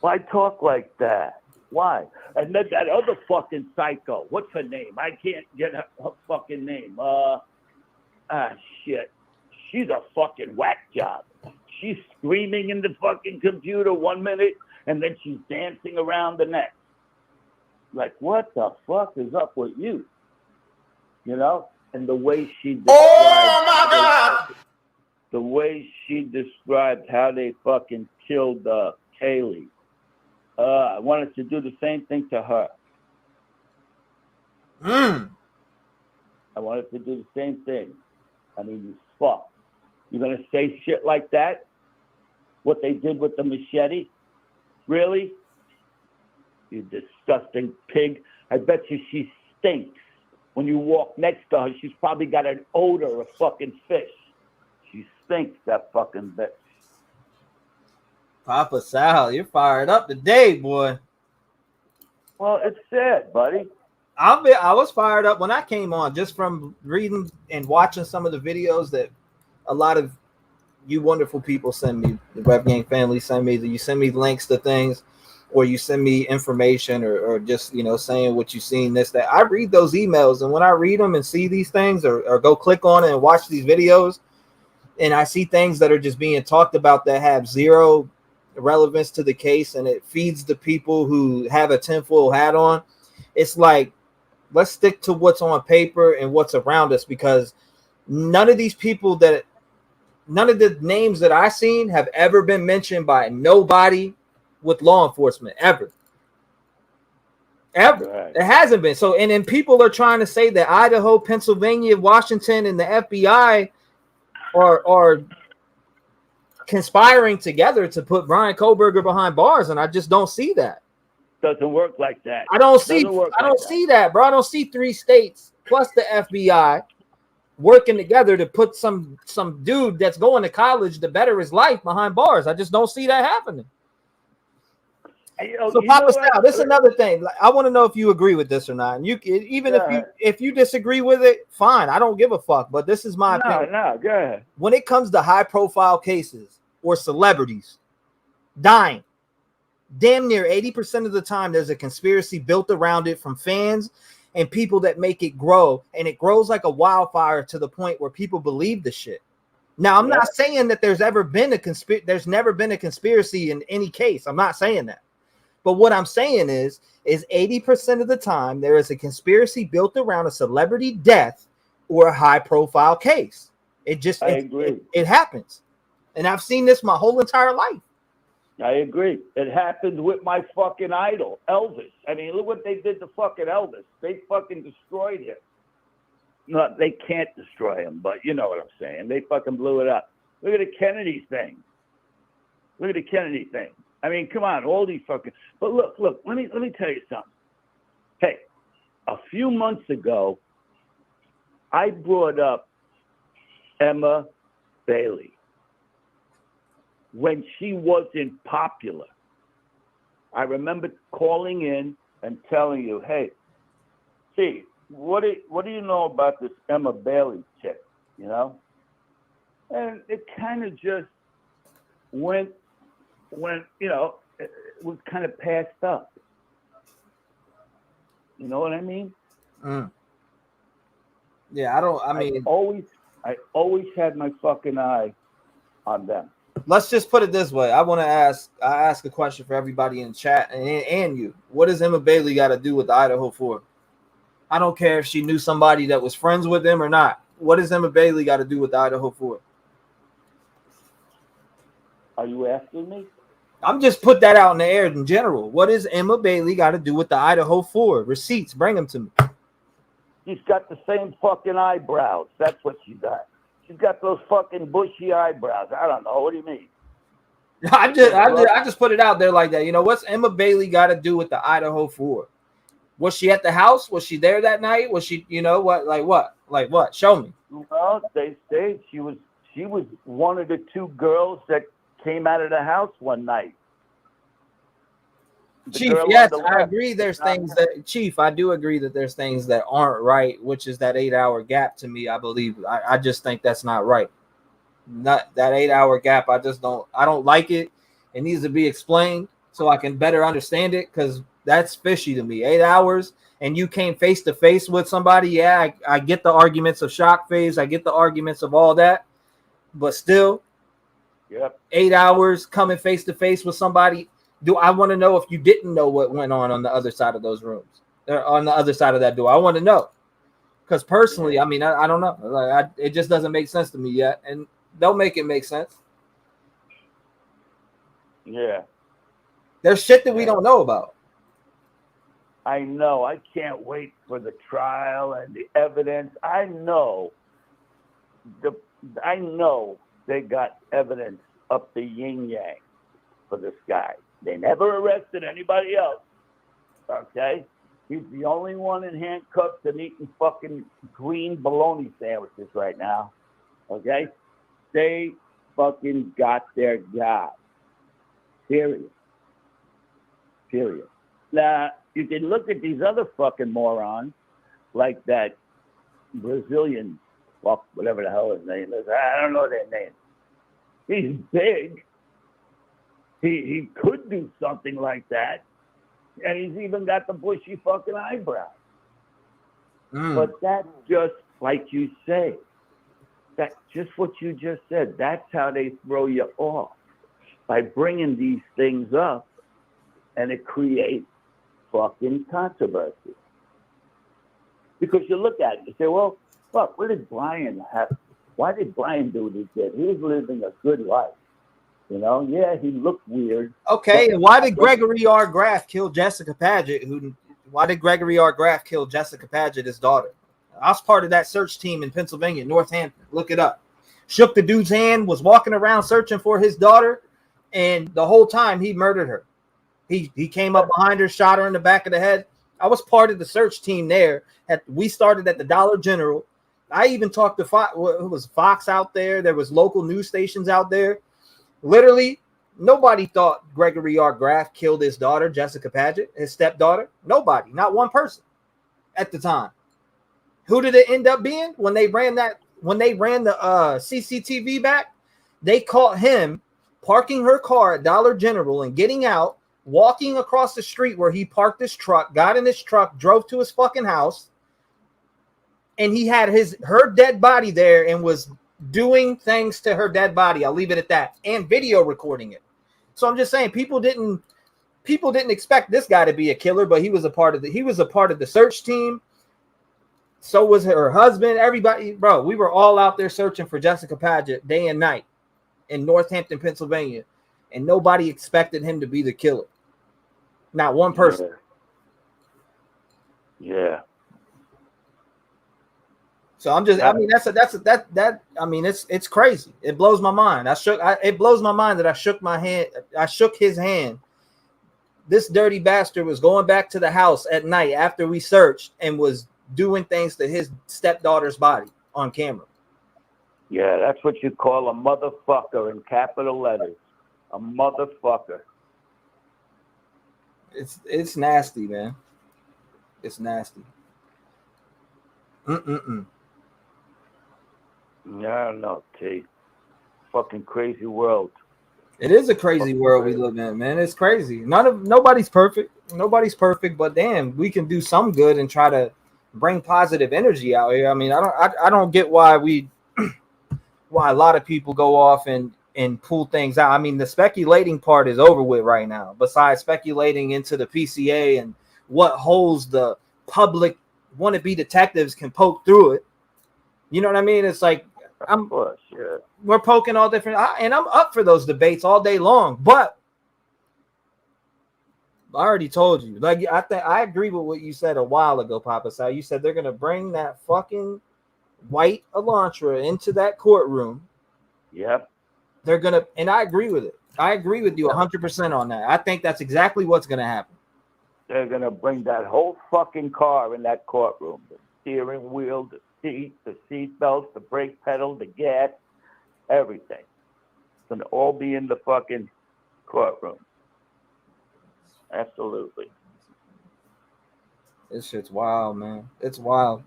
Why talk like that? Why? And then that other fucking psycho. What's her name? I can't get her fucking name. Shit. She's a fucking whack job. She's screaming in the fucking computer 1 minute, and then she's dancing around the next. like, what the fuck is up with you? You know? And the way she described, Oh my God! The way she described how they fucking killed Kaylee. I wanted to do the same thing to her. I wanted to do the same thing. I mean, you fuck. You're going to say shit like that? What they did with the machete? Really? You disgusting pig. I bet you she stinks. When you walk next to her, she's probably got an odor of fucking fish. She stinks, that fucking bitch. Papa Sal, you're fired up today, boy. Well, it's sad, buddy. I was fired up when I came on, just from reading and watching some of the videos that a lot of you wonderful people send me. The Rev Gang family send me. You send me links to things, or you send me information, or just, you know, saying what you've seen, this, that. I read those emails, and when I read them and see these things, or go click on it and watch these videos, and I see things that are just being talked about that have zero relevance to the case, and it feeds the people who have a tinfoil hat on. It's like, let's stick to what's on paper and what's around us, because none of these people none of the names that I've seen have ever been mentioned by nobody with law enforcement ever. Right. It hasn't been. So, and then people are trying to say that Idaho, Pennsylvania, Washington, and the FBI are conspiring together to put Brian Koberger behind bars, and I just don't see that. Doesn't work like that. I don't see that, bro. I don't see 3 states plus the FBI working together to put some dude that's going to college to better his life behind bars. I just don't see that happening. So, Papa Sal, this is another thing. I want to know if you agree with this or not. And you, even if you disagree with it, fine. I don't give a fuck. But this is my opinion. No, go ahead. When it comes to high-profile cases or celebrities dying, damn near 80% of the time, there's a conspiracy built around it from fans and people that make it grow. And it grows like a wildfire to the point where people believe the shit. Now, I'm not saying that there's never been a conspiracy in any case. I'm not saying that. But what I'm saying is 80% of the time there is a conspiracy built around a celebrity death or a high-profile case. I agree. It happens. And I've seen this my whole entire life. I agree. It happened with my fucking idol, Elvis. I mean, look what they did to fucking Elvis. They fucking destroyed him. No, they can't destroy him, but you know what I'm saying. They fucking blew it up. Look at the Kennedy thing. I mean, come on, all these fucking. But look. Let me tell you something. Hey, a few months ago, I brought up Emma Bailey when she wasn't popular. I remember calling in and telling you, hey, see, what do you know about this Emma Bailey chick? You know, and it kind of just went. When, you know, it was kind of passed up. You know what I mean? Yeah, I always had my fucking eye on them. Let's just put it this way. I ask a question for everybody in chat and you. What does Emma Bailey got to do with the Idaho 4? I don't care if she knew somebody that was friends with them or not. What does Emma Bailey got to do with the Idaho 4? Are you asking me? I'm just put that out in the air in general. What does Emma Bailey got to do with the Idaho 4? Receipts, bring them to me. She's got the same fucking eyebrows. That's what she got. She's got those fucking bushy eyebrows. I don't know. What do you mean? I just put it out there like that. You know, what's Emma Bailey got to do with the Idaho 4? Was she at the house? Was she there that night? Was she, you know, what? Show me. Well, they say she was one of the 2 girls that came out of the house one night. Chief, yes, I agree. There's things that, Chief, I do agree that there's things that aren't right, which is that 8-hour gap to me. I believe, I just think that's not right. Not that 8-hour gap. I don't like it. It needs to be explained so I can better understand it, because that's fishy to me. 8 hours and you came face to face with somebody. Yeah, I get the arguments of shock phase. I get the arguments of all that, but still, 8 hours coming face to face with somebody. Do I want to know if you didn't know what went on the other side of those rooms? on the other side of that door? I want to know. Because personally, I mean, I don't know. Like, it just doesn't make sense to me yet, and they'll make it make sense. Yeah. There's shit that we don't know about. I know. I can't wait for the trial and the evidence. I know they got evidence up the yin yang for this guy. They never arrested anybody else. Okay? He's the only one in handcuffs and eating fucking green bologna sandwiches right now. Okay? They fucking got their guy. Period. Now, you can look at these other fucking morons, like that Brazilian, well, whatever the hell his name is. I don't know their name. He's big. He could do something like that. And he's even got the bushy fucking eyebrows. But that's just like you say. That's just what you just said. That's how they throw you off. By bringing these things up, and it creates fucking controversy. Because you look at it, you say, well, fuck, what did Brian have? Why did Brian do what he did? He was living a good life. You know, yeah, he looked weird. Okay, and why did Gregory R. Graff kill Jessica Paget? Why did Gregory R. Graff kill Jessica Paget, his daughter? I was part of that search team in Pennsylvania, Northampton. Look it up. Shook the dude's hand, was walking around searching for his daughter, and the whole time he murdered her. He came up behind her, shot her in the back of the head. I was part of the search team there. We started at the Dollar General. I even talked to Fox out there. There was local news stations out there. Literally, nobody thought Gregory R. Graff killed his daughter, Jessica Paget, his stepdaughter. Nobody, not one person at the time. Who did it end up being when they ran the CCTV back? They caught him parking her car at Dollar General and getting out, walking across the street where he parked his truck, got in his truck, drove to his fucking house, and he had her dead body there and was doing things to her dead body. I'll leave it at that, and video recording it. So I'm just saying, people didn't expect this guy to be a killer, but he was a part of the search team. So was her husband. Everybody, bro, we were all out there searching for Jessica Paget day and night in Northampton, Pennsylvania, and nobody expected him to be the killer. Not one person. Yeah. So I'm just, I mean, it's crazy. It blows my mind. It blows my mind that I shook his hand. This dirty bastard was going back to the house at night after we searched and was doing things to his stepdaughter's body on camera. Yeah, that's what you call a motherfucker in capital letters. A motherfucker. It's nasty, man. It's nasty. Yeah, I don't know, T. Fucking crazy world. It is a crazy world we live in, man. It's crazy. Nobody's perfect. Nobody's perfect, but damn, we can do some good and try to bring positive energy out here. I mean, I don't get why why a lot of people go off and pull things out. I mean, the speculating part is over with right now. Besides speculating into the PCA and what holes the public wannabe detectives can poke through it. You know what I mean? It's like we're poking all different, and I'm up for those debates all day long. But I already told you, like I agree with what you said a while ago, Papa Sal. You said they're gonna bring that fucking white Elantra into that courtroom. Yep. They're gonna, and I agree with it. I agree with you 100% on that. I think that's exactly what's gonna happen. They're gonna bring that whole fucking car in that courtroom. The steering wheel, the seat belts, the brake pedal, the gas, everything. It's gonna all be in the fucking courtroom. Absolutely. This shit's wild, man. It's wild.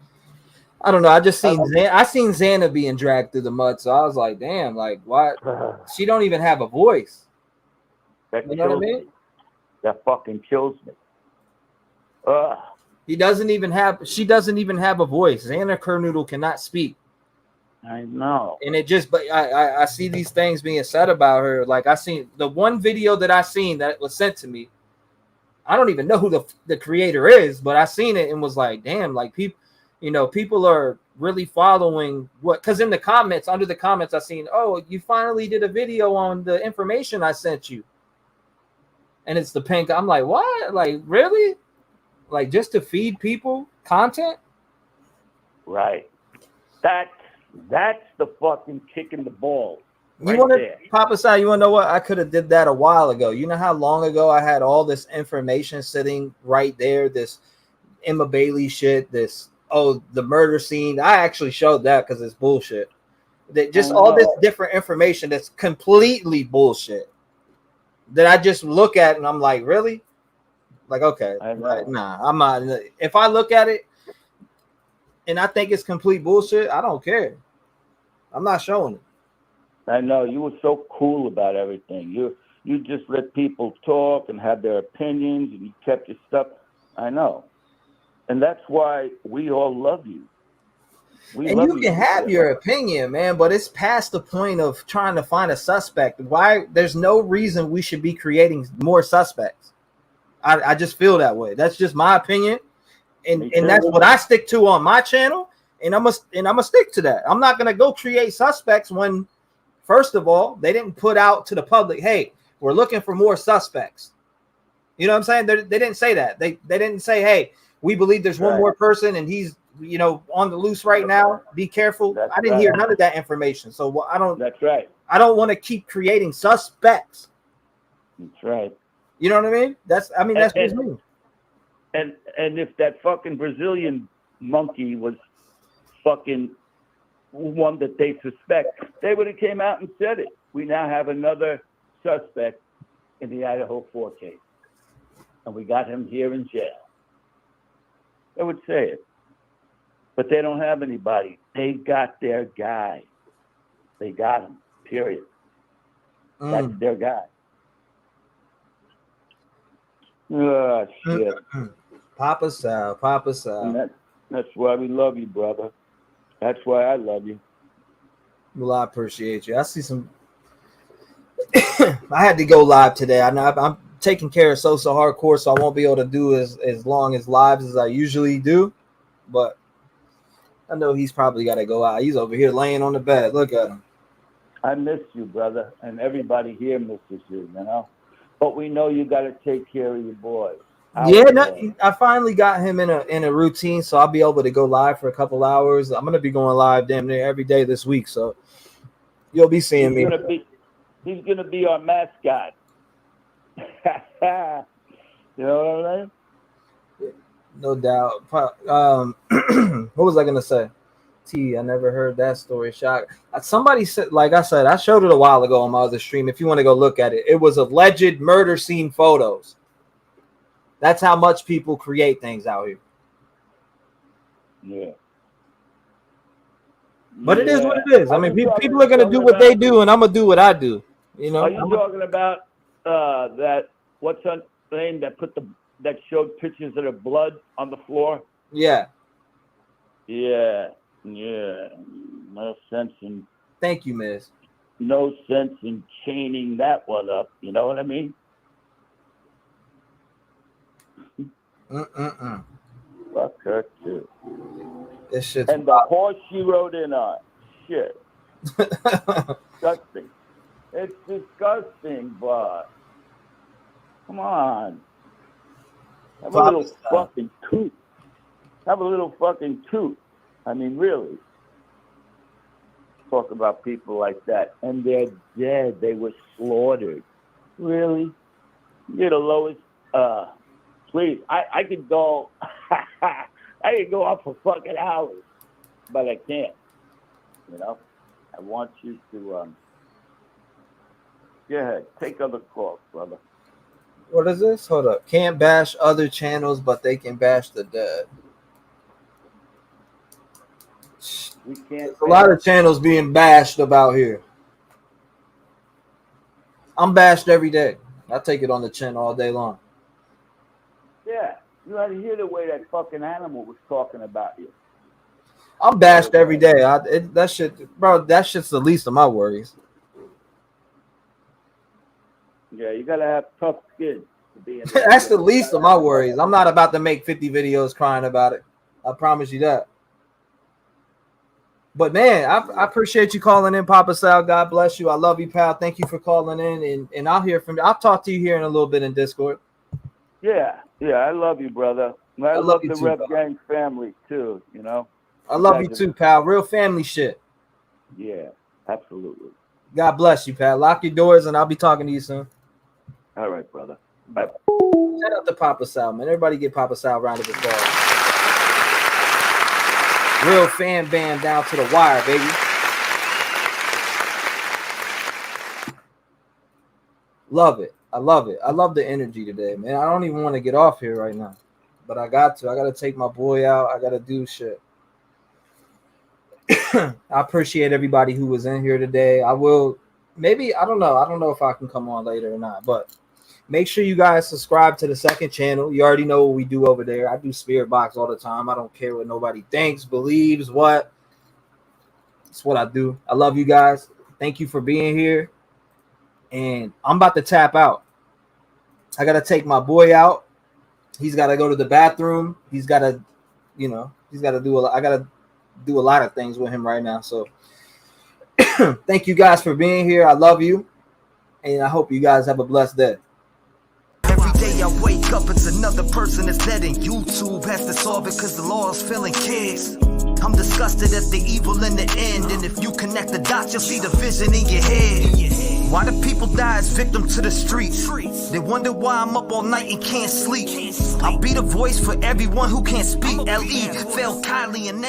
I don't know. I seen Xana being dragged through the mud, so I was like, damn, like what? She don't even have a voice. You know what I mean? That fucking kills me. She doesn't even have a voice. Xana Kernoodle cannot speak. I know. And it just, but I see these things being said about her. Like I seen the one video that I seen that was sent to me. I don't even know who the creator is, but I seen it and was like, damn, like people, people are really following what, because in the comments, under the comments, I seen, oh, you finally did a video on the information I sent you. And it's the pink. I'm like, what? Like, really? Like, just to feed people content? Right. That's the fucking kick in the balls. You want to, Papa Sai, you want to know what? I could have did that a while ago. You know how long ago I had all this information sitting right there, this Emma Bailey shit, this, the murder scene. I actually showed that because it's bullshit. That just all this different information that's completely bullshit that I just look at and I'm like, really? Like, okay, like, nah, I'm not. If I look at it and I think it's complete bullshit, I don't care. I'm not showing it. I know you were so cool about everything. You just let people talk and have their opinions, and you kept your stuff. I know, and that's why we all love you. And you can have your opinion, man, but it's past the point of trying to find a suspect. Why? There's no reason we should be creating more suspects. I just feel that way. That's just my opinion, and that's what I stick to on my channel, and I'm gonna stick to that. I'm not gonna go create suspects when, first of all, they didn't put out to the public, hey, we're looking for more suspects. You know what I'm saying? They didn't say that. They didn't say, hey, we believe there's one more person and he's on the loose right now. Be careful. I didn't hear none of that information. So I don't. That's right. I don't want to keep creating suspects. That's right. You know what I mean? That's what it means. And if that fucking Brazilian monkey was fucking one that they suspect, they would have came out and said it. We now have another suspect in the Idaho 4 case, and we got him here in jail. They would say it, but they don't have anybody. They got their guy. They got him. Period. That's their guy. Oh, shit. Papa Sal. And that's why we love you, brother. That's why I love you. Well, I appreciate you. I see some. I had to go live today. I'm taking care of Sosa Hardcore, so I won't be able to do as long as lives as I usually do. But I know he's probably got to go out. He's over here laying on the bed. Look at him. I miss you, brother, and everybody here misses you, But we know you got to take care of your boys. I finally got him in a routine, so I'll be able to go live for a couple hours. I'm gonna be going live damn near every day this week, so you'll be seeing me. He's gonna be our mascot. You know what I mean? No doubt. What was I gonna say? I never heard that story. Shock. Somebody said, like I said, I showed it a while ago on my other stream. If you want to go look at it, it was alleged murder scene photos. That's how much people create things out here. Yeah. But it is what it is. I mean, people are gonna do what they do, and I'm gonna do what I do. Are you talking about that? What's her name that that showed pictures of the blood on the floor? Yeah. Yeah. Yeah. No sense in. Thank you, Miss. No sense in chaining that one up. You know what I mean? Fuck her too. This shit's and the horse she rode in on. Shit. Disgusting. It's disgusting, but come on. Have a little fucking toot. Have a little fucking toot. I mean, really. Talk about people like that. And they're dead. They were slaughtered. Really? You're the lowest. Please. I could go. I could go on for fucking hours. But I can't. I want you to. Go ahead. Take other calls, brother. What is this? Hold up. Can't bash other channels, but they can bash the dead. We can't. There's a lot of channels being bashed about here. I'm bashed every day. I take it on the chin all day long. Yeah. You had to hear the way that fucking animal was talking about you. I'm bashed every day. That shit's the least of my worries. Yeah, you gotta have tough skin. That's the least of my worries. I'm not about to make 50 videos crying about it. I promise you that. But man, I appreciate you calling in, Papa Sal. God bless you. I love you, pal. Thank you for calling in, and I'll hear from you. I'll talk to you here in a little bit in Discord. Yeah, I love you, brother. I love the too, Rev pal. Gang family too. You know. I love you too, pal. Real family shit. Yeah, absolutely. God bless you, pal. Lock your doors, and I'll be talking to you soon. All right, brother. Bye. Shout out to Papa Sal, man. Everybody give Papa Sal a round of applause. Real fan band down to the wire, baby. Love it. I love it. I love the energy today, man. I don't even want to get off here right now, but I got to. I got to take my boy out. I got to do shit. I appreciate everybody who was in here today. I will, maybe, I don't know. I don't know if I can come on later or not, but make sure you guys subscribe to the second channel. You already know what we do over there. I do Spirit Box all the time. I don't care what nobody thinks, believes, what. It's what I do. I love you guys. Thank you for being here. And I'm about to tap out. I got to take my boy out. He's got to go to the bathroom. He's got to, he's got to do I got to do a lot of things with him right now. So thank you guys for being here. I love you. And I hope you guys have a blessed day. Every day I wake up, it's another person that's dead, and YouTube has to solve it because the law is failing kids. I'm disgusted at the evil in the end, and if you connect the dots, you'll see the vision in your head. Why do people die as victim to the streets? They wonder why I'm up all night and can't sleep. I'll be the voice for everyone who can't speak. L.E. Fail Kylie and now.